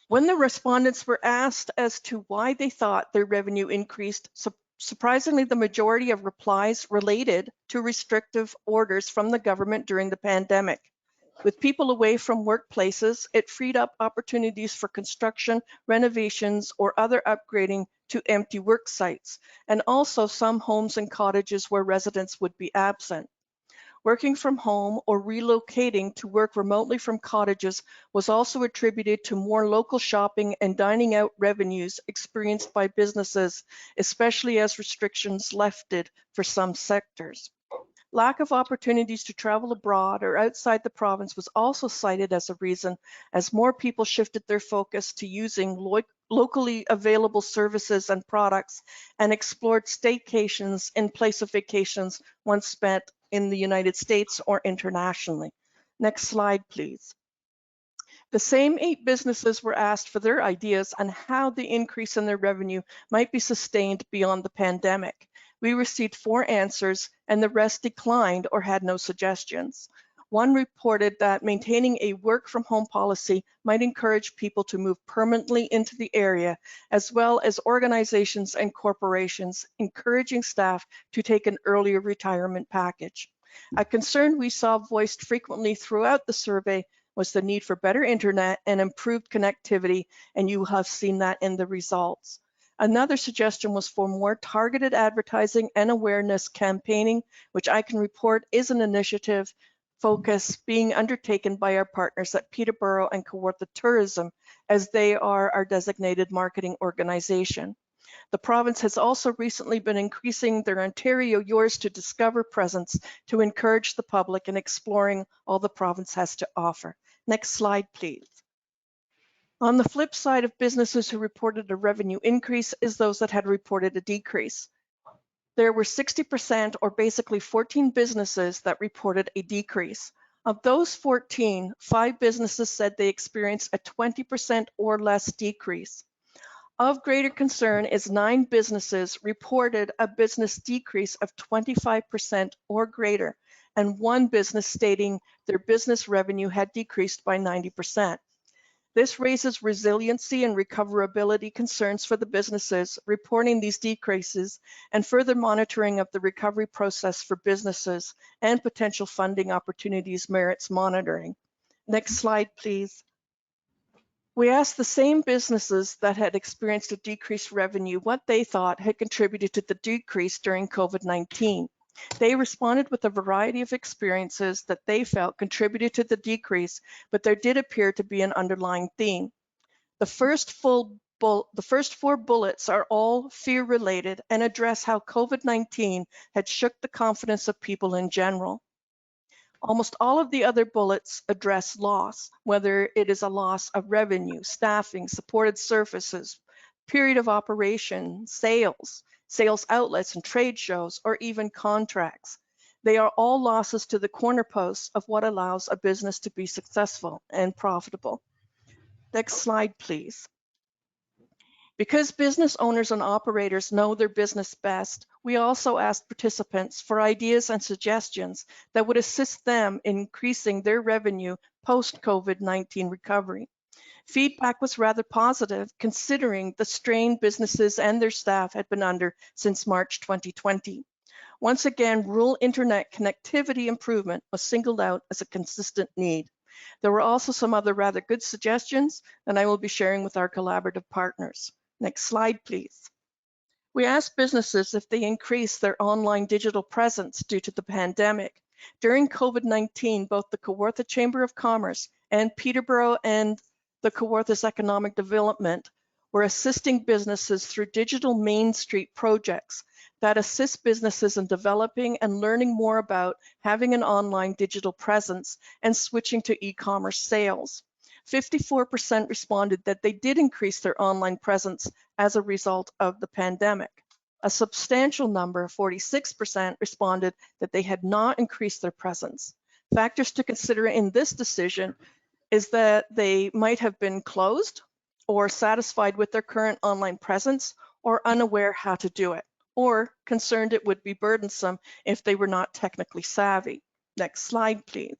When the respondents were asked as to why they thought their revenue increased, surprisingly, the majority of replies related to restrictive orders from the government during the pandemic. With people away from workplaces, it freed up opportunities for construction, renovations, or other upgrading to empty work sites, and also some homes and cottages where residents would be absent. Working from home or relocating to work remotely from cottages was also attributed to more local shopping and dining out revenues experienced by businesses, especially as restrictions lifted for some sectors. Lack of opportunities to travel abroad or outside the province was also cited as a reason, as more people shifted their focus to using locally available services and products and explored staycations in place of vacations once spent in the United States or internationally. Next slide, please. The same 8 businesses were asked for their ideas on how the increase in their revenue might be sustained beyond the pandemic. We received 4 answers, and the rest declined or had no suggestions. One reported that maintaining a work from home policy might encourage people to move permanently into the area, as well as organizations and corporations encouraging staff to take an earlier retirement package. A concern we saw voiced frequently throughout the survey was the need for better internet and improved connectivity, and you have seen that in the results. Another suggestion was for more targeted advertising and awareness campaigning, which I can report is an initiative focus being undertaken by our partners at Peterborough and Kawartha Tourism, as they are our designated marketing organization. The province has also recently been increasing their Ontario Yours to Discover presence to encourage the public in exploring all the province has to offer. Next slide, please. On the flip side of businesses who reported a revenue increase is those that had reported a decrease. There were 60%, or basically 14 businesses that reported a decrease. Of those 14, 5 businesses said they experienced a 20% or less decrease. Of greater concern is 9 businesses reported a business decrease of 25% or greater, and 1 business stating their business revenue had decreased by 90%. This raises resiliency and recoverability concerns for the businesses reporting these decreases, and further monitoring of the recovery process for businesses and potential funding opportunities merits monitoring. Next slide, please. We asked the same businesses that had experienced a decreased revenue what they thought had contributed to the decrease during COVID-19. They responded with a variety of experiences that they felt contributed to the decrease, but there did appear to be an underlying theme. The first 4 bullets are all fear-related and address how COVID-19 had shook the confidence of people in general. Almost all of the other bullets address loss, whether it is a loss of revenue, staffing, supported services, period of operation, sales outlets and trade shows, or even contracts. They are all losses to the corner posts of what allows a business to be successful and profitable. Next slide, please. Because business owners and operators know their business best, we also asked participants for ideas and suggestions that would assist them in increasing their revenue post-COVID-19 recovery. Feedback was rather positive, considering the strain businesses and their staff had been under since March 2020. Once again, rural internet connectivity improvement was singled out as a consistent need. There were also some other rather good suggestions, and I will be sharing with our collaborative partners. Next slide, please. We asked businesses if they increased their online digital presence due to the pandemic. During COVID-19, both the Kawartha Chamber of Commerce and Peterborough and the Kawartha's Economic Development were assisting businesses through digital Main Street projects that assist businesses in developing and learning more about having an online digital presence and switching to e-commerce sales. 54% responded that they did increase their online presence as a result of the pandemic. A substantial number, 46%, responded that they had not increased their presence. Factors to consider in this decision is that they might have been closed or satisfied with their current online presence or unaware how to do it, or concerned it would be burdensome if they were not technically savvy. Next slide, please.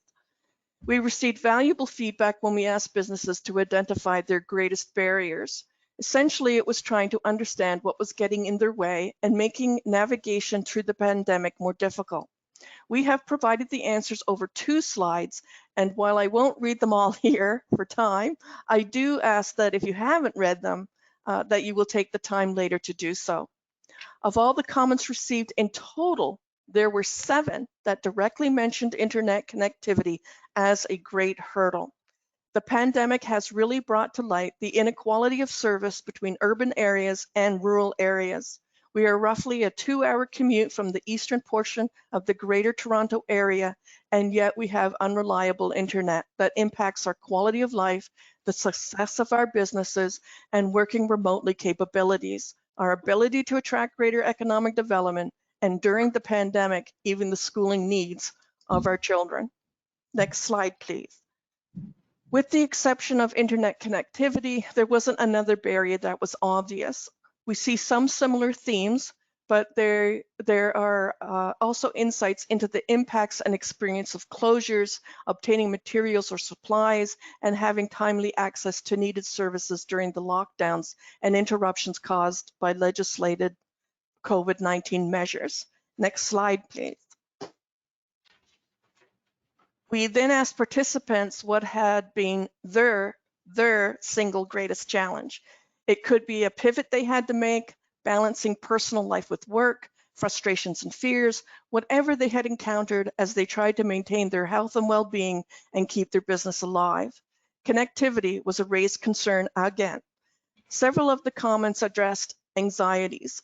We received valuable feedback when we asked businesses to identify their greatest barriers. Essentially, it was trying to understand what was getting in their way and making navigation through the pandemic more difficult. We have provided the answers over 2 slides, and while I won't read them all here for time, I do ask that if you haven't read them, that you will take the time later to do so. Of all the comments received in total, there were 7 that directly mentioned internet connectivity as a great hurdle. The pandemic has really brought to light the inequality of service between urban areas and rural areas. We are roughly a 2-hour commute from the eastern portion of the Greater Toronto Area, and yet we have unreliable internet that impacts our quality of life, the success of our businesses, and working remotely capabilities, our ability to attract greater economic development, and during the pandemic, even the schooling needs of our children. Next slide, please. With the exception of internet connectivity, there wasn't another barrier that was obvious. We see some similar themes, but there are also insights into the impacts and experience of closures, obtaining materials or supplies, and having timely access to needed services during the lockdowns and interruptions caused by legislated COVID-19 measures. Next slide, please. We then asked participants what had been their single greatest challenge. It could be a pivot they had to make, balancing personal life with work, frustrations and fears, whatever they had encountered as they tried to maintain their health and well-being and keep their business alive. Connectivity was a raised concern again. Several of the comments addressed anxieties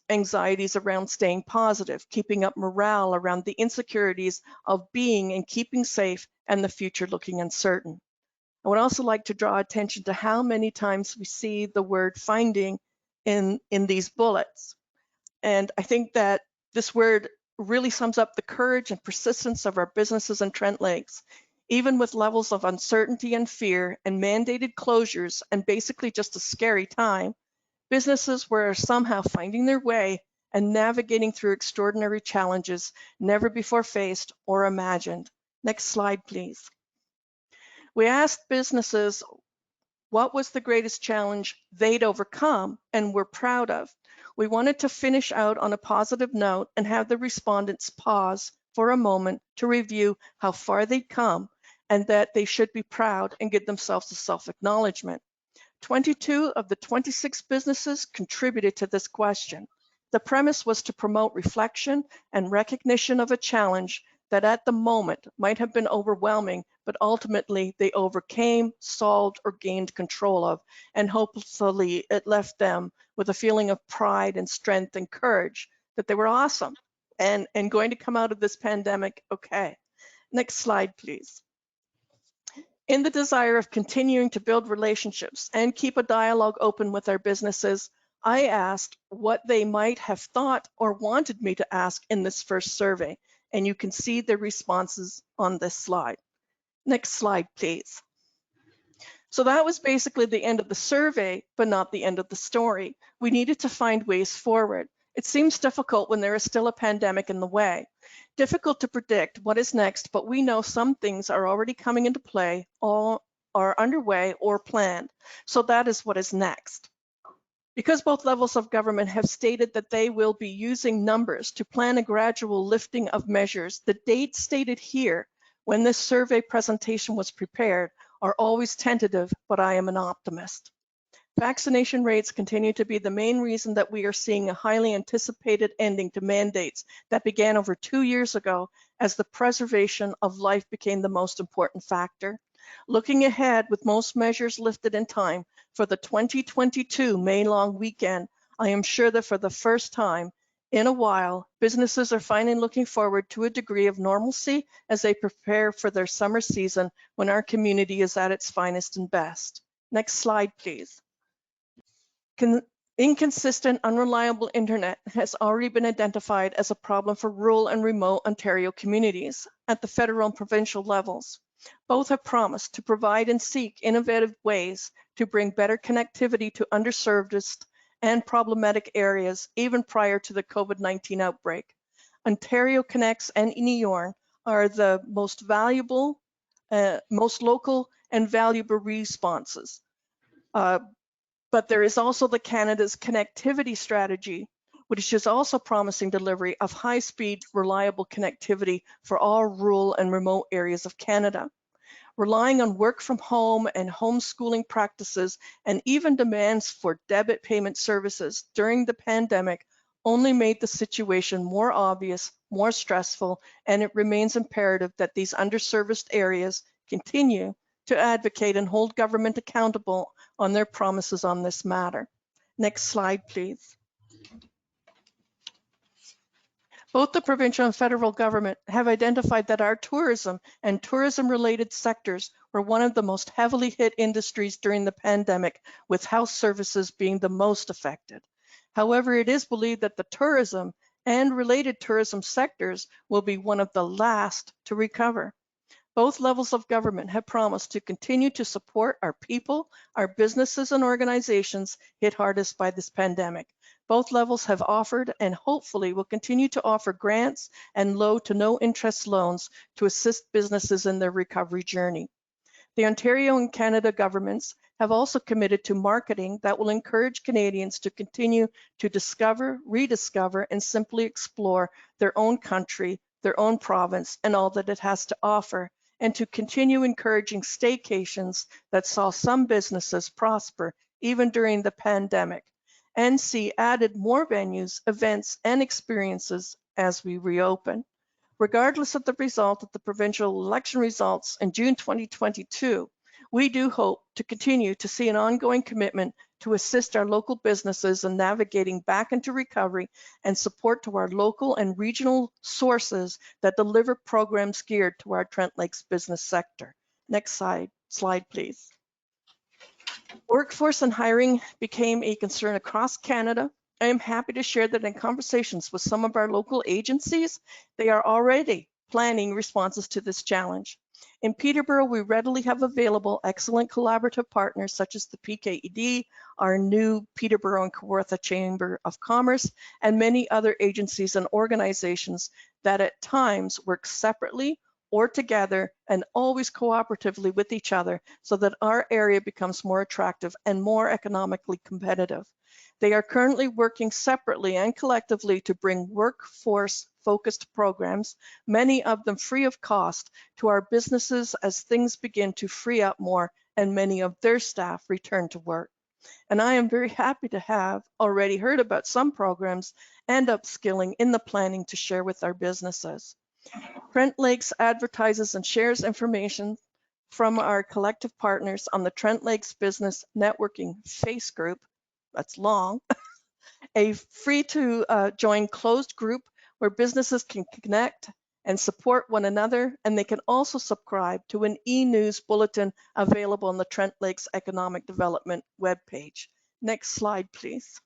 around staying positive, keeping up morale around the insecurities of being and keeping safe and the future looking uncertain. I would also like to draw attention to how many times we see the word finding in these bullets. And I think that this word really sums up the courage and persistence of our businesses in Trent Lakes. Even with levels of uncertainty and fear and mandated closures and basically just a scary time, businesses were somehow finding their way and navigating through extraordinary challenges never before faced or imagined. Next slide, please. We asked businesses what was the greatest challenge they'd overcome and were proud of. We wanted to finish out on a positive note and have the respondents pause for a moment to review how far they'd come and that they should be proud and give themselves a self-acknowledgement. 22 of the 26 businesses contributed to this question. The premise was to promote reflection and recognition of a challenge that at the moment might have been overwhelming, but ultimately they overcame, solved, or gained control of, and hopefully it left them with a feeling of pride and strength and courage that they were awesome and going to come out of this pandemic okay. Next slide, please. In the desire of continuing to build relationships and keep a dialogue open with our businesses, I asked what they might have thought or wanted me to ask in this first survey, and you can see their responses on this slide. Next slide, please. So that was basically the end of the survey, but not the end of the story. We needed to find ways forward. It seems difficult when there is still a pandemic in the way. Difficult to predict what is next, but we know some things are already coming into play, or are underway or planned. So that is what is next. Because both levels of government have stated that they will be using numbers to plan a gradual lifting of measures, the dates stated here when this survey presentation was prepared are always tentative, but I am an optimist. Vaccination rates continue to be the main reason that we are seeing a highly anticipated ending to mandates that began over 2 years ago as the preservation of life became the most important factor. Looking ahead, with most measures lifted in time for the 2022 May long weekend, I am sure that for the first time in a while, businesses are finally looking forward to a degree of normalcy as they prepare for their summer season when our community is at its finest and best. Next slide, please. Inconsistent, unreliable internet has already been identified as a problem for rural and remote Ontario communities at the federal and provincial levels. Both have promised to provide and seek innovative ways to bring better connectivity to underserved and problematic areas even prior to the COVID-19 outbreak. Ontario Connects and NEORN are the most valuable, most local and valuable responses. But there is also the Canada's connectivity strategy, which is also promising delivery of high-speed, reliable connectivity for all rural and remote areas of Canada. Relying on work from home and homeschooling practices and even demands for debit payment services during the pandemic only made the situation more obvious, more stressful, and it remains imperative that these underserviced areas continue to advocate and hold government accountable on their promises on this matter. Next slide, please. Both the provincial and federal government have identified that our tourism and tourism-related sectors were one of the most heavily hit industries during the pandemic, with health services being the most affected. However, it is believed that the tourism and related tourism sectors will be one of the last to recover. Both levels of government have promised to continue to support our people, our businesses and organizations hit hardest by this pandemic. Both levels have offered and hopefully will continue to offer grants and low to no interest loans to assist businesses in their recovery journey. The Ontario and Canada governments have also committed to marketing that will encourage Canadians to continue to discover, rediscover, and simply explore their own country, their own province, and all that it has to offer, and to continue encouraging staycations that saw some businesses prosper even during the pandemic, and see added more venues, events, and experiences as we reopen. Regardless of the result of the provincial election results in June 2022, we do hope to continue to see an ongoing commitment to assist our local businesses in navigating back into recovery and support to our local and regional sources that deliver programs geared to our Trent Lakes business sector. Next slide, please. Workforce and hiring became a concern across Canada. I am happy to share that in conversations with some of our local agencies, they are already planning responses to this challenge. In Peterborough, we readily have available excellent collaborative partners such as the PKED, our new Peterborough and Kawartha Chamber of Commerce, and many other agencies and organizations that at times work separately or together and always cooperatively with each other so that our area becomes more attractive and more economically competitive. They are currently working separately and collectively to bring workforce-focused programs, many of them free of cost, to our businesses as things begin to free up more and many of their staff return to work. And I am very happy to have already heard about some programs and upskilling in the planning to share with our businesses. Trent Lakes advertises and shares information from our collective partners on the Trent Lakes Business Networking Face Group, that's long, a free to join closed group where businesses can connect and support one another, and they can also subscribe to an e-news bulletin available on the Trent Lakes Economic Development webpage. Next slide, please.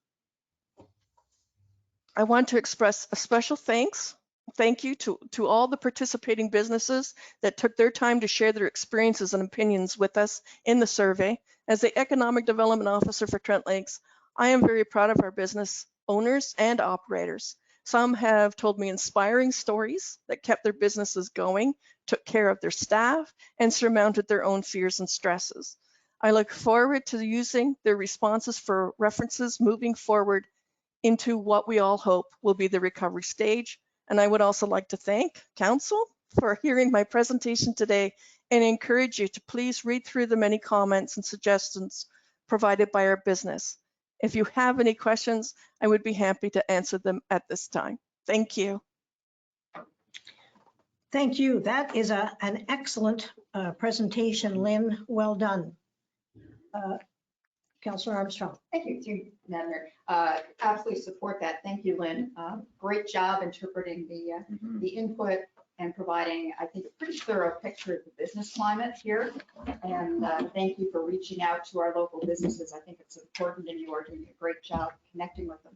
I want to express a special thank you to all the participating businesses that took their time to share their experiences and opinions with us in the survey. As the Economic Development Officer for Trent Lakes, I am very proud of our business owners and operators. Some have told me inspiring stories that kept their businesses going, took care of their staff, and surmounted their own fears and stresses. I look forward to using their responses for references moving forward into what we all hope will be the recovery stage. And I would also like to thank Council for hearing my presentation today and encourage you to please read through the many comments and suggestions provided by our business. If you have any questions, I would be happy to answer them at this time. Thank you. Thank you. That is an excellent presentation, Lynn. Well done. Councillor Armstrong. Thank you, Madam Mayor. Absolutely support that. Thank you, Lynn. Great job interpreting the input and providing, I think, a pretty thorough picture of the business climate here. And thank you for reaching out to our local businesses. I think it's important, and you are doing a great job connecting with them.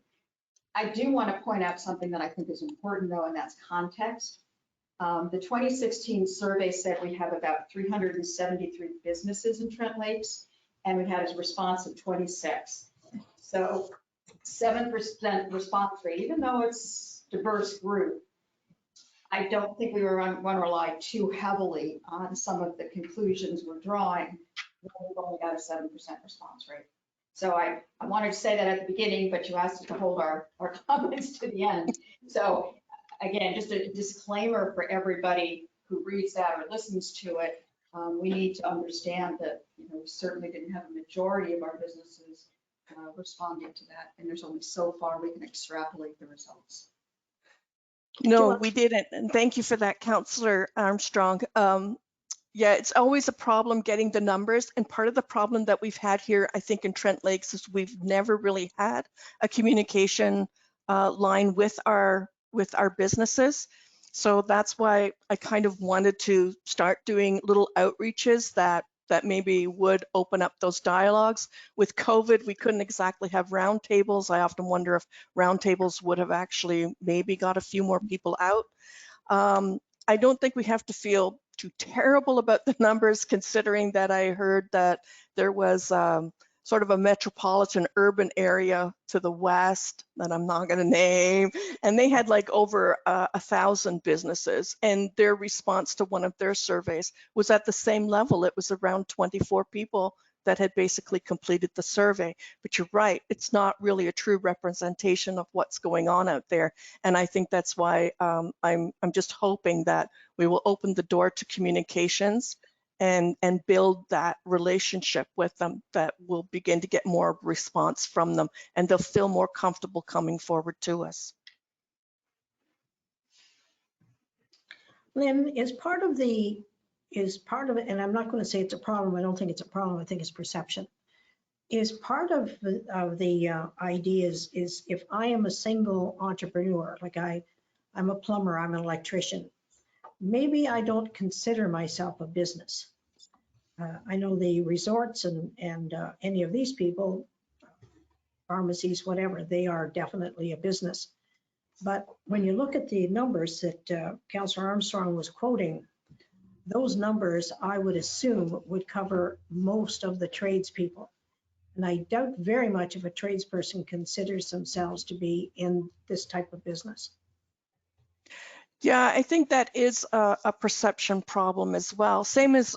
I do want to point out something that I think is important, though, and that's context. The 2016 survey said we have about 373 businesses in Trent Lakes, and we had a response of 26. So 7% response rate, even though it's a diverse group. I don't think we want to rely too heavily on some of the conclusions we're drawing. We've only got a 7% response rate. So I wanted to say that at the beginning, but you asked us to hold our comments to the end. So again, just a disclaimer for everybody who reads that or listens to it. We need to understand that we certainly didn't have a majority of our businesses responding to that, and there's only so far we can extrapolate the results. No, we didn't, and thank you for that, Councillor Armstrong. Yeah, it's always a problem getting the numbers, and part of the problem that we've had here, I think, in Trent Lakes is we've never really had a communication line with our businesses. So that's why I kind of wanted to start doing little outreaches that maybe would open up those dialogues. With COVID, we couldn't exactly have roundtables. I often wonder if roundtables would have actually maybe got a few more people out. I don't think we have to feel too terrible about the numbers, considering that I heard that there was sort of a metropolitan urban area to the west that I'm not going to name, and they had like over 1,000 businesses, and their response to one of their surveys was at the same level. It was around 24 people that had basically completed the survey. But you're right, it's not really a true representation of what's going on out there. And I think that's why I'm just hoping that we will open the door to communications and build that relationship with them, that will begin to get more response from them, and they'll feel more comfortable coming forward to us. Lynn, is part of it, and I'm not going to say it's a problem, I don't think it's a problem, I think it's perception. Is part of the ideas is if I am a single entrepreneur, like I'm a plumber, I'm an electrician, maybe I don't consider myself a business. I know the resorts and any of these people, pharmacies, whatever, they are definitely a business. But when you look at the numbers that Councillor Armstrong was quoting, those numbers, I would assume, would cover most of the tradespeople. And I doubt very much if a tradesperson considers themselves to be in this type of business. Yeah, I think that is a perception problem as well. Same as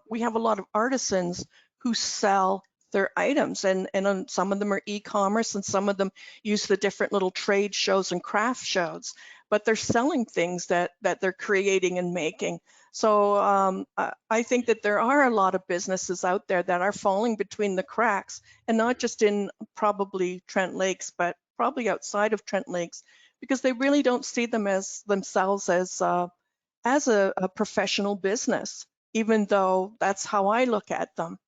we have a lot of artisans who sell their items, and some of them are e-commerce and some of them use the different little trade shows and craft shows, but they're selling things that they're creating and making. So I think that there are a lot of businesses out there that are falling between the cracks, and not just in probably Trent Lakes, but probably outside of Trent Lakes, because they really don't see themselves as a professional business, even though that's how I look at them.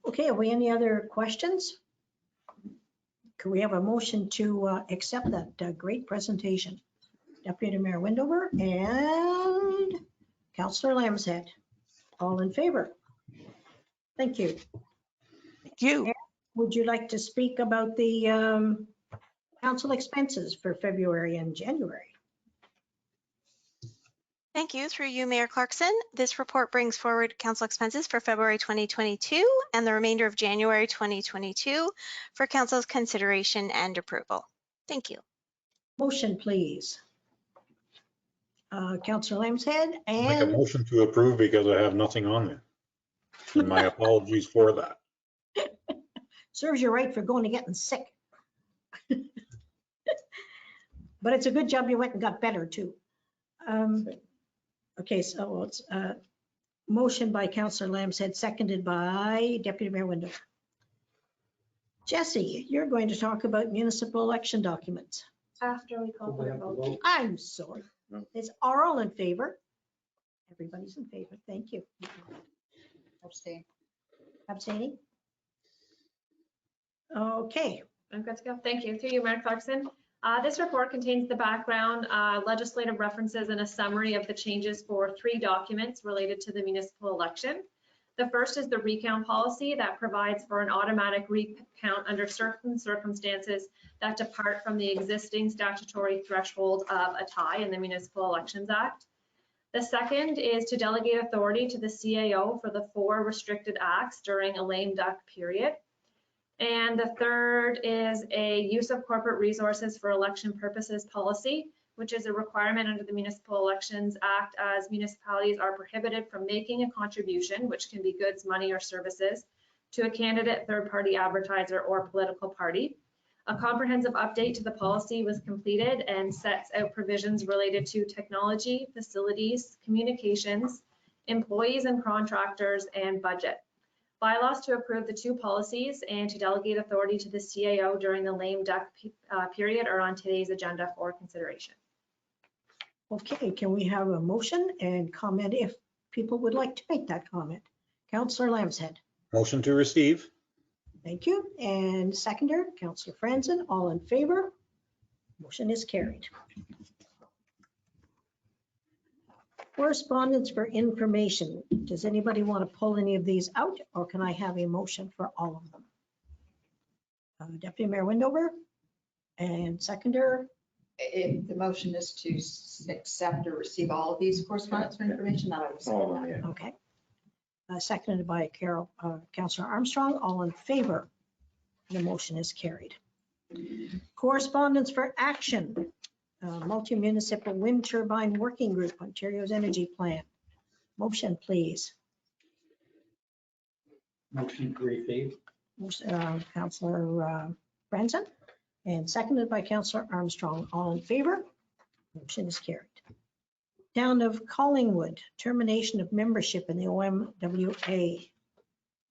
Okay, have we any other questions? Could we have a motion to accept that great presentation? Deputy Mayor Windover and Councillor Lambshead, all in favor? Thank you. Thank you. And would you like to speak about the council expenses for February and January? Thank you. Through you, Mayor Clarkson. This report brings forward council expenses for February 2022 and the remainder of January 2022 for council's consideration and approval. Thank you. Motion, please. Councillor Lambshead Make a and motion to approve because I have nothing on there. And my apologies for that. serves you right for going and getting sick. But it's a good job you went and got better too. Okay, so it's motion by Councillor Lambshead, seconded by Deputy Mayor Windover. Jesse, you're going to talk about municipal election documents. After we call for the vote. I'm sorry. Is are all in favor? Everybody's in favor. Thank you. Abstain. Abstaining? Okay. I'm good to go. Thank you. Through you, Mayor Clarkson. This report contains the background, legislative references, and a summary of the changes for 3 documents related to the municipal election. The first is the recount policy that provides for an automatic recount under certain circumstances that depart from the existing statutory threshold of a tie in the Municipal Elections Act. The second is to delegate authority to the CAO for the 4 restricted acts during a lame duck period. And the third is a use of corporate resources for election purposes policy, which is a requirement under the Municipal Elections Act, as municipalities are prohibited from making a contribution, which can be goods, money, or services, to a candidate, third-party advertiser, or political party. A comprehensive update to the policy was completed and sets out provisions related to technology, facilities, communications, employees and contractors, and budget. Bylaws to approve the 2 policies and to delegate authority to the CAO during the lame duck period are on today's agenda for consideration. Okay, can we have a motion and comment if people would like to make that comment? Councillor Lambshead. Motion to receive. Thank you. And seconder, Councillor Franzen, all in favor? Motion is carried. Correspondence for information. Does anybody want to pull any of these out, or can I have a motion for all of them? Deputy Mayor Windover and seconder, If the motion is to accept or receive all of these correspondence or information, that I will second that. Okay. Seconded by Councillor Armstrong. All in favor? The motion is carried. Correspondence for action. Multi-municipal wind turbine working group, Ontario's energy plan. Motion, please. Motion to receive. Councillor Branson, and seconded by Councillor Armstrong. All in favor? Motion is carried. Town of Collingwood, termination of membership in the OMWA.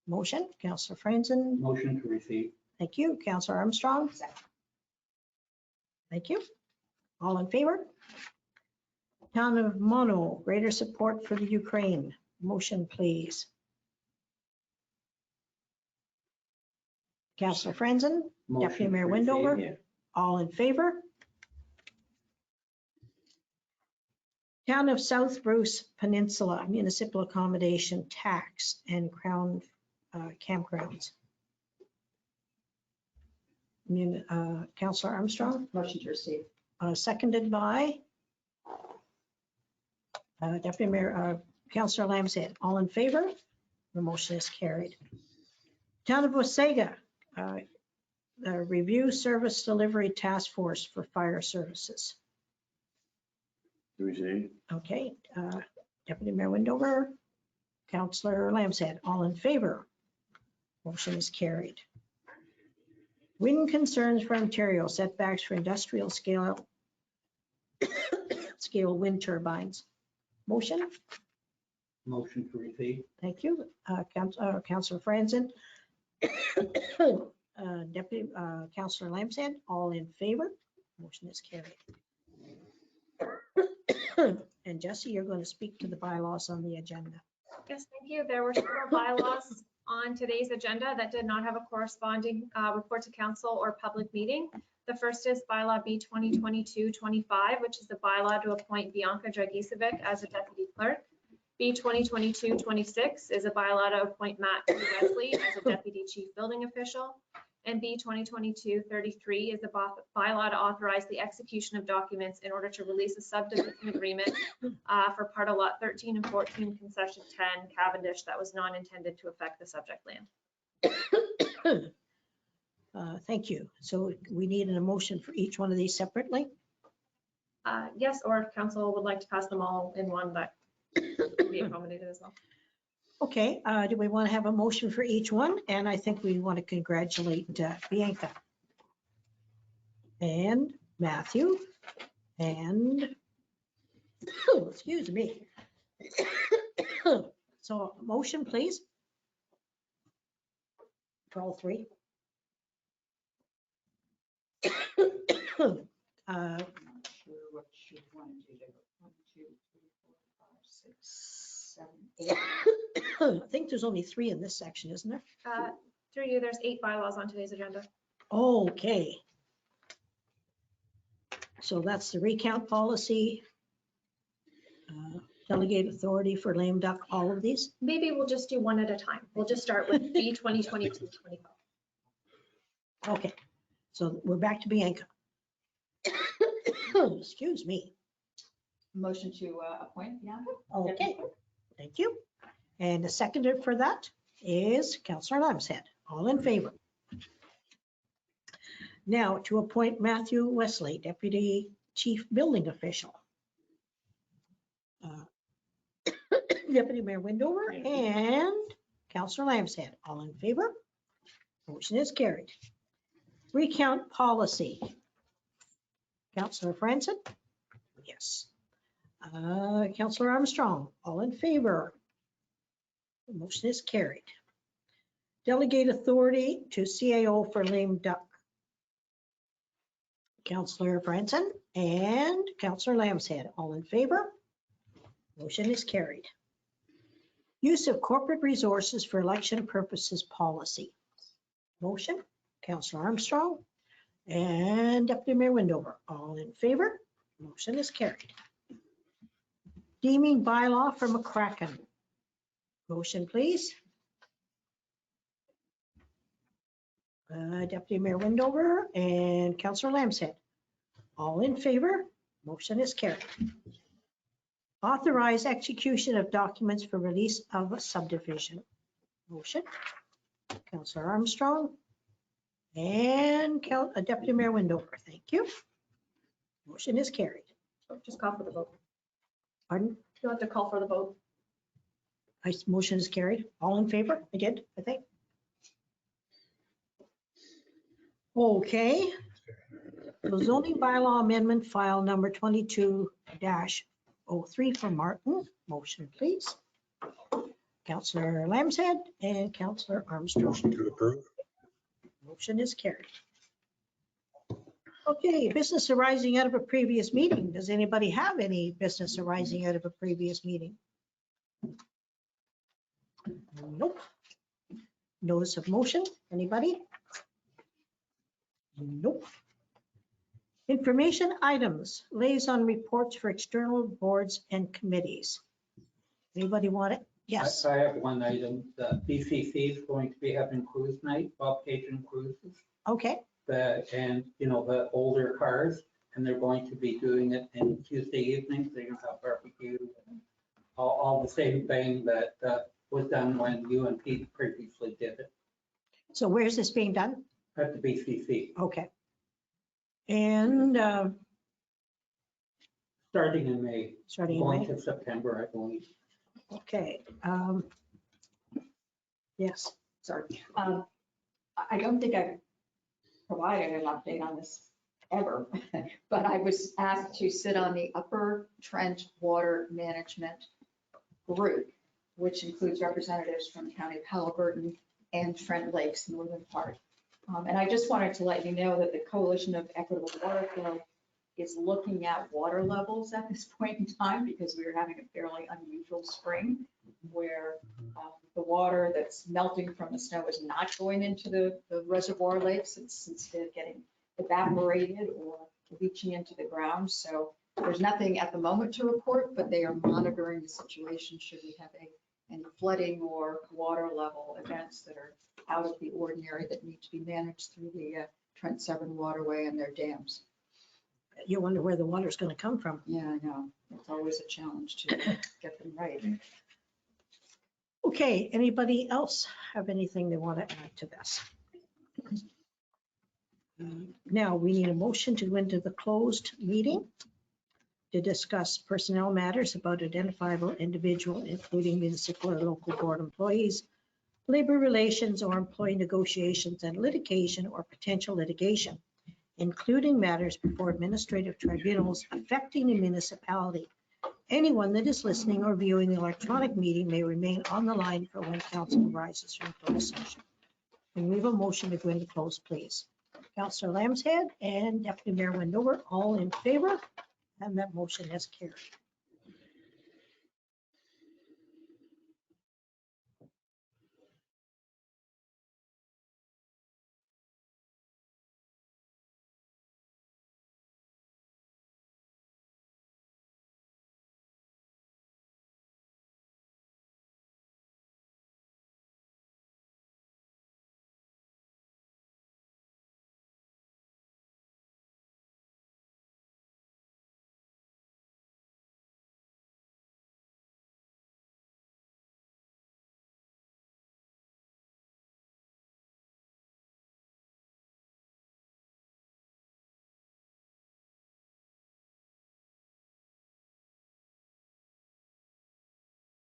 Motion, Councillor Franzen. Motion to receive. Thank you. Councillor Armstrong. Thank you. All in favor? Town of Mono, greater support for the Ukraine. Motion, please. Councillor Franzen, Deputy Mayor Windover. All in favor? Town of South Bruce Peninsula, municipal accommodation tax and crown campgrounds. Councillor Armstrong. Motion to receive. Seconded by Deputy Mayor, Councillor Lambshead. All in favor? The motion is carried. Town of Wasaga, the Review Service Delivery Task Force for Fire Services. Okay, Deputy Mayor Windover, Councillor Lambshead. All in favor? Motion is carried. Wind concerns for Ontario, setbacks for industrial scale wind turbines. Motion? Motion to receive. Thank you. Councillor Franzen. Deputy Councillor Lambshead, all in favor? Motion is carried. And Jesse, you're going to speak to the bylaws on the agenda. Yes, thank you. There were several bylaws on today's agenda that did not have a corresponding report to council or public meeting. The first is bylaw B 2022-25, which is the bylaw to appoint Bianca Dragicevic as a deputy clerk. B 2022-26 is a bylaw to appoint Matt Wesley as a deputy chief building official. And B 2022-33 is a bylaw to authorize the execution of documents in order to release a subdivision agreement for part of lot 13 and 14, concession 10, Cavendish, that was not intended to affect the subject land. Thank you. So we need an motion for each one of these separately? Yes, or if council would like to pass them all in one, that can be accommodated as well. Okay, do we want to have a motion for each one? And I think we want to congratulate Bianca and Matthew and, excuse me. So motion, please. For all three. I think there's only three in this section, isn't there? Through you, there's 8 bylaws on today's agenda. Okay. So that's the recount policy, delegate authority for lame duck, all of these? Maybe we'll just do one at a time. We'll just start with B 2022-25. Okay, so we're back to Bianca. Excuse me. Motion to appoint Bianca. Okay, thank you. And the seconder for that is Councillor Lambshead. All in favor? Now to appoint Matthew Wesley, Deputy Chief Building Official. Deputy Mayor Windover and Councillor Lambshead. All in favor? Motion is carried. Recount policy. Councillor Franson? Yes. Councillor Armstrong, all in favor? The motion is carried. Delegate authority to CAO for lame duck. Councillor Branson and Councillor Lambshead, all in favor? Motion is carried. Use of corporate resources for election purposes policy. Motion, Councillor Armstrong and Deputy Mayor Windover, all in favor? Motion is carried. Deeming bylaw for McCracken. Motion, please. Deputy Mayor Windover and Councillor Lambshead. All in favor? Motion is carried. Authorize execution of documents for release of a subdivision. Motion. Councillor Armstrong and Deputy Mayor Windover. Thank you. Motion is carried. Just call for the vote. Pardon? You'll have to call for the vote. Motion is carried. All in favor? I did, I think. Okay. So zoning bylaw amendment file number 22-03 for Martin. Motion, please. Councillor Lambshead and Councillor Armstrong. Motion to approve. Motion is carried. Okay, business arising out of a previous meeting. Does anybody have any business arising out of a previous meeting? Nope. Notice of motion, anybody? Nope. Information items, liaison reports for external boards and committees. Anybody want it? Yes. I have one item. The BCC is going to be having cruise night, Caucasian cruises. Okay. And you know, the older cars, and they're going to be doing it in Tuesday evenings. They're gonna have barbecue and all the same thing that was done when UNP previously did it So where's this being done? at the BCC, Okay. And starting in May, starting in going May? to September, I believe. Okay. Yes. Sorry. I don't think I've provided an update on this ever, but I was asked to sit on the Upper Trent Water Management Group, which includes representatives from County of Halliburton and Trent Lakes, northern part. And I just wanted to let you know that the Coalition of Equitable Water Flow is looking at water levels at this point in time because we are having a fairly unusual spring where the water that's melting from the snow is not going into the reservoir lakes. It's instead getting evaporated or leaching into the ground. So there's nothing at the moment to report, but they are monitoring the situation should we have any flooding or water level events that are out of the ordinary that need to be managed through the Trent Severn Waterway and their dams. You wonder where the water's going to come from. Yeah, I know. It's always a challenge to get them right. Okay, anybody else have anything they want to add to this? Now, we need a motion to go into the closed meeting to discuss personnel matters about identifiable individual, including municipal or local board employees, labor relations or employee negotiations and litigation or potential litigation, including matters before administrative tribunals affecting the municipality. Anyone that is listening or viewing the electronic meeting may remain on the line for when council arises from closed session. And we have a motion to go into close, please. Councillor Lambshead and Deputy Mayor Windover, all in favor, and that motion has carried.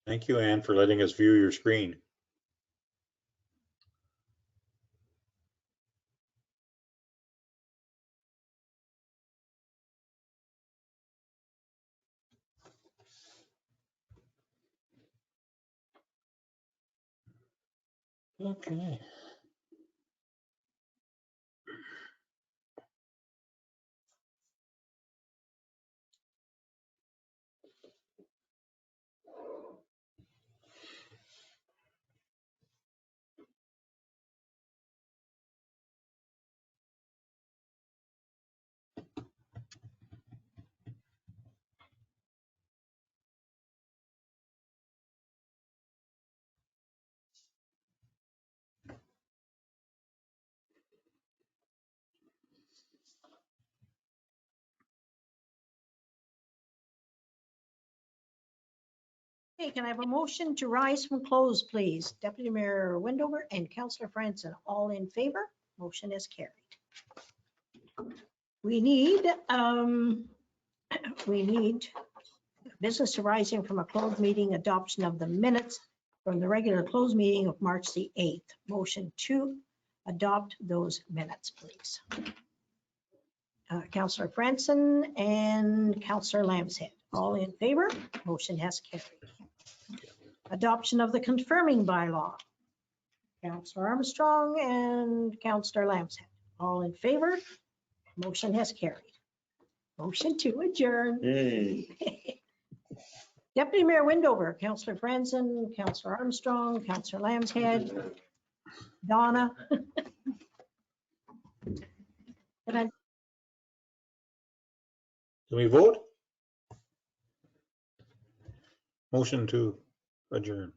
Thank you, Anne, for letting us view your screen. Okay. Okay, can I have a motion to rise from close, please? Deputy Mayor Windover and Councillor Franson, all in favor? Motion is carried. We need business arising from a closed meeting, adoption of the minutes from the regular closed meeting of March the 8th. Motion to adopt those minutes, please. Councillor Franson and Councillor Lambshead, all in favor? Motion has carried. Adoption of the confirming bylaw. Councillor Armstrong and Councillor Lambshead, all in favor? Motion has carried. Motion to adjourn. Hey. Deputy Mayor Windover, Councillor Franson, Councillor Armstrong, Councillor Lambshead, Donna. Can we vote? Motion to adjourn.